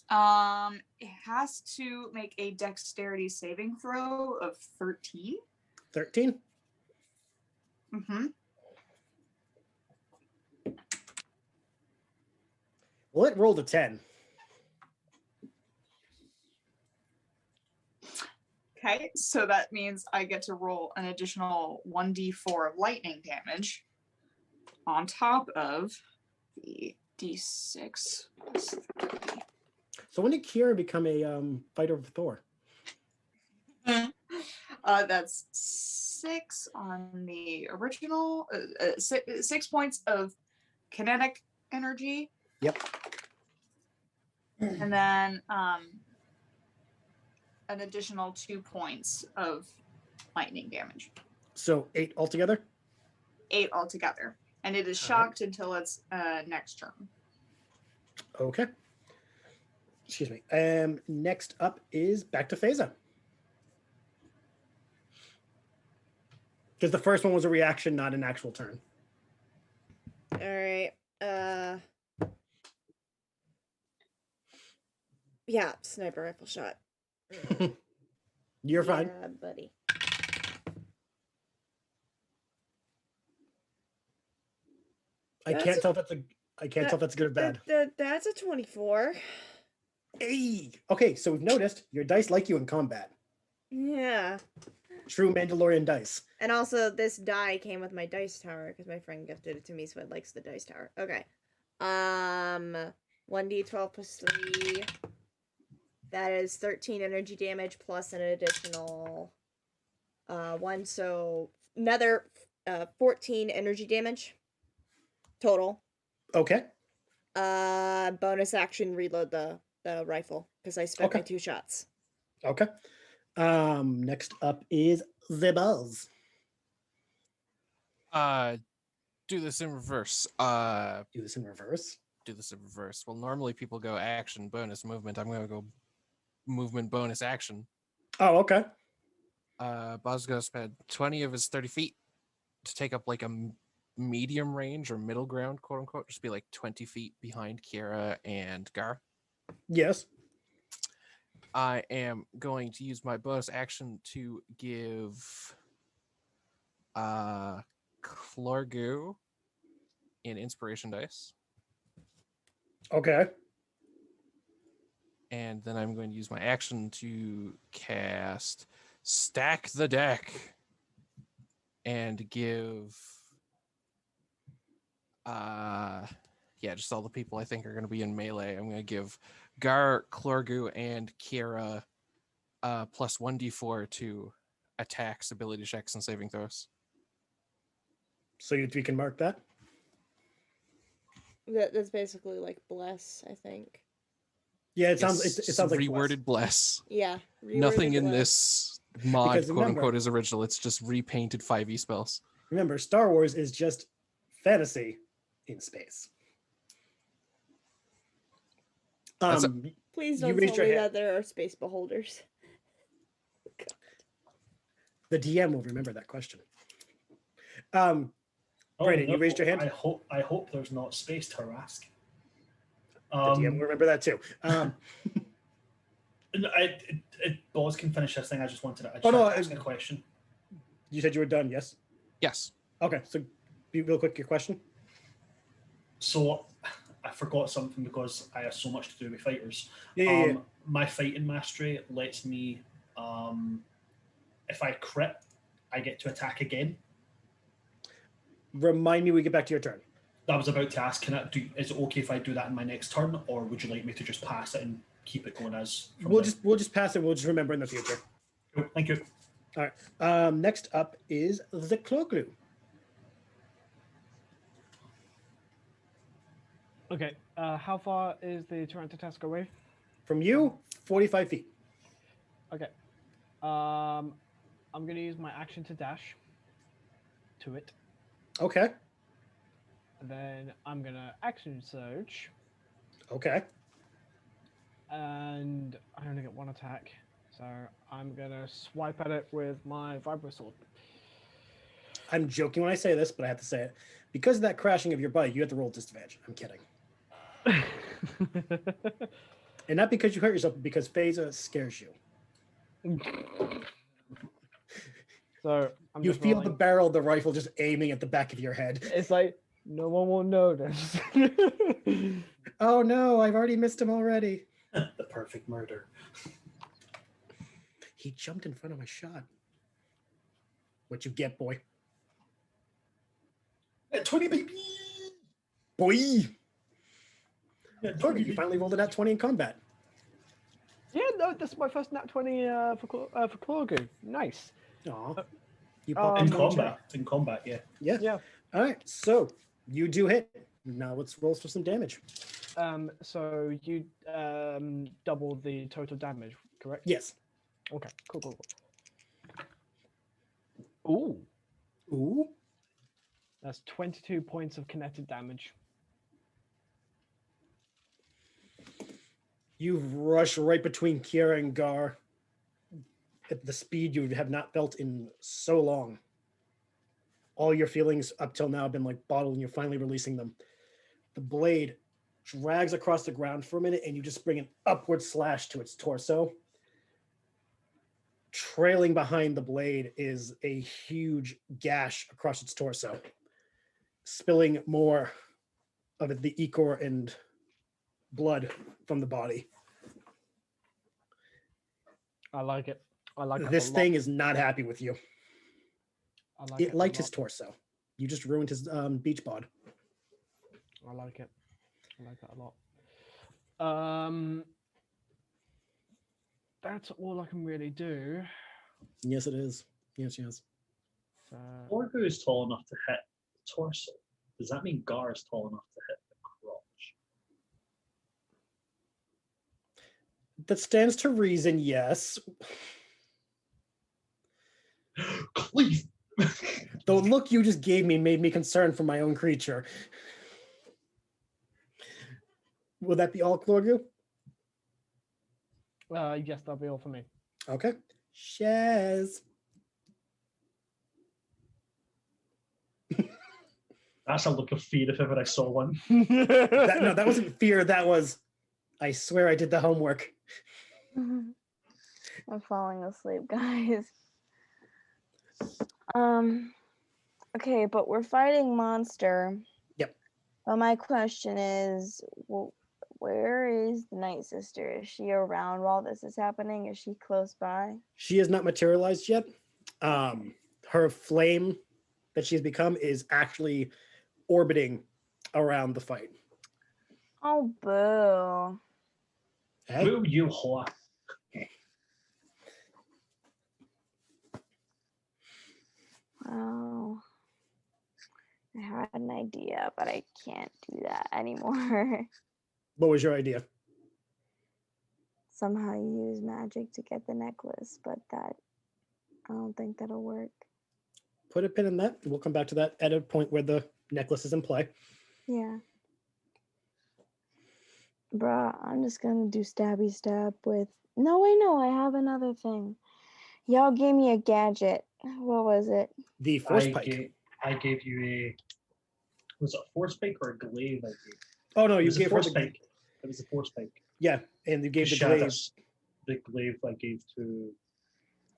it has to make a dexterity saving throw of 13. 13. Mm-hmm. Well, it rolled a 10. Okay, so that means I get to roll an additional 1d4 of lightning damage on top of the d6 plus 3. So when did Kira become a fighter of Thor? That's 6 on the original, 6 points of kinetic energy. Yep. And then an additional 2 points of lightning damage. So 8 altogether? 8 altogether. And it is shocked until its next turn. Okay. Excuse me. Next up is back to Phasa. Because the first one was a reaction, not an actual turn. All right. Yeah, sniper rifle shot. You're fine. Yeah, buddy. I can't tell if that's good or bad. That's a 24. Hey. Okay, so we've noticed your dice like you in combat. Yeah. True Mandalorian dice. And also, this die came with my dice tower because my friend gifted it to me, so it likes the dice tower. Okay. 1d12 plus 3. That is 13 energy damage plus an additional 1, so another 14 energy damage total. Okay. Bonus action reload the rifle because I spent my 2 shots. Okay. Next up is the Buzz. Do this in reverse. Do this in reverse. Do this in reverse. Well, normally people go action, bonus, movement. I'm gonna go movement, bonus, action. Oh, okay. Buzz goes spend 20 of his 30 feet to take up like a medium range or middle ground, quote unquote. Just be like 20 feet behind Kira and Gar. Yes. I am going to use my bonus action to give Clorgu an inspiration dice. Okay. And then I'm going to use my action to cast Stack the Deck and give just all the people I think are going to be in melee. I'm going to give Gar, Clorgu, and Kira plus 1d4 to attacks, ability checks, and saving throws. So we can mark that? That's basically like bless, I think. Yeah, it sounds like reworded bless. Yeah. Nothing in bless. this mod, Because quote remember- unquote, is original. It's just repainted 5e spells. Remember, Star Wars is just fantasy in space. Please you don't raised tell your me hand. that there are space beholders. The DM will remember that question. Oh, Brandon, no, you raised your hand? I hope there's not space to ask. The DM will remember that too. Boz can finish this thing. I just wanted to ask a question. You said you were done, yes? Yes. Okay, so be real quick, your question. So I forgot something because I have so much to do with fighters. Yeah. My fighting mastery lets me, if I crit, I get to attack again. Remind me when we get back to your turn. I was about to ask, is it okay if I do that in my next turn, or would you like me to just pass it and keep it going as? We'll just pass it. We'll just remember in the future. Cool, thank you. All right. Next up is the Cloglu. Okay. How far is the Tyrantatask away? From you, 45 feet. Okay. I'm gonna use my action to dash to it. Okay. And then I'm gonna action surge. Okay. And I only get one attack, so I'm gonna swipe at it with my vibro sword. I'm joking when I say this, but I have to say it. Because of that crashing of your bike, you have to roll disadvantage. I'm kidding. And not because you hurt yourself, but because Phasa scares you. So I'm You just feel rolling. the barrel of the rifle just aiming at the back of your head. It's like no one will notice. Oh no, I've already missed him already. The perfect murder. He jumped in front of my shot. What you get, boy? 20, baby. Boy! Yeah, Torgy, you finally rolled a nat 20 in combat. Yeah, no, this is my first nat 20 for Clorgu. Nice. Aw. You popped In into my chat. combat. In combat, yeah. Yeah. Yeah. All right, so you do hit. Now let's roll for some damage. So you double the total damage, correct? Yes. Okay. Cool. Ooh, Ooh. that's 22 points of kinetic damage. You rush right between Kiera and Gar at the speed you have not felt in so long. All your feelings up till now have been like bottled, and you're finally releasing them. The blade drags across the ground for a minute, and you just bring an upward slash to its torso. Trailing behind the blade is a huge gash across its torso, spilling more of the ichor and blood from the body. I like it. I like it. This a lot. thing is not happy with you. I like It a liked his lot. torso. You just ruined his beach bod. I like it. I like it a lot. That's all I can really do. Yes, it is. Yes. So, Orgu is tall enough to hit the torso. Does that mean Gar is tall enough to hit the crotch? That stands to reason, yes. Cleave! The look you just gave me made me concerned for my own creature. Will that be all, Clorgu? yes, that'll be all for me. Okay. Shez. That's a look of fear if ever I saw one. That wasn't fear. That was, I swear I did the homework. I'm falling asleep, guys. Okay, but we're fighting monster. Yep. But my question is, where is the Night Sister? Is she around while this is happening? Is she close by? She has not materialized yet. Her flame that she's become is actually orbiting around the fight. Oh, boo. Hey? Boo, you whore. Wow. I had an idea, but I can't do that anymore. What was your idea? Somehow use magic to get the necklace, but I don't think that'll work. Put a pin in that. We'll come back to that at a point where the necklace is in play. Yeah. Bruh, I'm just gonna do stabby stab with... No, wait, no, I have another thing. Y'all gave me a gadget. What was it? The force pike. I gave you a... Was it a force pike or a glaive I gave? Oh no, It you was a gave her force the pike. It was a force pike. Yeah, and you gave the Shadis, glaive. the glaive I gave to...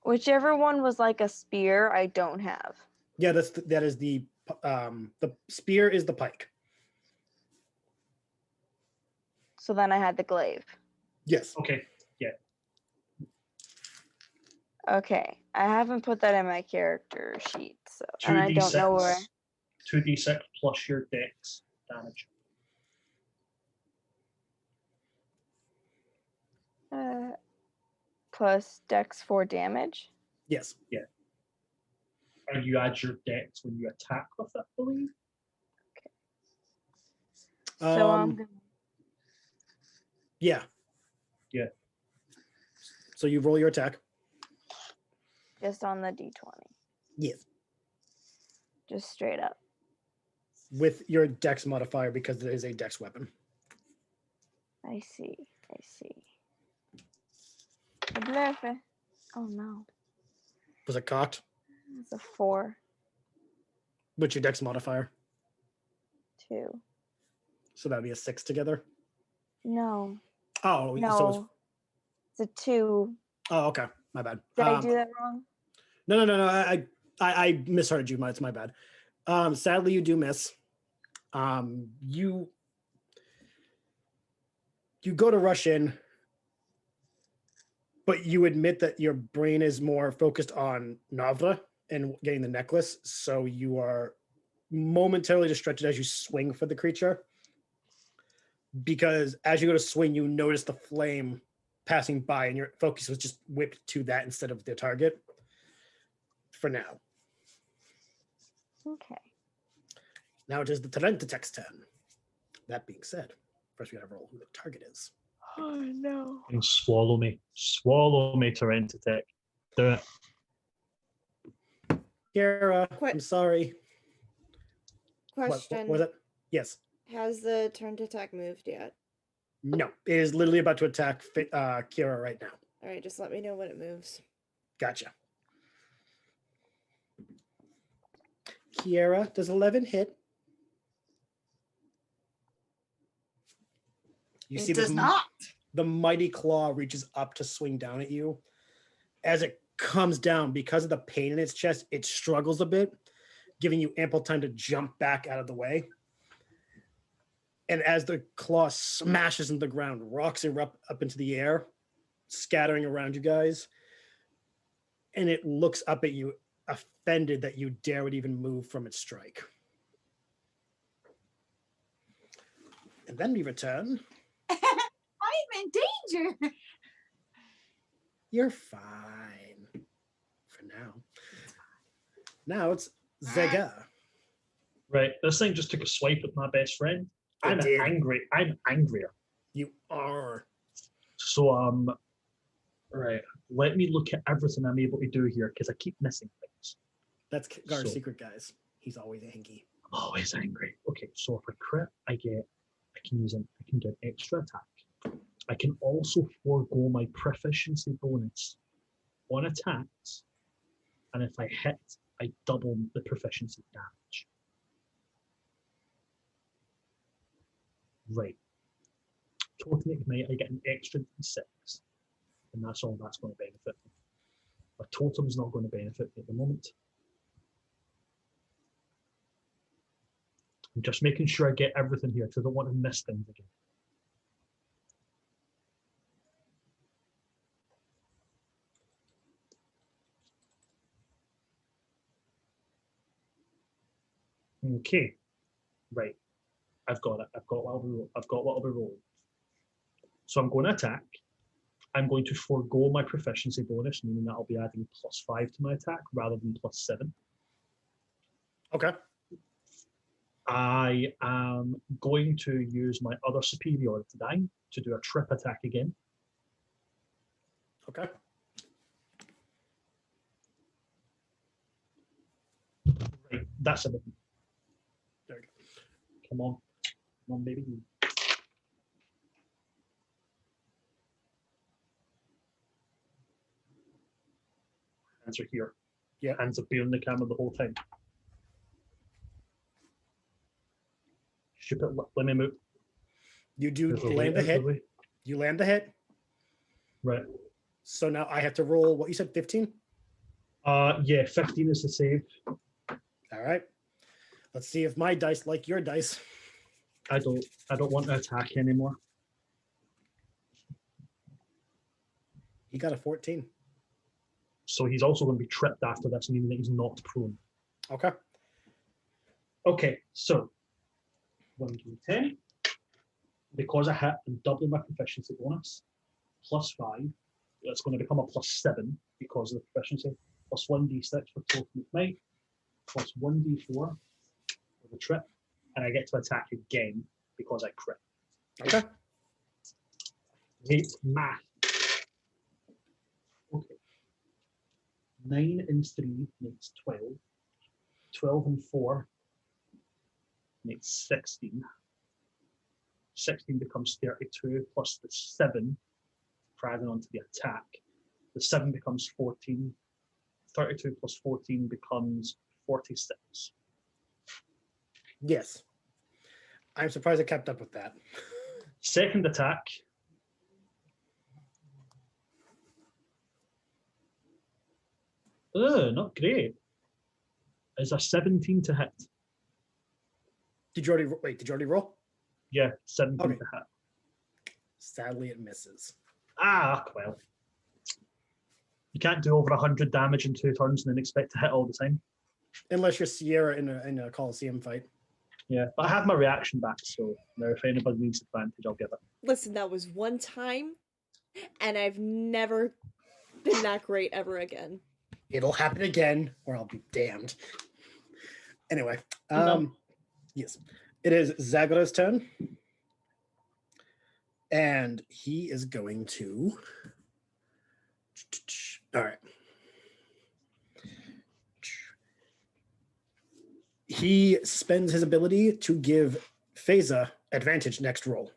Whichever one was like a spear, I don't have. Yeah, that is the spear is the pike. So then I had the glaive. Yes. Okay, yeah. Okay, I haven't put that in my character sheet, so and I don't know where. 2d6 plus your dex damage. Plus Dex 4 damage. Yes. Yeah. And you add your dex when you attack with it, I believe. So I'm gonna... Yeah. Yeah. So you roll your attack. just on the d20. Yes. Just straight up. With your dex modifier because it is a dex weapon. I see. A bluff. Oh no. Was it cocked? It's a 4. What's your dex modifier? 2. So that'd be a 6 together. No. Oh, No. so it's a 2. oh, okay. My bad. Did I do that wrong? No. I misheard you. It's my bad. Sadly, you do miss. You go to rush in, but you admit that your brain is more focused on Navra and getting the necklace, so you are momentarily distracted as you swing for the creature. Because as you go to swing, you notice the flame passing by, and your focus was just whipped to that instead of the target. For now. Okay. Now it is the Tarentetech's turn. That being said, first we gotta roll who the target is. Oh no. And swallow me, Tarentetech. Do it. Kara, I'm sorry. Question. What was it? Yes. Has the turn to attack moved yet? No, it is literally about to attack Kira right now. All right, just let me know when it moves. Gotcha. Kiera, does 11 hit? You see It does not. The mighty claw reaches up to swing down at you. As it comes down, because of the pain in its chest, it struggles a bit, giving you ample time to jump back out of the way. And as the claw smashes into the ground, rocks erupt up into the air, scattering around you guys. And it looks up at you, offended that you dare would even move from its strike. And then we return. I'm in danger. You're fine for now. Now it's Zagra. Right, this thing just took a swipe at my best friend. I'm did. angry. I'm angrier. You are. So right. Let me look at everything I'm able to do here because I keep missing things. That's our So- secret, guys. He's always angry. I'm always angry. Okay, so if I crit, I can get extra attack. I can also forego my proficiency bonus on attacks, and if I hit, I double the proficiency damage. Right. Totem Ignite, I get an extra D6, and that's all that's going to benefit me. My totem's not going to benefit me at the moment. I'm just making sure I get everything here because I don't want to miss things again. Okay, right. I've got it. I've got what I'll be rolling. So I'm going to attack. I'm going to forego my proficiency bonus, meaning that I'll be adding +5 to my attack rather than +7. Okay. I am going to use my other superiority die to do a trip attack again. Okay. Right, that's a bit. There we go. Come on, baby. Hands are here. Yeah. Hands have been on the camera the whole time. Stupid. Let me move. You do There's a land the way out hit. of the way. You land the hit. Right. So now I have to roll what you said, 15? Yeah, 15 is the save. All right. Let's see if my dice like your dice. I don't want to attack anymore. He got a 14. So he's also going to be tripped after this, meaning that he's not prone. Okay. Okay, so 1d10. Because I hit, I'm doubling my proficiency bonus. +5. It's going to become a +7 because of the proficiency. Plus 1d6 for total might. Plus 1d4 for the trip. And I get to attack again because I crit. Okay. Great math. Okay. 9 and 3 makes 12. 12 and 4 makes 16. 16 becomes 32 plus the 7 for adding on to the attack. The 7 becomes 14. 32 plus 14 becomes 46. Yes. I'm surprised I kept up with that. Second attack. Not great. Is a 17 to hit. Did you already roll? Yeah, 17 Okay. to hit. Sadly, it misses. Ah, well. You can't do over 100 damage in 2 turns and then expect to hit all the time. Unless you're Sierra in a Coliseum fight. Yeah, but I have my reaction back, so now if anybody needs advantage, I'll give it. Listen, that was one time, and I've never been that great ever again. It'll happen again, or I'll be damned. Anyway, yes, it is Zagra's turn, and he is going to. All right. He spends his ability to give Phasa advantage next roll.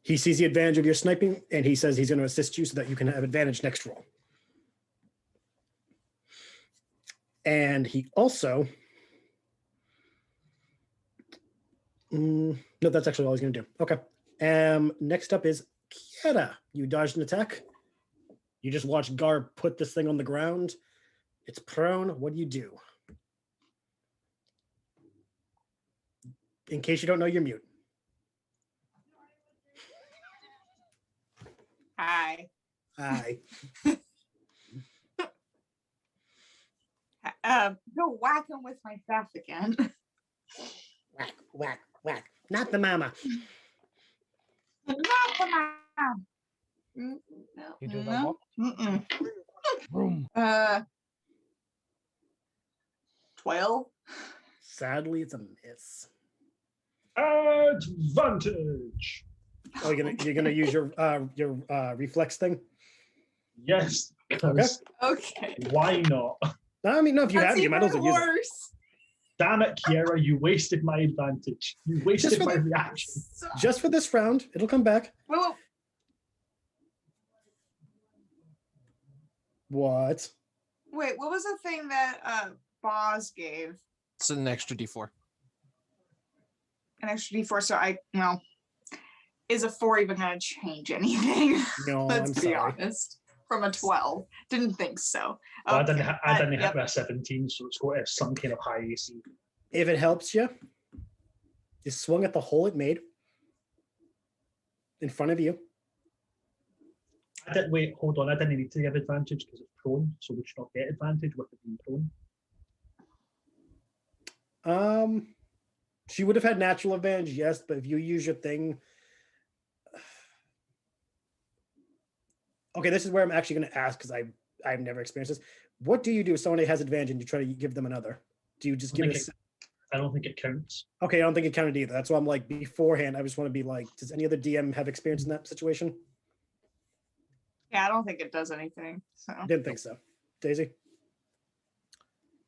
He sees the advantage of your sniping, and he says he's going to assist you so that you can have advantage next roll. And he also... no, that's actually all he's going to do. Okay. Next up is Kiera. You dodged an attack. You just watch Gar put this thing on the ground. It's prone. What do you do? In case you don't know, you're mute. Hi. Hi. Go whack him with my staff again. Whack, whack, whack. Not the mama. Not the mom. No, You do that no. what? Room. 12. Sadly, it's a miss. Advantage! Oh, you're gonna use your reflex thing? Yes, because Okay. why not? I mean, no, if you That's have it, you might as even well use it. worse. Damn it, Kiera, you wasted my advantage. You wasted for my the- reaction. Just for this round, it'll come back. Well, What? wait, what was the thing that Boz gave? It's an extra D4. An extra D4, so is a 4 even gonna change anything? No, Let's I'm be sorry. honest. From a 12. Didn't think so. Well, Okay. I didn't hit Yep. with a 17, so it's got to have some kind of high AC. If it helps you, you swung at the hole it made in front of you. Wait, hold on. I didn't need to give advantage because it's prone, so we should not get advantage with it being prone. She would have had natural advantage, yes, but if you use your thing. Okay, this is where I'm actually going to ask because I've never experienced this. What do you do if somebody has advantage and you try to give them another? Do you just give it? I don't think it counts. Okay, I don't think it counted either. That's why I'm like beforehand. I just want to be like, does any other DM have experience in that situation? Yeah, I don't think it does anything. So Didn't think so. Daisy?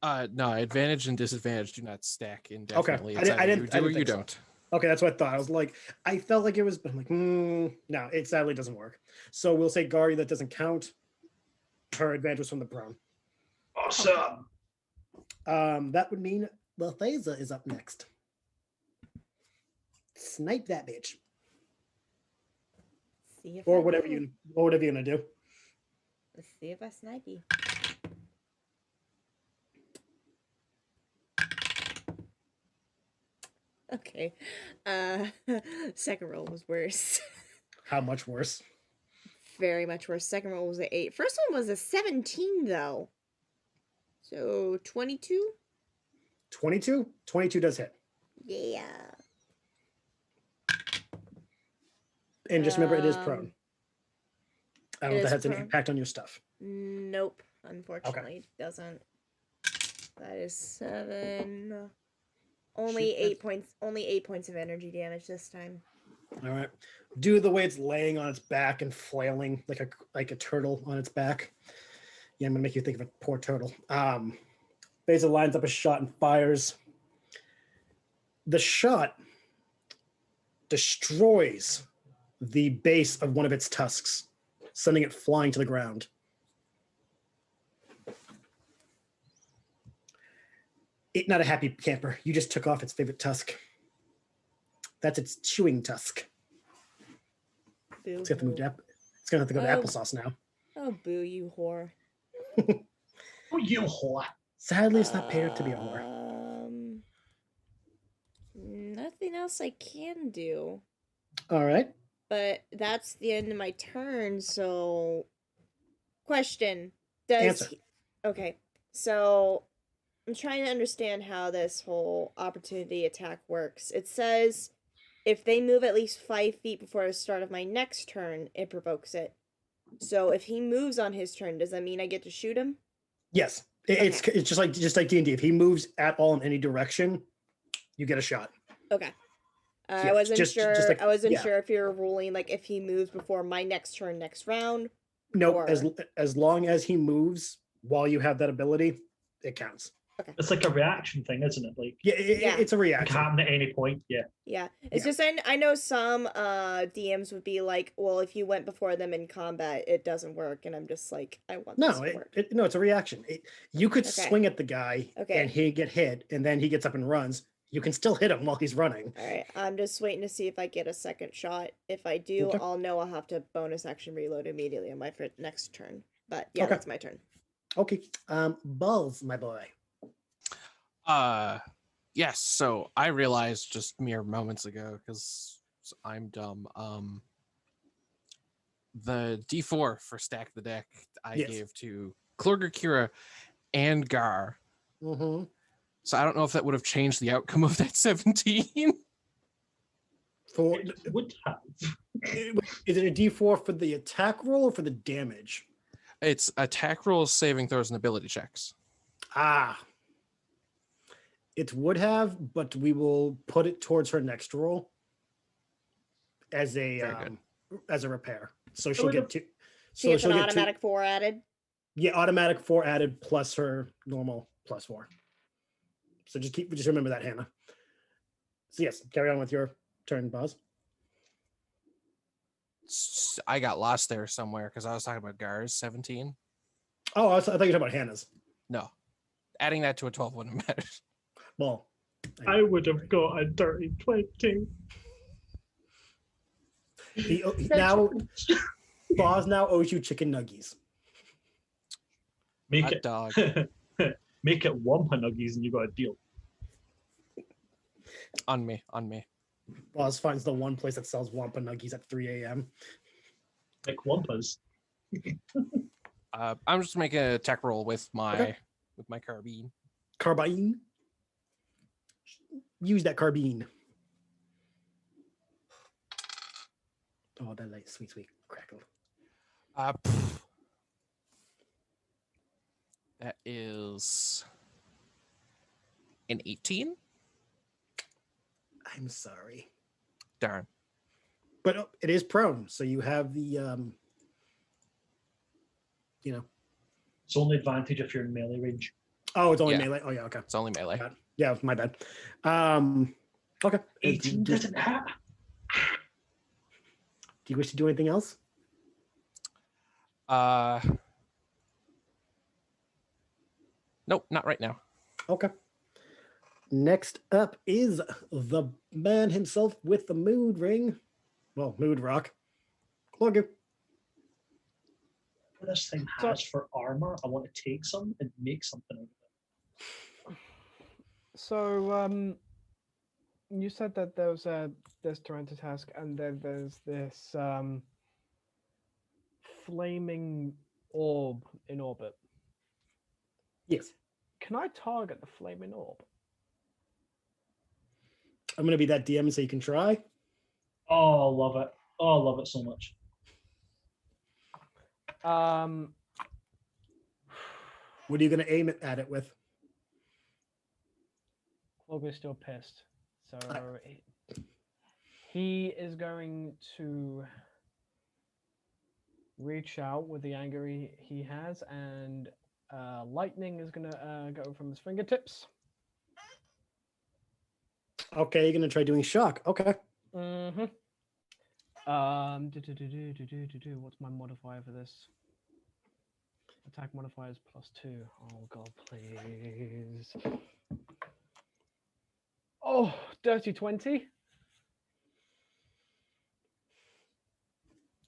No, advantage and disadvantage do not stack indefinitely. I It's didn't- either I you didn't do or you think so. don't. Okay, that's what I thought. I was like, I felt like it was, but I'm like, no, it sadly doesn't work. So we'll say Gary, that doesn't count. Her advantage was from the prone. Awesome. That would mean Phasa is up next. Snipe that bitch. See if Or I whatever do. you're gonna do. Let's see if I snipe you. Okay. Second roll was worse. How much worse? Very much worse. Second roll was an 8. First one was a 17 though. So 22? 22? 22 does hit. Yeah. And just remember, it is prone. I don't know it if that is has any prone. impact on your stuff. Nope. Unfortunately, it doesn't. That is 7. Only Shoot, 8 points. Only 8 points of energy damage this time. All right. Do the way it's laying on its back and flailing like a turtle on its back. Yeah, I'm gonna make you think of a poor turtle. Phasa lines up a shot and fires. The shot destroys the base of one of its tusks, sending it flying to the ground. It's not a happy camper. You just took off its favorite tusk. That's its chewing tusk. It's gonna have to move to it's gonna have to go to applesauce now. Oh, boo, you whore. Oh, you whore. Sadly, it's not paired to be a whore. Nothing else I can do. All right. But that's the end of my turn, so... Question. Does Answer. Okay, so... I'm trying to understand how this whole opportunity attack works. It says, if they move at least 5 feet before the start of my next turn, it provokes it. So if he moves on his turn, does that mean I get to shoot him? Yes. It's just like D&D. If he moves at all in any direction, you get a shot. Okay. Yeah, I wasn't just sure. like- I wasn't yeah. sure if you were ruling like if he moves before my next turn, next round. No, or... as long as he moves while you have that ability, it counts. It's like a reaction thing, isn't it? Like, Yeah, Yeah. it's a it reaction. can happen at any point. Yeah. Yeah, it's just I know some DMs would be like, well, if you went before them in combat, it doesn't work, and I'm just like, I want this No, to work. no, it's a reaction. You could Okay. swing at the guy Okay. and he get hit, and then he gets up and runs. You can still hit him while he's running. All right, I'm just waiting to see if I get a second shot. If I do, Okay. I'll know I'll have to bonus action reload immediately on my next turn. But yeah, Okay. that's my turn. Okay. Balls, my boy. Yes, so I realized just mere moments ago, because I'm dumb, the D4 for Stack the Deck I Yes. gave to Klorger, Kira, and Gar. Mm-hmm. So I don't know if that would have changed the outcome of that 17. For It would have. is it a D4 for the attack roll or for the damage? It's attack rolls, saving throws, and ability checks. Ah. It would have, but we will put it towards her next roll as a Very good. as a repair. So she'll get two. She gets she'll an get two- automatic 4 added. Yeah, automatic 4 added plus her normal +4. So just remember that, Hannah. So yes, carry on with your turn, Boz. I got lost there somewhere because I was talking about Gar's 17. Oh, I thought you were talking about Hannah's. No, adding that to a 12 wouldn't have mattered. Well, I would have got a dirty 20. he now Boz now owes you chicken nuggies. Make Hot it dog. make it Wampa Nuggies and you got a deal. On me. Boz finds the one place that sells Wampa nuggies at 3 a.m. Like Wampas. I'm just making a attack roll with my Okay. carbine. Carbine. Use that carbine. Oh, that light, sweet crackle. That is an 18. I'm sorry, Darn. but it is prone, so you have the It's only advantage if you're in melee range. Oh, it's only Yeah. melee. Oh yeah, okay. It's only melee. Yeah, my bad. Okay. 18 Do doesn't hit. you wish to do anything else? Nope, not right now. Okay. Next up is the man himself with the mood ring. Well, mood rock. Look at What this thing has for armor, I want to take some and make something out of it. So, you said that there was this Torrenta task, and then there's this flaming orb in orbit. yes. Can I target the flaming orb? I'm gonna be that DM so you can try. Oh, I love it. Oh, I love it so much. What are you gonna aim it at it with? Clover's still pissed, so he is going to reach out with the anger he has, and lightning is gonna go from his fingertips. Okay, you're gonna try doing shock. Okay. Mm-hmm. What's my modifier for this? Attack modifier is +2. Oh god, please. Oh, dirty 20.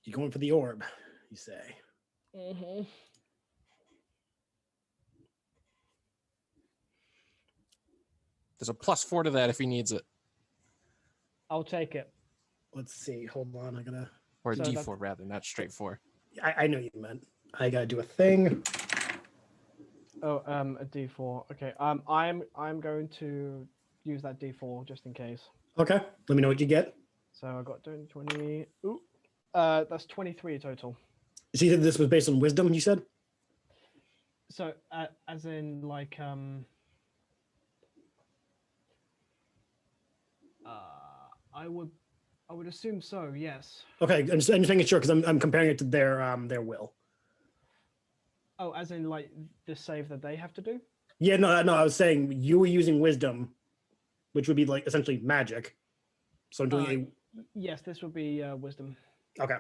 You going for the orb, you say? Mm-hmm. There's a +4 to that if he needs it, I'll take it. Let's see. Hold on. I gotta. or a So D4 rather, not straight 4. I know you meant. I gotta do a thing. Oh, a D4. Okay. I'm going to use that D4 just in case. Okay. Let me know what you get. So I got 20. Ooh. That's 23 total. So you said this was based on wisdom, you said? So as in like I would assume so, yes. Okay, I'm just making sure because I'm comparing it to their will. Oh, as in like the save that they have to do? Yeah, no, I was saying you were using wisdom, which would be like essentially magic. So I'm doing Yes, this would be wisdom. Okay.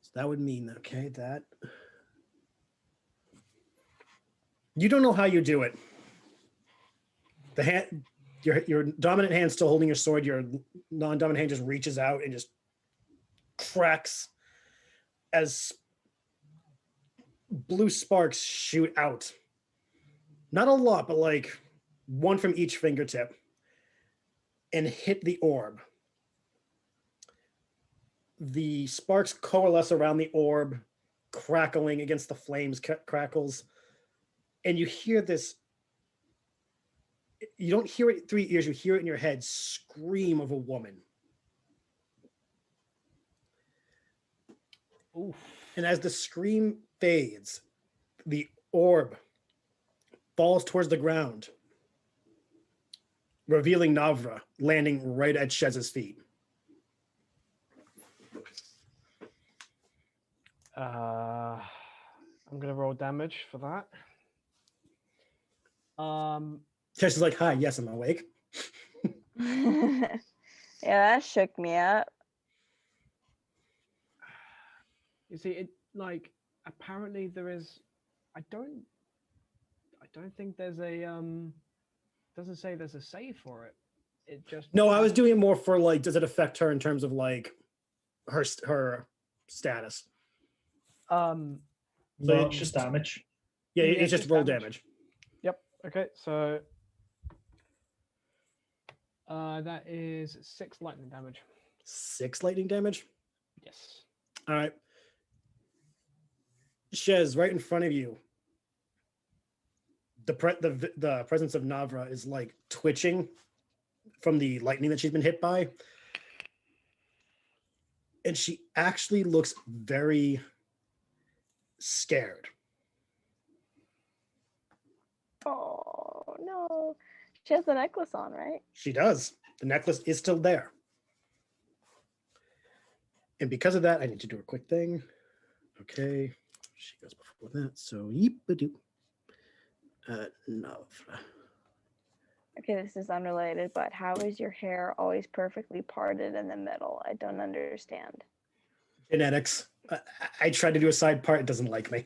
So that would mean that you don't know how you do it. The hand, your dominant hand still holding your sword, your non-dominant hand just reaches out and just cracks as blue sparks shoot out. Not a lot, but like one from each fingertip, and hit the orb. The sparks coalesce around the orb, crackling against the flames, crackles, and you hear this. You don't hear it through your ears, you hear it in your head, scream of a woman. Oof. And as the scream fades, the orb falls towards the ground, revealing Navra landing right at Shez's feet. I'm gonna roll damage for that. Shez is like, "Hi, yes, I'm awake." Yeah, that shook me up. You see, it like apparently there is. I don't think there's a Doesn't say there's a save for it. It just. No, I was doing it more for like, does it affect her in terms of like her status? So So it's just damage. Yeah, Yeah, it's just roll damage. Yep. Okay. So. That is 6 lightning damage. 6 lightning damage. Yes. All right. Shez, right in front of you. The presence of Navra is like twitching from the lightning that she's been hit by. And she actually looks very scared. Oh no. She has the necklace on, right? She does. The necklace is still there. And because of that, I need to do a quick thing. Okay. She goes before that. So, yeep-a-doo. Navra. Okay, this is unrelated, but how is your hair always perfectly parted in the middle? I don't understand. Genetics. I tried to do a side part. It doesn't like me.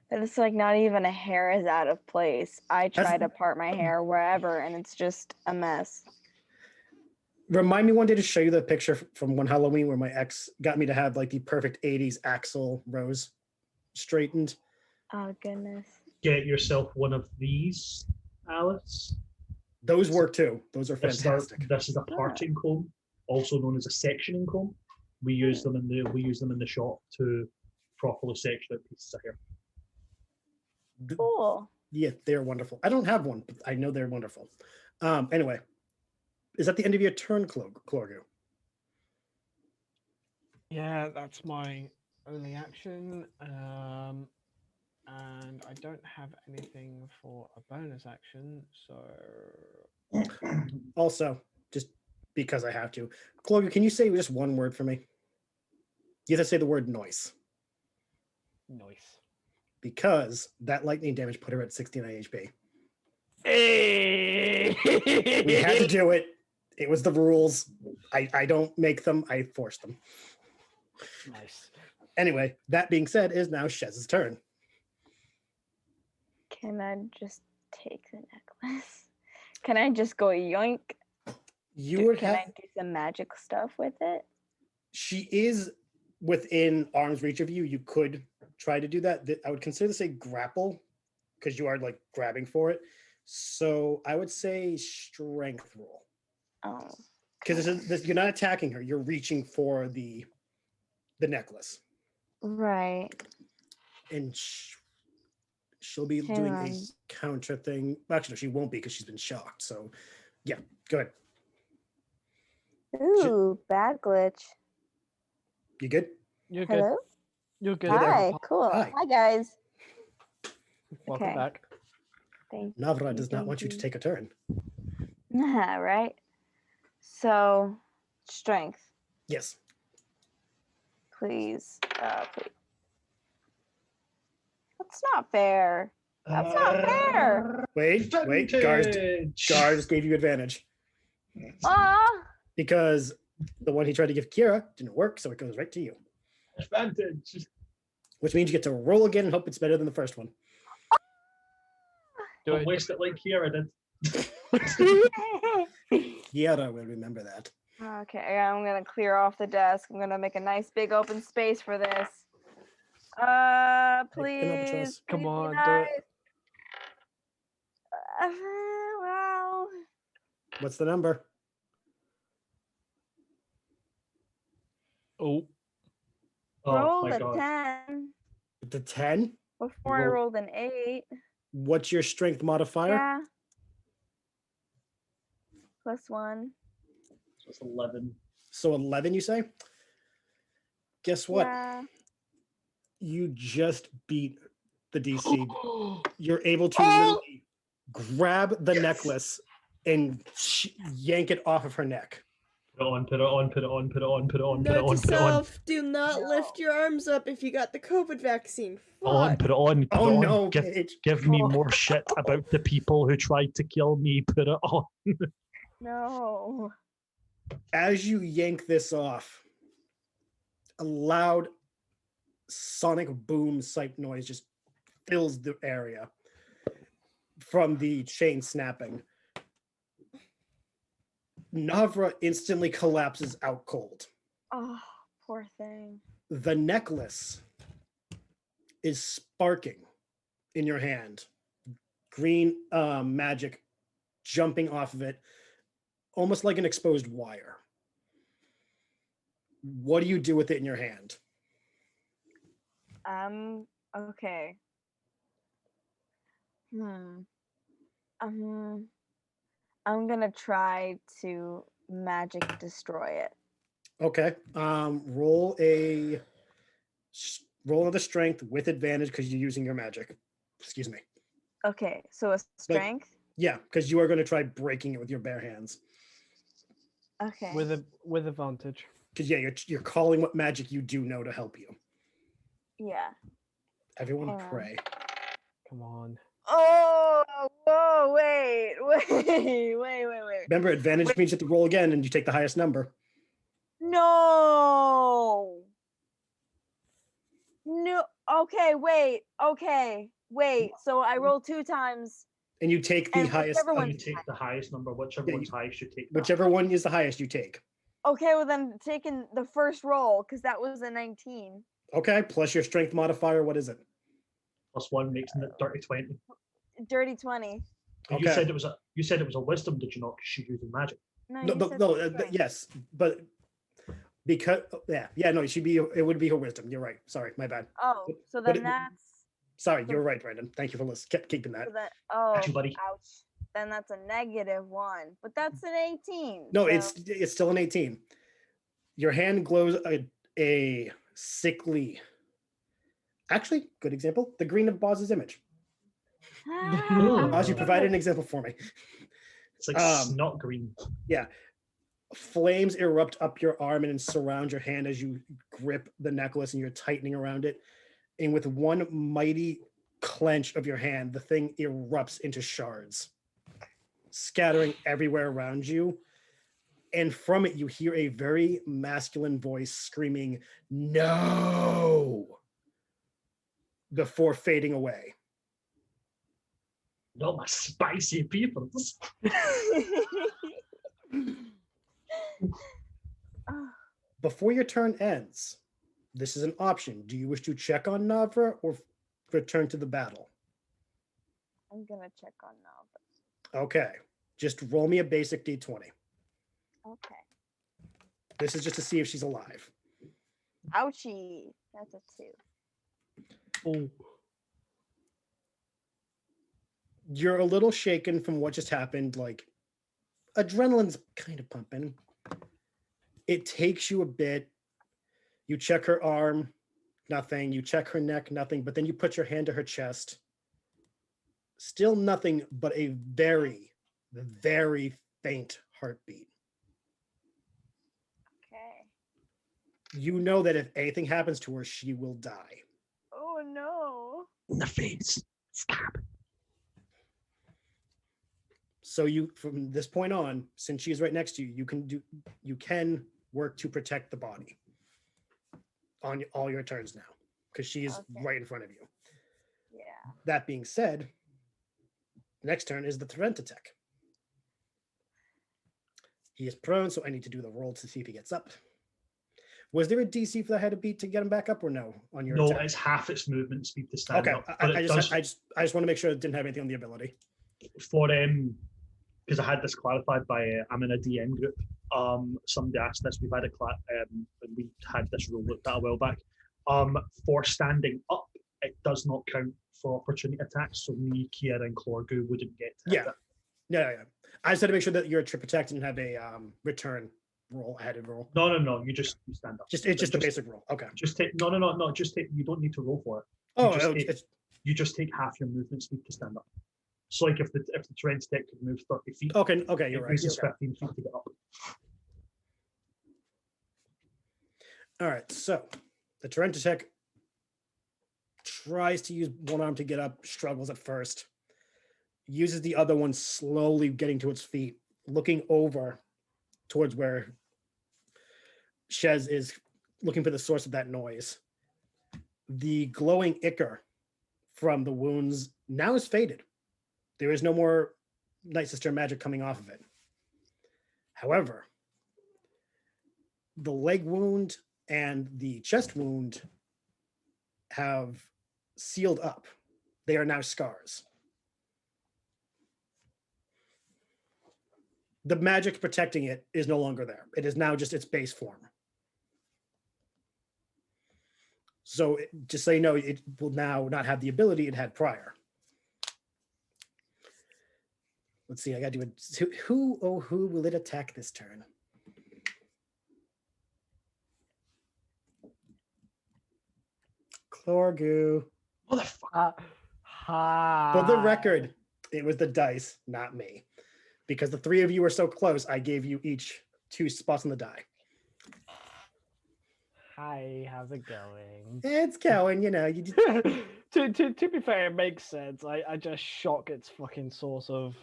And it's like not even a hair is out of place. I try to part my hair wherever, and it's just a mess. Remind me one day to show you the picture from one Halloween where my ex got me to have like the perfect 80s Axl Rose straightened. Oh, goodness. Get yourself one of these, Alice. Those work too. Those are fantastic. This is a parting comb, also known as a sectioning comb. We use them in the shop to properly section out pieces of hair. Cool. Yeah, they're wonderful. I don't have one, but I know they're wonderful. Anyway, is that the end of your turn, Clorgu? Yeah, that's my only action. And I don't have anything for a bonus action, so. Also, just because I have to, Clorgu, can you say just one word for me? You have to say the word noise. Noise. Because that lightning damage put her at 69 HP. Hey! We had to do it. It was the rules. I don't make them, I force them. Nice. Anyway, that being said, it is now Shez's turn. Can I just take the necklace? Can I just go yoink? You would Can have. I do some magic stuff with it? She is within arm's reach of you. You could try to do that. I would consider this a grapple because you are like grabbing for it. So I would say strength roll. Oh. Because you're not attacking her. You're reaching for the necklace. Right. And she'll be Hang doing on. a counter thing. Actually, no, she won't be because she's been shocked. So yeah, go ahead. Ooh, bad glitch. You good? You're good. Hello? You're good. Hi, cool. Hi. Hi, guys. Welcome Okay. back. Thank Navra you, does not thank want you to you. take a turn. Right? So, strength, Yes. please. Please. That's not fair. That's not fair. Wait. Guards gave you advantage Ah, because the one he tried to give Kira didn't work, so it goes right to you. Advantage. Which means you get to roll again and hope it's better than the first one. Do Don't it. waste it like Kiara did. Kira will remember that. Okay, I'm gonna clear off the desk. I'm gonna make a nice big open space for this. Please. Albatross. Come please be on, do nice. it. Wow. What's the number? Oh, Rolled my a God. 10 The 10? before I Roll- rolled an 8. What's your strength modifier? Yeah. +1. So it's 11. So 11, you say? Guess what? Yeah. You just beat the DC. You're able to Oh! literally grab the necklace and yank it off of her neck. Put it on, put it on, put it on, put it on, put it on, put it Note on, to put it on. self: do not lift your arms up if you got the COVID vaccine. Put it on, Fuck. put it on, put Oh it on. no, Give, Paige. give me Oh. more shit about the people who tried to kill me. Put it on. No. As you yank this off, a loud sonic boom sight noise just fills the area from the chain snapping. Navra instantly collapses out cold. Oh, poor thing. The necklace is sparking in your hand. Green magic jumping off of it, almost like an exposed wire. What do you do with it in your hand? Okay. I'm gonna try to magic destroy it. Okay. Roll another strength with advantage because you're using your magic. Excuse me. Okay, so a strength. Yeah, because you are going to try breaking it with your bare hands. Okay. with advantage. Because yeah, you're calling what magic you do know to help you. Yeah. Everyone Hang on. pray. Come on. Oh, whoa, wait. Remember, advantage means you have to roll again and you take the highest number. No. Okay, wait. So I roll 2 times. And you take the And highest. whichever one- You take the highest number, whichever one's highest, you take that. Whichever one is the highest, you take. Okay, well then taking the first roll because that was a 19. Okay, plus your strength modifier. What is it? +1 makes it dirty 20. Dirty 20. And Okay. You said it was a wisdom, did you not? Because she's using magic. No, No, you no, said no, strength. yes, but because no, it would be her wisdom. You're right. Sorry, my bad. Oh, so but then it- that's Sorry, you're right, Brandon. Thank you for keeping that. so that. Oh, Got you, buddy. ouch. Then that's a -1, but that's an 18. No, so- it's still an 18. Your hand glows a sickly. Actually, good example. The green of Boz's image. Boz, you provided an example for me. It's like snot green. Yeah. Flames erupt up your arm and surround your hand as you grip the necklace and you're tightening around it. And with one mighty clench of your hand, the thing erupts into shards, scattering everywhere around you. And from it, you hear a very masculine voice screaming, "No!" before fading away. Not my spicy peppers. Before your turn ends, this is an option. Do you wish to check on Navra or return to the battle? I'm gonna check on Navra. Okay. Just roll me a basic d20. Okay. This is just to see if she's alive. Ouchie. That's a 2. Oh, You're a little shaken from what just happened. Like, adrenaline's kind of pumping. It takes you a bit. You check her arm, nothing. You check her neck, nothing. But then you put your hand to her chest. Still nothing but a very, very faint heartbeat. Okay. You know that if anything happens to her, she will die. Oh no. In the face. Stab. So you, from this point on, since she's right next to you, you can work to protect the body on all your turns now, because she is Okay. right in front of you. Yeah. That being said, the next turn is the Torrent attack. He is prone, so I need to do the roll to see if he gets up. Was there a DC for the head to beat to get him back up, or no? On your No, attack? it's half its movement speed to stand Okay. up. But I it just does want to make sure it didn't have anything on the ability. for because I had this clarified by I'm in a DM group. Somebody asked this. We've had a when we had this rule looked at a while back. For standing up, it does not count for opportunity attacks. So me, Kiera, and Clorgu wouldn't get to hit Yeah. it. Yeah. I just had to make sure that you're protected and have a return roll, added roll. No. You stand up. It's just the basic roll. Okay. Just take no. Just take. You don't need to roll for it. You just take half your movement speed to stand up. So like if the terrain stick could move 30 feet, okay, it you're right. uses Okay. 15 feet to get up. All right, so the Torrent attack tries to use one arm to get up, struggles at first, uses the other one slowly getting to its feet, looking over towards where Shez is looking for the source of that noise. The glowing ichor from the wounds now is faded. There is no more Night Sister magic coming off of it. However, the leg wound and the chest wound have sealed up. They are now scars. The magic protecting it is no longer there. It is now just its base form. So just so you know, it will now not have the ability it had prior. Let's see, I gotta do it. Who will it attack this turn? Clorgu. Motherfucker. For the record, it was the dice, not me. Because the three of you were so close, I gave you each 2 spots on the die. Hi, how's it going? It's going, you know. You to be fair, it makes sense. I just shock its fucking source of,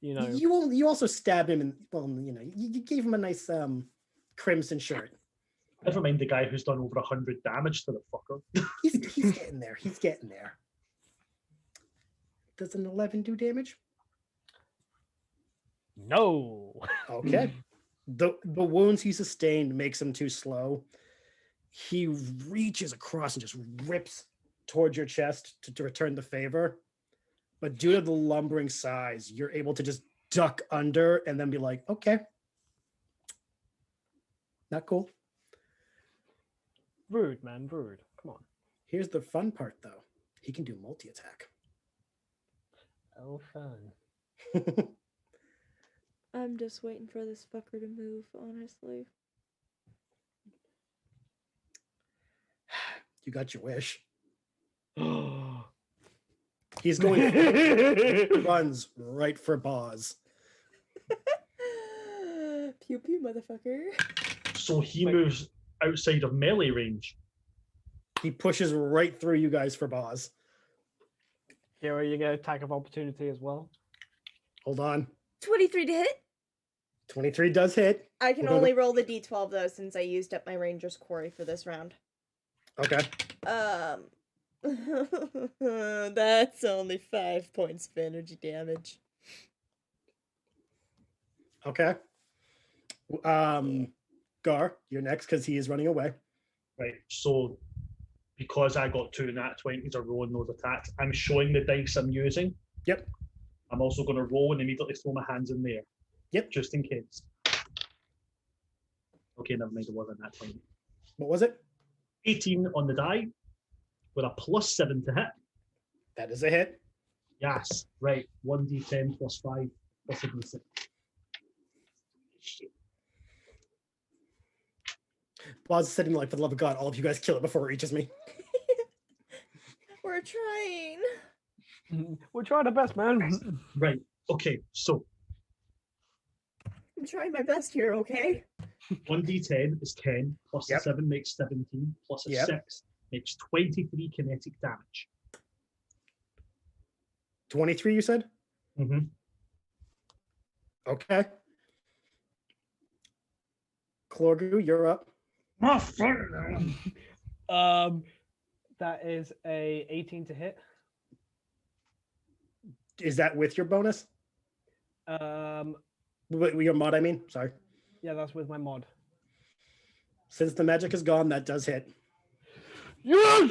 you know. You also stabbed him, and well, you know, you gave him a nice crimson shirt. Never mind the guy who's done over 100 damage to the fucker. He's getting there. He's getting there. Does an 11 do damage? No. Okay. The wounds he sustained makes him too slow. He reaches across and just rips towards your chest to return the favor. But due to the lumbering size, you're able to just duck under and then be like, okay. Not cool. Rude, man, rude. Come on. Here's the fun part, though. He can do multi-attack. Oh, fun. I'm just waiting for this fucker to move, honestly. You got your wish. He's going. He runs right for Boz. Pew pew, motherfucker. So he moves outside of melee range. He pushes right through you guys for Boz. Kira, you get attack of opportunity as well. Hold on. 23 to hit. 23 does hit. I can We're gonna only roll the d12 though, since I used up my Ranger's Quarry for this round. Okay. That's only 5 points of energy damage. Okay. Gar, you're next because he is running away. Right. So because I got 2 nat 20s or rolling those attacks, I'm showing the dice I'm using. Yep. I'm also going to roll and immediately throw my hands in there. Yep. Just in case. Okay, never mind. It wasn't that 20. What was it? 18 on the die with a +7 to hit. That is a hit. Yes. Right. 1d10 plus 5 plus a d6. Boz is sitting like, for the love of God, all of you guys kill it before it reaches me. We're trying. We're trying our best, man. Right. Okay. So I'm trying my best here, okay? 1d10 is 10 plus Yep. a 7 makes 17 plus a Yep. 6 makes 23 kinetic damage. 23, you said? Mm-hmm. Okay. Clorgu, you're up. That is a 18 to hit. Is that with your bonus? With your mod, I mean. Sorry. Yeah, that's with my mod. Since the magic is gone, that does hit. Yes!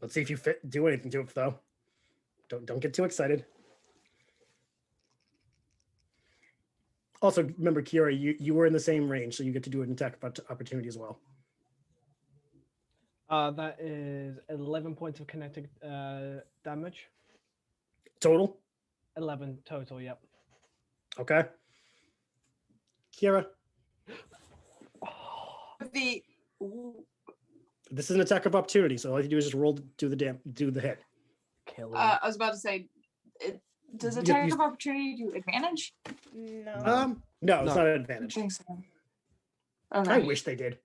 Let's see if you do anything to it, though. Don't get too excited. Also, remember, Kira, you were in the same range, so you get to do an attack opportunity as well. That is 11 points of kinetic damage. Total? 11 total, yep. Okay. Kira, The this is an attack of opportunity, so all you do is just roll to do the hit. Kill him. I was about to say, does You- attack you- of opportunity do advantage? No. No, it's No. not an I advantage. think so. I Okay. wish they did.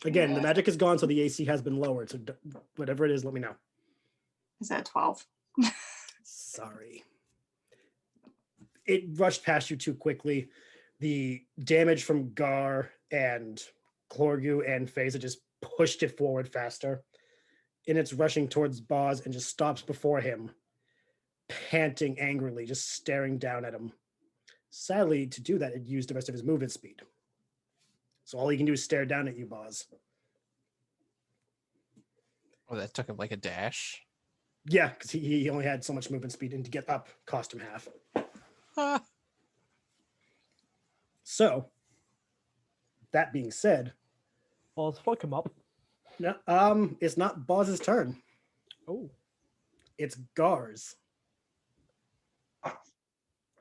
Again, the magic is gone, so the AC has been lowered. So whatever it is, let me know. Is that 12? Sorry. It rushed past you too quickly. The damage from Gar and Clorgu and Phasa just pushed it forward faster. And it's rushing towards Boz and just stops before him, panting angrily, just staring down at him. Sadly, to do that, it used the rest of his movement speed. So all he can do is stare down at you, Boz. Oh, that took him like a dash. Yeah, because he only had so much movement speed, and to get up cost him half. Ah. So, that being said, Balls, fuck him up. no, it's not Boz's turn. Oh. It's Gar's.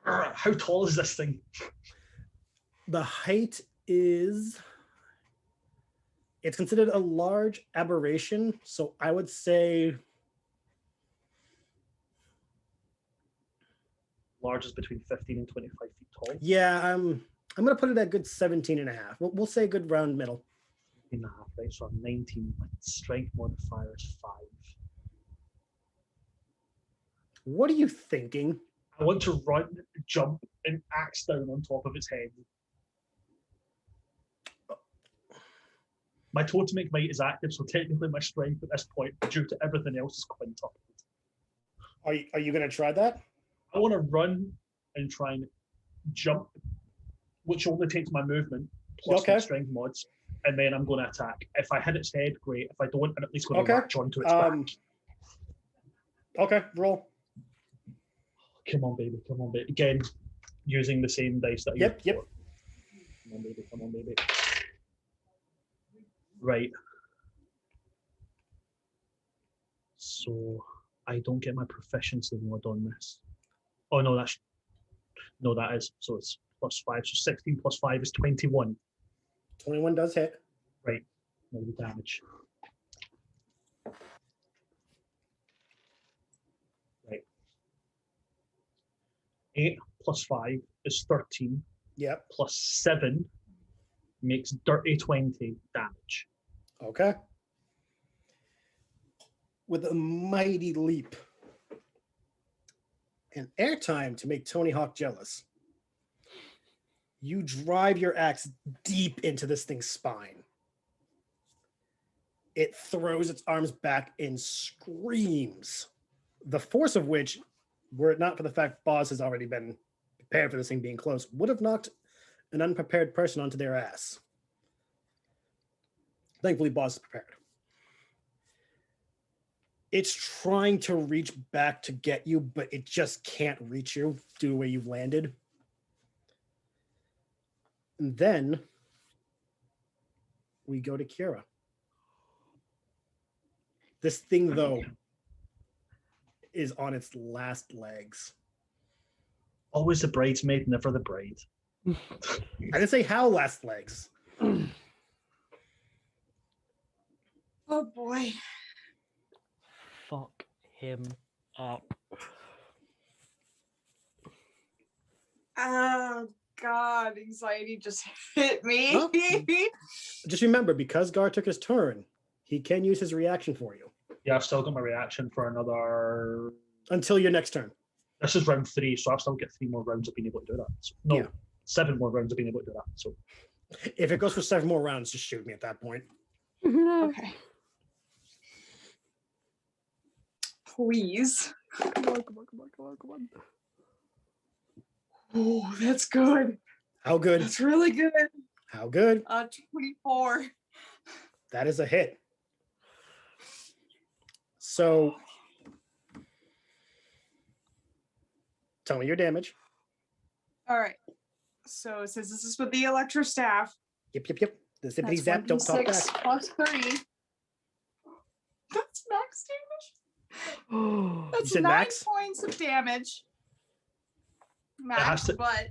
How tall is this thing? The height is. It's considered a large aberration, so I would say Large is between 15 and 25 feet tall. yeah, I'm gonna put it at good 17 and a half. We'll say good round middle. 18 and a half, right? So I'm 19. My strength modifier is 5. What are you thinking? I want to run, jump, and axe down on top of its head. My totemic might is active, so technically my strength at this point, due to everything else, is quintupled. Are you gonna try that? I want to run and try and jump, which only takes my movement plus my Okay. strength mods, and then I'm going to attack. If I hit its head, great. If I don't, I'm at least going to Okay. latch onto its Um, back. Okay, roll. Come on, baby. Come on, baby. Again, using the same dice that I Yep, used yep. before. Come on, baby. Come on, baby. Right. So I don't get my proficiency mod on this. Oh no, that is. So it's +5. So 16 plus 5 is 21. 21 does hit. Right. No damage. Right. 8 plus 5 is 13. Yep. Plus 7 makes dirty 20 damage. Okay. With a mighty leap, and airtime to make Tony Hawk jealous. You drive your axe deep into this thing's spine. It throws its arms back and screams. The force of which, were it not for the fact Boz has already been prepared for this thing being close, would have knocked an unprepared person onto their ass. Thankfully, Boz is prepared. It's trying to reach back to get you, but it just can't reach you due to the way you've landed. And then we go to Kira. This thing, though, is on its last legs. Always the bridesmaid, never the bride. I didn't say how last legs. Oh boy. Fuck him up. Oh God, anxiety just hit me. Huh? Just remember, because Gar took his turn, he can use his reaction for you. Yeah, I've still got my reaction for another. Until your next turn. This is round 3, so I've still got 3 more rounds of being able to do that. So, no, Yeah. 7 more rounds of being able to do that. So If it goes for 7 more rounds, just shoot me at that point. Okay. Please. Come on. Oh, that's good. How good? That's really good. How good? 24. That is a hit. So, tell me your damage. All right. So since this is with the electro staff, Yep. The zippity that's zap, don't talk 1d6 back. plus 3. That's max damage. That's said 9 max? points of damage. Max, to- but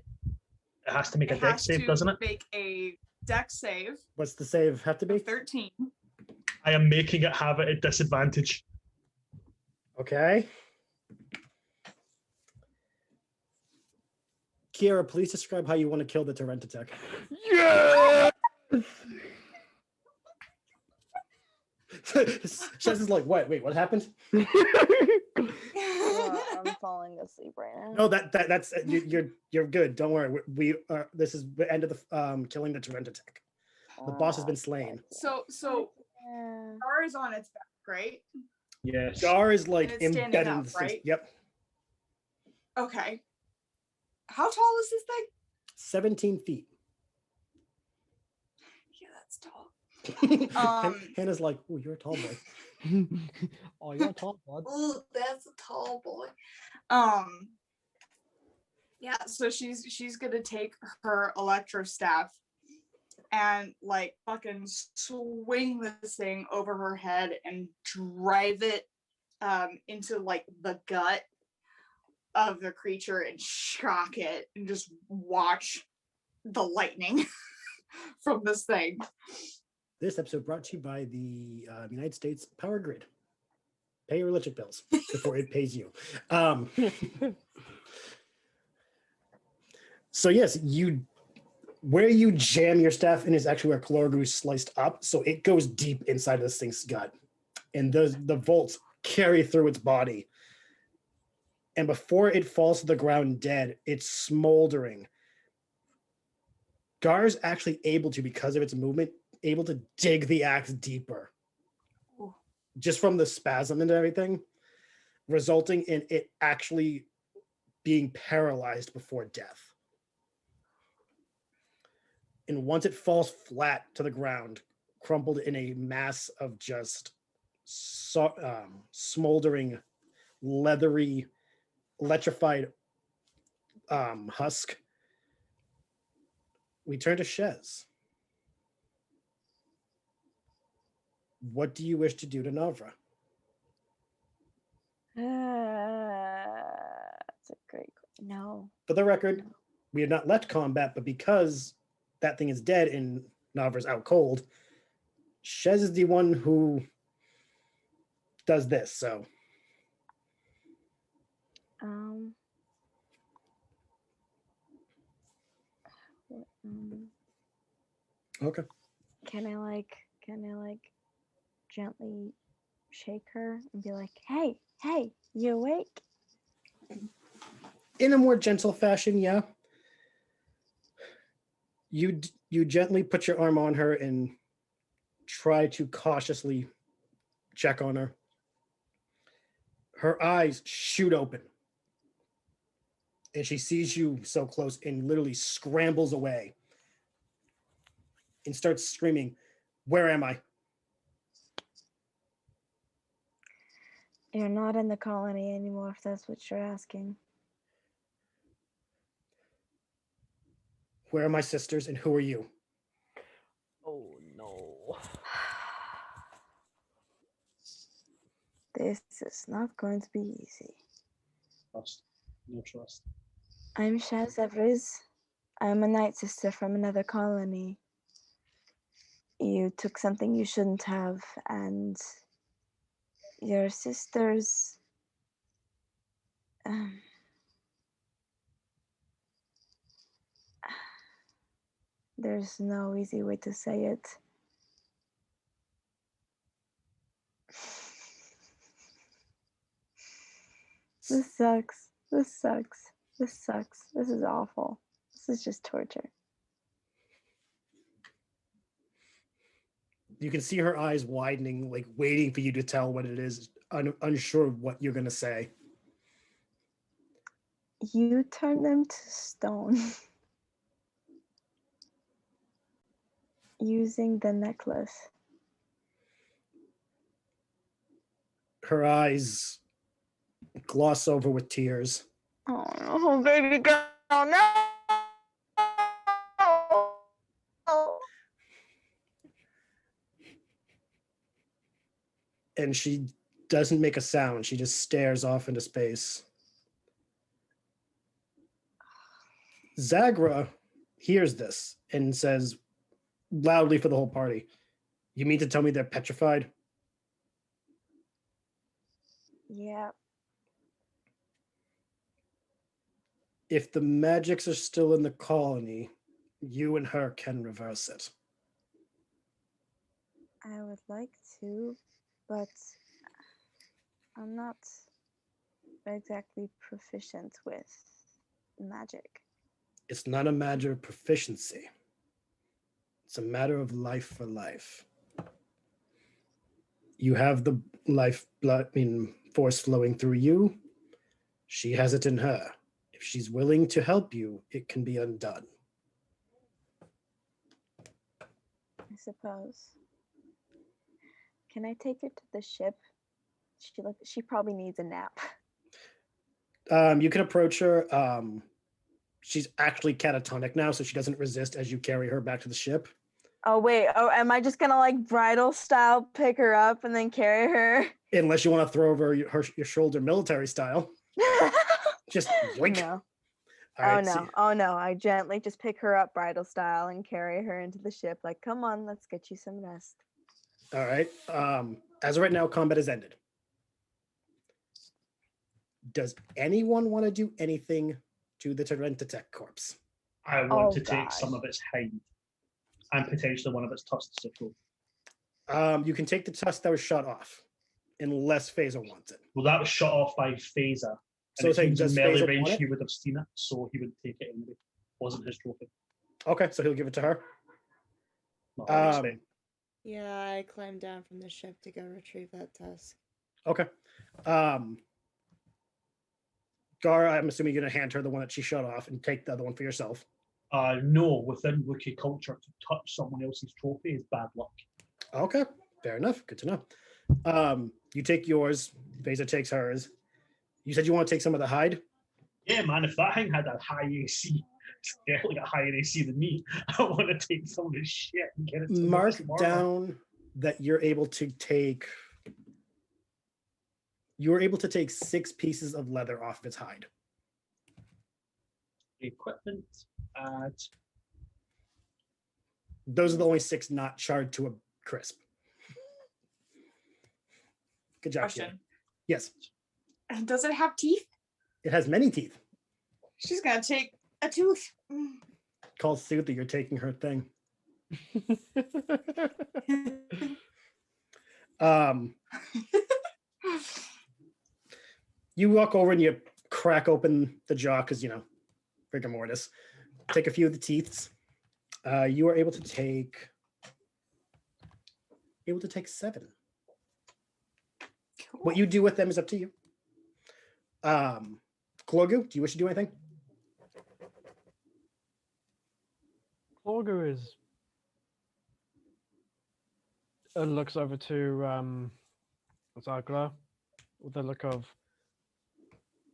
it has to make a it dex has save, to doesn't it? make a dex save What's the save have to be? of 13. I am making it have it at disadvantage. Okay. Kiera, please describe how you want to kill the Torrent attack. Yeah! Shaz is like, what? Wait, what happened? I'm falling asleep right now. No, that's you're good. Don't worry. We are. This is the end of the killing the Torrent attack. The boss has been slain. So Yeah. Gar is on its back, right? Yes. Gar is like And it's standing embedded in up, the thing. right? Yep. Okay. How tall is this thing? 17 feet. Yeah, that's tall. Hannah's like, oh, you're a tall boy. Oh, you're tall, bud. Ooh, that's a tall boy. Yeah, so she's gonna take her electro staff and like fucking swing this thing over her head and drive it into like the gut of the creature and shock it and just watch the lightning from this thing. This episode brought to you by the United States Power Grid. Pay your electric bills before it pays you. So yes, where you jam your staff in is actually where Kalorgu is sliced up, so it goes deep inside of this thing's gut, and the bolts carry through its body. And before it falls to the ground dead, it's smoldering. Gar's actually able to, because of its movement, able to dig the axe deeper. Ooh. Just from the spasm and everything, resulting in it actually being paralyzed before death. And once it falls flat to the ground, crumpled in a mass of just smoldering, leathery, electrified husk, we turn to Shez. What do you wish to do to Navra? That's a great question. No. For the record, we have not left combat, but because that thing is dead and Navra's out cold, Shez is the one who does this, so. Okay. Can I gently shake her and be like, hey, you awake? in a more gentle fashion, yeah. You gently put your arm on her and try to cautiously check on her. Her eyes shoot open. And she sees you so close and literally scrambles away and starts screaming, "Where am I?" You're not in the colony anymore, if that's what you're asking. Where are my sisters and who are you? Oh no. This is not going to be easy. Trust. No trust. I'm Shaz Evers. I'm a night sister from another colony. You took something you shouldn't have, and your sisters. There's no easy way to say it. This sucks. This sucks. This sucks. This is awful. This is just torture. You can see her eyes widening, like waiting for you to tell what it is, unsure of what you're going to say. You turned them to stone. Using the necklace. Her eyes gloss over with tears. Oh no, baby girl, no! And she doesn't make a sound. She just stares off into space. Zagra hears this and says loudly for the whole party, "You mean to tell me they're petrified?" Yeah. If the magics are still in the colony, you and her can reverse it. I would like to, but I'm not exactly proficient with magic. It's not a matter of proficiency. It's a matter of life for life. You have the life blood, force flowing through you. She has it in her. If she's willing to help you, it can be undone. I suppose. Can I take her to the ship? She probably needs a nap. You can approach her. She's actually catatonic now, so she doesn't resist as you carry her back to the ship. Oh wait, am I just gonna like bridal style pick her up and then carry her? Unless you want to throw over your shoulder military style. Just yoink. No. All right, Oh no. I gently just pick her up bridal style and carry her into the ship. Like, come on, let's get you some rest. All right. As of right now, combat has ended. Does anyone want to do anything to the Tyrantotech corpse? I want to take some of its hide and potentially one of its tusks if well. You can take the tusk that was shot off, unless Phaser wants it. Well, that was shot off by Phaser. So And it does in melee Phaser range, want it? he would have seen it, so he would take it anyway. Wasn't his trophy. Okay, so he'll give it to her. Not what I expect. Yeah, I climbed down from the ship to go retrieve that tusk. Okay. Gar, I'm assuming you're going to hand her the one that she shot off and take the other one for yourself. No, within Wookiee culture, to touch someone else's trophy is bad luck. Okay, fair enough. Good to know. You take yours. Phaser takes hers. You said you want to take some of the hide? Yeah, man, if that thing had a high AC, it's definitely got higher AC than me. I want to take some of this shit and get it to Mark the down that you're able to take. You're able to take 6 pieces of leather off of its hide. Equipment. Those are the only 6 not charred to a crisp. Good job. Question. Kid. Yes. Does it have teeth? It has many teeth. She's gonna take a tooth. Call Suthy, you're taking her thing. You walk over and you crack open the jaw because, rigor mortis. Take a few of the teeths. You are able to take 7. What you do with them is up to you. Clorgu, do you wish to do anything? Clorgu looks over to Zagra with a look of,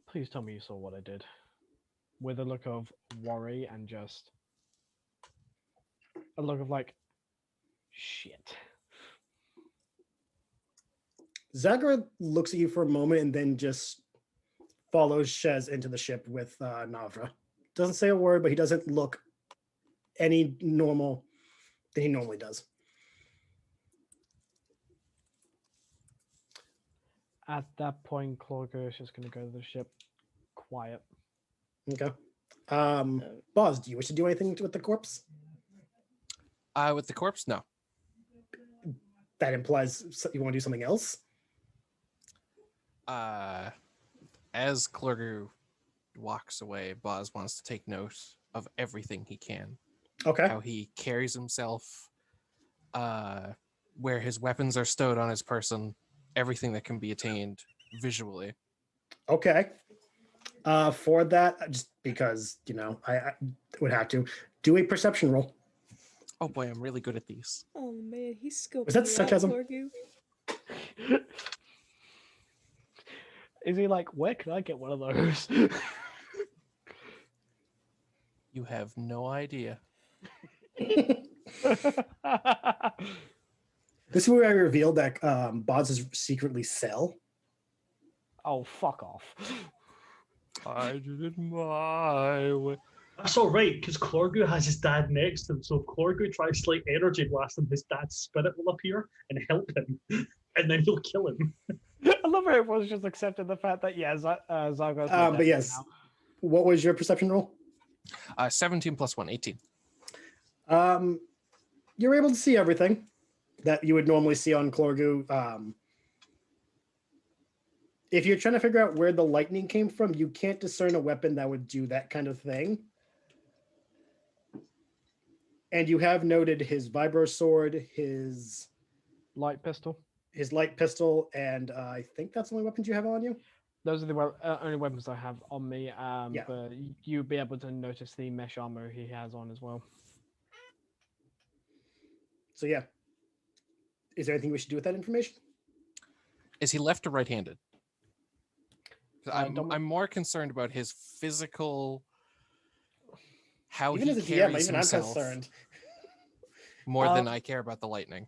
please tell me you saw what I did. With a look of worry and just a look of like, shit. Zagra looks at you for a moment and then just follows Shez into the ship with Navra. Doesn't say a word, but he doesn't look any normal than he normally does. At that point, Clorgu is just going to go to the ship quiet. Okay. Boz, do you wish to do anything with the corpse? With the corpse, no. That implies you want to do something else? As Clorgu walks away, Boz wants to take note of everything he can. Okay. How he carries himself, where his weapons are stowed on his person, everything that can be attained visually. Okay. For that, just because, I would have to do a perception roll. Oh boy, I'm really good at these. Oh man, he's scoping. Was that you sarcasm? out, Clorgu. Is he like, where can I get one of those? You have no idea. This is where I revealed that Boz is secretly Cell. Oh, fuck off. I did it my way. That's all right, because Clorgu has his dad next to him. So if Clorgu tries to energy blast him, his dad's spirit will appear and help him, and then he'll kill him. I love how everyone's just accepted the fact that, Zagra's But yes, now. What was your perception roll? 17 plus 1, 18. You're able to see everything that you would normally see on Clorgu. If you're trying to figure out where the lightning came from, you can't discern a weapon that would do that kind of thing. And you have noted his vibro sword, his light pistol, and I think that's the only weapons you have on you. Those are the only weapons I have on me. But you'll be able to notice the mesh armor he has on as well. So yeah, is there anything we should do with that information? Is he left or right-handed? I'm more concerned about his physical, how even he as a carries DM, even himself, I'm concerned. more than I care about the lightning.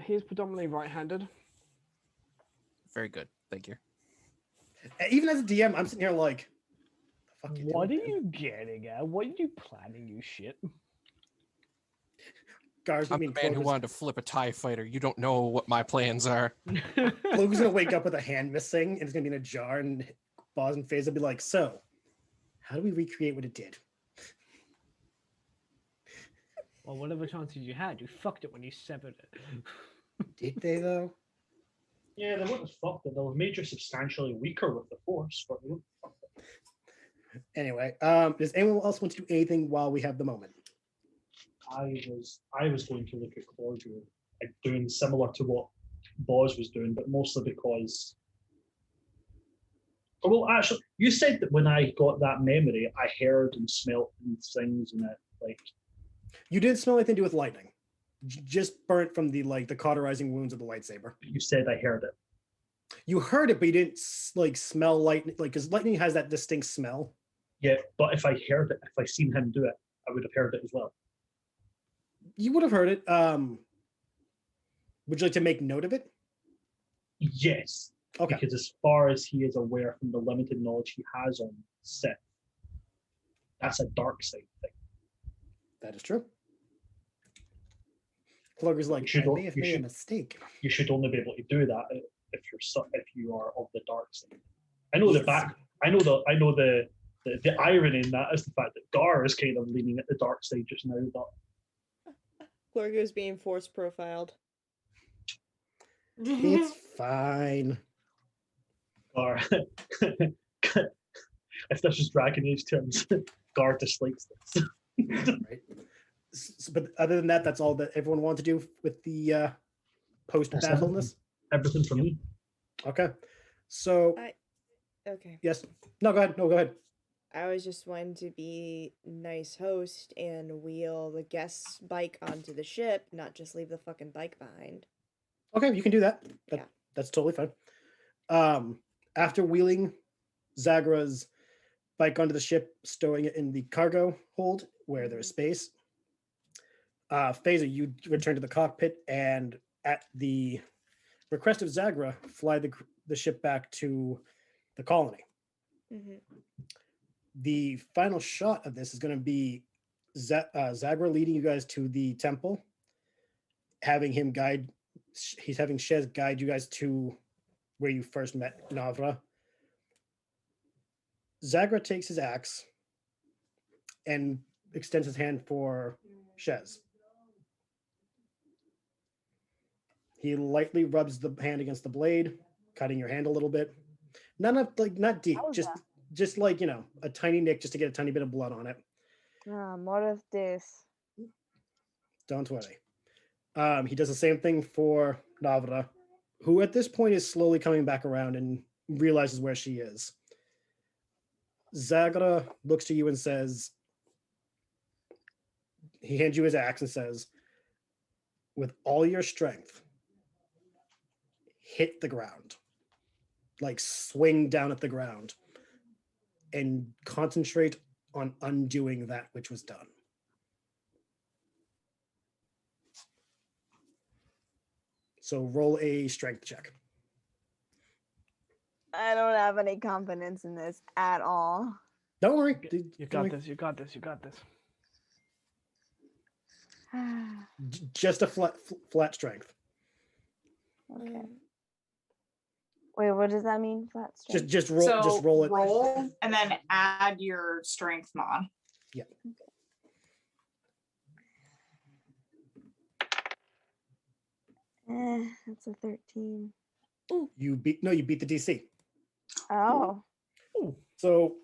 He's predominantly right-handed. Very good, thank you. Even as a DM, I'm sitting here like, the fuck what are you getting at? What are you planning, you shit? Gar's, I'm the man who wanted to flip a TIE fighter. You don't know what my plans are. Logan's gonna wake up with a hand missing, and it's gonna be in a jar, and Boz and FaZe will be like, so, how do we recreate what it did? Well, whatever chances you had, you fucked it when you severed it. Did they, though? Yeah, they wouldn't have fucked it. They'll have made you substantially weaker with the Force, but they wouldn't have fucked it. Anyway, does anyone else want to do anything while we have the moment? I was going to look at Clorgu, like doing similar to what Boz was doing, but mostly because. Well, actually, you said that when I got that memory, I heard and smelt things, and it like. You didn't smell anything to do with lightning. Just burnt from the cauterizing wounds of the lightsaber. You said I heard it. You heard it, but you didn't smell lightning, because lightning has that distinct smell. Yeah, but if I heard it, if I seen him do it, I would have heard it as well. You would have heard it. Would you like to make note of it? Yes. Okay. Because as far as he is aware from the limited knowledge he has on Sith, that's a dark side thing. That is true. Clorgu's like, I may have made a mistake. You should only be able to do that if you are of the dark side. I know the irony in that is the fact that Gar is kind of leaning at the dark side just now, but Clorgu's being force profiled. It's fine. Gar. If this is Dragon Age terms, Gar dislikes this. Right. But other than that, that's all that everyone wanted to do with the post-battleness. Everything for me. Okay. So Okay. yes. No, go ahead. No, go ahead. I was just wanting to be nice host and wheel the guest's bike onto the ship, not just leave the fucking bike behind. Okay, you can do that. Yeah. That's totally fine. After wheeling Zagra's bike onto the ship, stowing it in the cargo hold where there's space, Phaser, you return to the cockpit and at the request of Zagra, fly the ship back to the colony. Mm-hmm. The final shot of this is going to be Zagra leading you guys to the temple, having him guide. He's having Shez guide you guys to where you first met Navra. Zagra takes his axe and extends his hand for Shez. He lightly rubs the hand against the blade, cutting your hand a little bit. Not deep, just like, a tiny nick just to get a tiny bit of blood on it. More of this. Don't worry. He does the same thing for Navra, who at this point is slowly coming back around and realizes where she is. Zagra looks to you and says, he hands you his axe and says, with all your strength, hit the ground. Like swing down at the ground and concentrate on undoing that which was done. So roll a strength check. I don't have any confidence in this at all. Don't worry. You got this. You got this. You got this. Just a flat strength. Okay. Wait, what does that mean? Flat strength? Just roll. So just roll it. Roll and then add your strength mod. Yeah. That's a 13. You beat the DC. Oh. So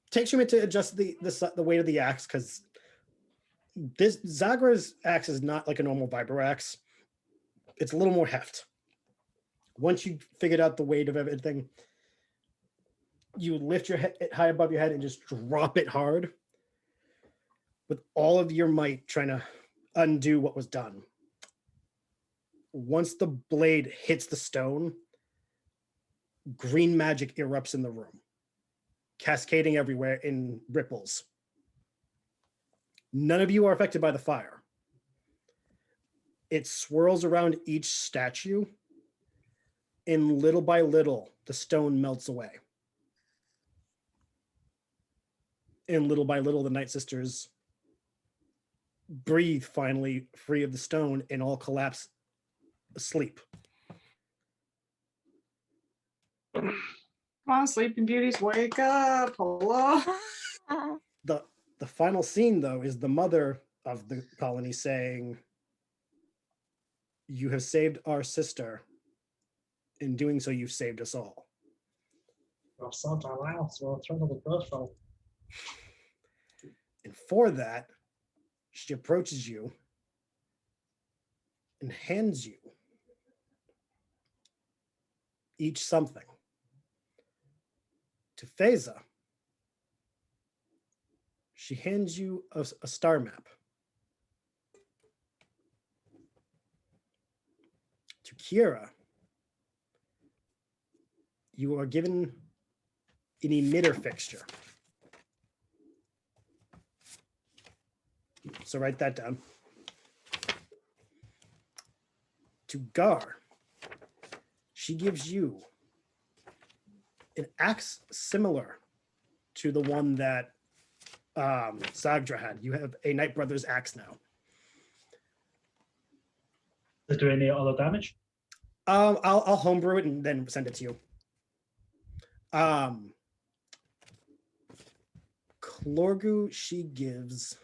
takes you a minute to adjust the weight of the axe because this Zagra's axe is not like a normal vibro axe. It's a little more heft. Once you figured out the weight of everything, you lift your head high above your head and just drop it hard with all of your might, trying to undo what was done. Once the blade hits the stone, green magic erupts in the room, cascading everywhere in ripples. None of you are affected by the fire. It swirls around each statue, and little by little, the stone melts away. And little by little, the Night Sisters breathe finally free of the stone and all collapse asleep. Come on, Sleeping Beauties, wake up. Hello. The final scene, though, is the mother of the colony saying, "You have saved our sister. In doing so, you've saved us all." And for that, she approaches you and hands you each something. To Phasa, she hands you a star map. To Kira, you are given an emitter fixture. So write that down. To Gar, she gives you an axe similar to the one that Zagra had. You have a Night Brothers axe now. Does it do any other damage? I'll homebrew it and then send it to you. Clorgu, she gives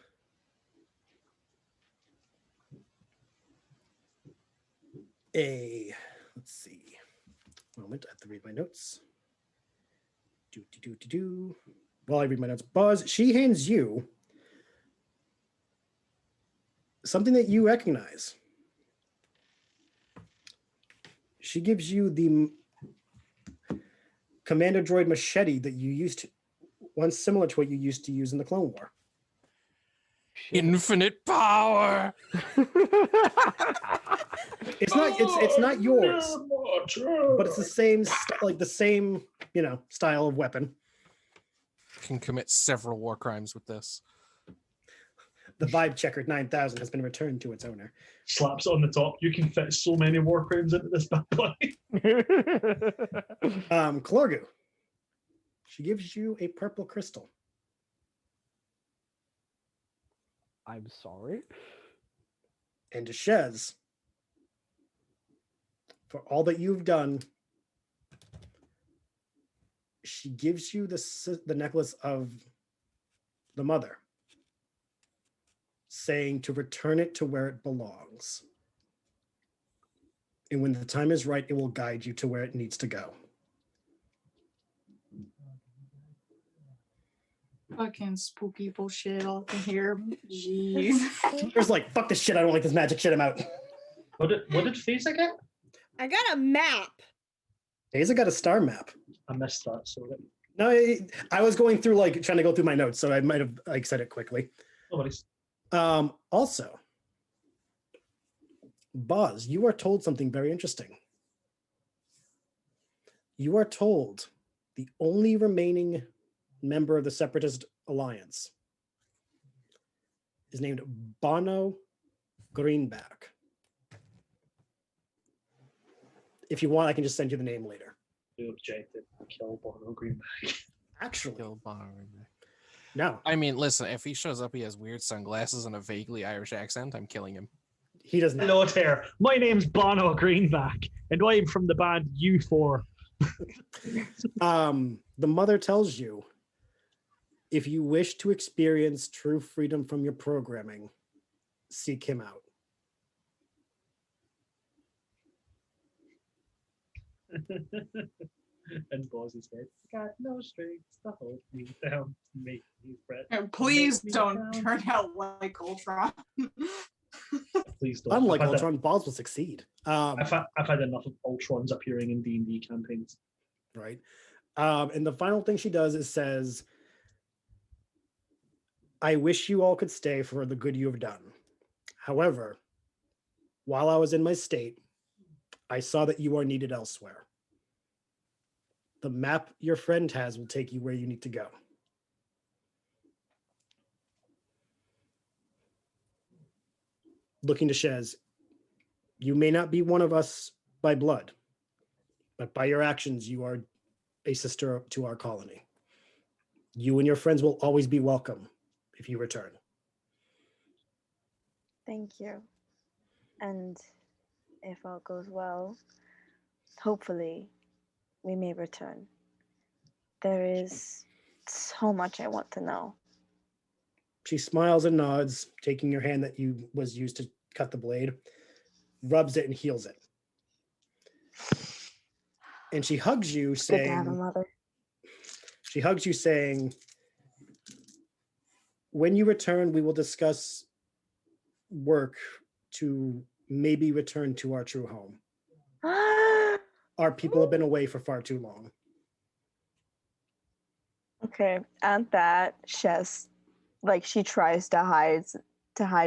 let's see. Moment, I have to read my notes. While I read my notes, Buzz, she hands you something that you recognize. She gives you the Commander Droid machete that you used to, one similar to what you used to use in the Clone War. Infinite power. It's not yours, but it's the same style of weapon. Can commit several war crimes with this. The Vibe Checker 9000 has been returned to its owner. Slaps it on the top. You can fit so many war crimes into this bad boy. Clorgu. She gives you a purple crystal. I'm sorry. And to Shez, for all that you've done, she gives you the necklace of the mother, saying to return it to where it belongs. And when the time is right, it will guide you to where it needs to go. Fucking spooky bullshit all in here. Jeez. There's like, fuck this shit, I don't like this magic shit, I'm out. What did Faza get? I got a map. Haza got a star map. I missed that, sorry. No, I was going through trying to go through my notes, so I might have said it quickly. No worries. Also, Boz, you are told something very interesting. You are told the only remaining member of the Separatist Alliance is named Bono Greenback. If you want, I can just send you the name later. You objected. Kill Bono Greenback. Actually, Kill Bono Greenback. No. I mean, listen, if he shows up, he has weird sunglasses and a vaguely Irish accent, I'm killing him. He does not. Hello there. My name's Bono Greenback, and I'm from the band U4. The mother tells you, if you wish to experience true freedom from your programming, seek him out. And Bozzy's head. Got no strings to hold me down, make me fret. And please make me don't down. turn out like Ultron. Please don't. Unlike I've had Ultron, Boz will succeed. I've had enough of Ultrons appearing in D&D campaigns. Right. And the final thing she does is says, I wish you all could stay for the good you have done. However, while I was in my state, I saw that you are needed elsewhere. The map your friend has will take you where you need to go. Looking to Shez, you may not be one of us by blood, but by your actions, you are a sister to our colony. You and your friends will always be welcome if you return. Thank you. And if all goes well, hopefully we may return. There is so much I want to know. She smiles and nods, taking your hand that was used to cut the blade, rubs it and heals it. And she hugs you, It's good to have a saying, mother. she hugs you saying, when you return, we will discuss work to maybe return to our true home. Our people have been away for far too long. Okay, at that, Shez, she tries to hide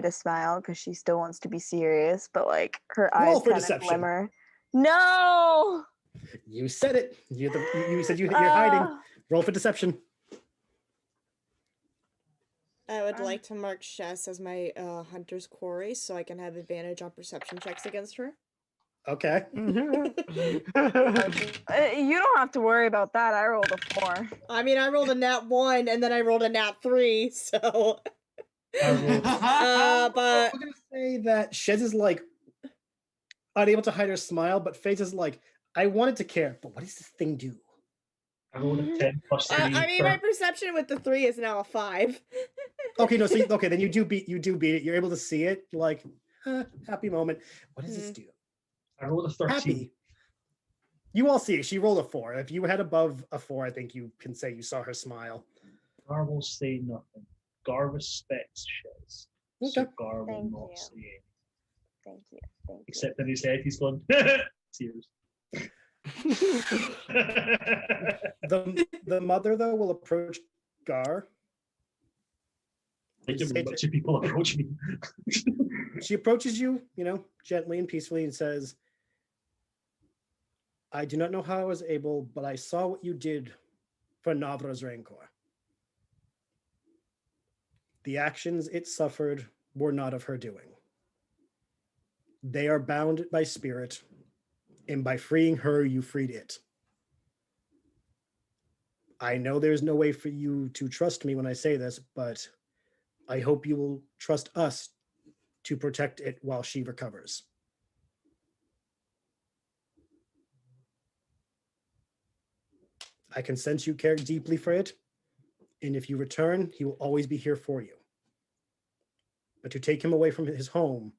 a smile because she still wants to be serious, but her Roll eyes for kind of deception. glimmer. No! You said it. You said you're hiding. Ah. Roll for deception. I would like to mark Shess as my hunter's quarry so I can have advantage on perception checks against her. Okay. You don't have to worry about that. I rolled a 4. I mean, I rolled a nat 1 and then I rolled a nat 3, so. But I'm gonna say that Shez is unable to hide her smile, but Faze is I wanted to care, but what does this thing do? I rolled a 10 plus 3. I mean, my perception with the 3 is now a 5. Okay, no, so okay, then you do beat it. You're able to see it, happy moment. What does this do? I rolled a 13. Happy. You all see, she rolled a 4. If you had above a 4, I think you can say you saw her smile. Gar will say nothing. Gar respects Shiz. So Okay. Gar will Thank not you. say anything. Thank you. Thank you. Except in his head, he's gone, tears. The mother, though, will approach Gar. Like, Say a bunch of people approach me. She approaches you, gently and peacefully and says, I do not know how I was able, but I saw what you did for Navra's Rancor. The actions it suffered were not of her doing. They are bound by spirit, and by freeing her, you freed it. I know there's no way for you to trust me when I say this, but I hope you will trust us to protect it while she recovers. I can sense you care deeply for it, and if you return, he will always be here for you. But to take him away from his home,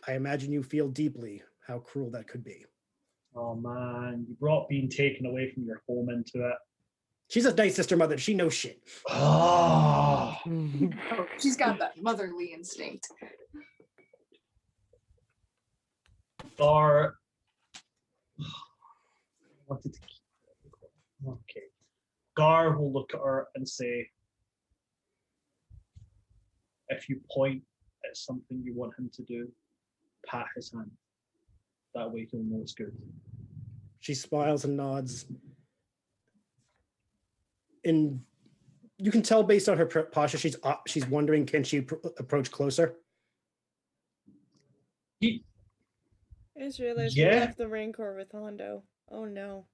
I imagine you feel deeply how cruel that could be. Oh man, you brought being taken away from your home into it. She's a nice sister mother. She knows shit. Oh, Oh, she's got that motherly instinct. Gar wanted to keep it. Okay. Gar will look at her and say, if you point at something you want him to do, pat his hand. That way he'll know it's good. She smiles and nods. And you can tell based on her posture, she's wondering, can she approach closer? I just realized we left the Rancor with Hondo. Oh no.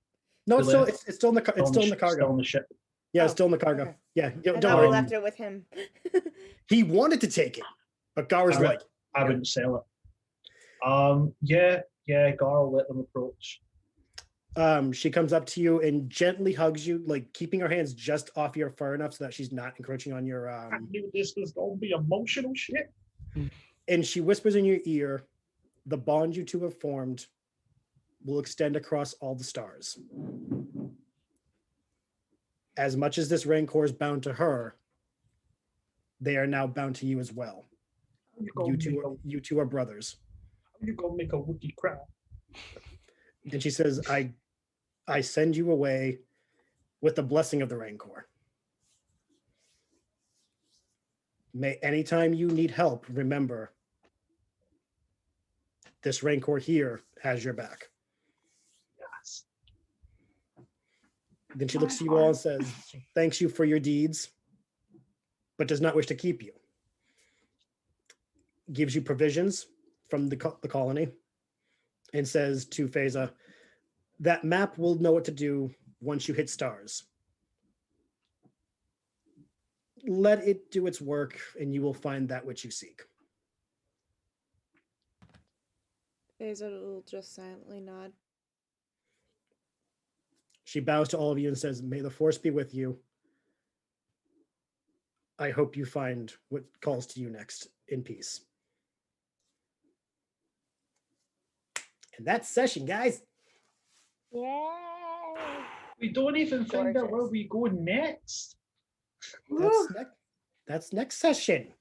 No, it's still in the cargo. Still on the ship. Yeah, it's still in the cargo. Okay. Yeah, I don't thought we worry. left it with him. He wanted to take it, but Gar was like, I wouldn't sell it. Gar will let them approach. She comes up to you and gently hugs you, like keeping her hands just off your fur enough so that she's not encroaching on your I knew this was gonna be emotional shit. And she whispers in your ear, the bond you two have formed will extend across all the stars. As much as this Rancor is bound to her, they are now bound to you as well. You two are brothers. How you gonna make a Wookiee cry? And she says, I send you away with the blessing of the Rancor. May anytime you need help, remember, this Rancor here has your back. Yes. Then she looks to you all and says, thanks you for your deeds, but does not wish to keep you. Gives you provisions from the colony and says to Phasa, that map will know what to do once you hit stars. Let it do its work and you will find that which you seek. Phasa will just silently nod. She bows to all of you and says, may the force be with you. I hope you find what calls to you next in peace. And that's session, guys. Yay! We don't even find out where Gorgeous. we go next. That's next session.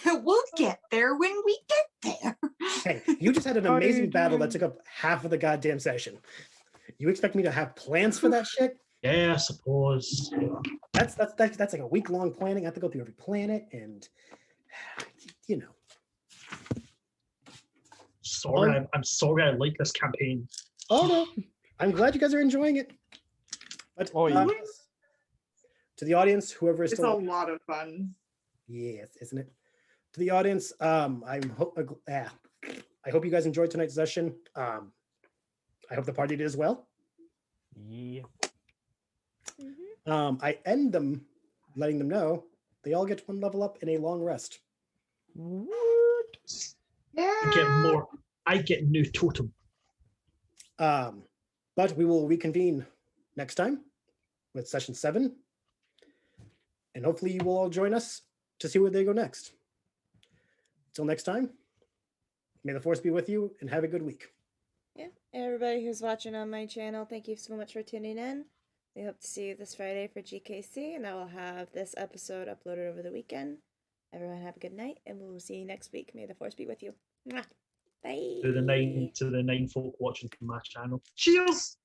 We'll get there when we get there. Hey, you just had an amazing battle that took up half of the goddamn session. You expect me to have plans for that shit? Yeah, I suppose. That's like a week-long planning. I have to go through every planet and Sorry, I'm sorry I like this campaign. Oh no. I'm glad you guys are enjoying it. But to the audience, whoever is It's still a lot of fun. Yes, isn't it? To the audience, I hope you guys enjoyed tonight's session. I hope the party did as well. Yeah. I end them letting them know they all get 1 level up and a long rest. Yeah. I get new totem. But we will reconvene next time with session 7. And hopefully you will all join us to see where they go next. Until next time, may the force be with you and have a good week. Yeah. Everybody who's watching on my channel, thank you so much for tuning in. We hope to see you this Friday for GKC, and I will have this episode uploaded over the weekend. Everyone have a good night, and we'll see you next week. May the force be with you. Mwah. Bye. To the nine folk watching from my channel. Cheers!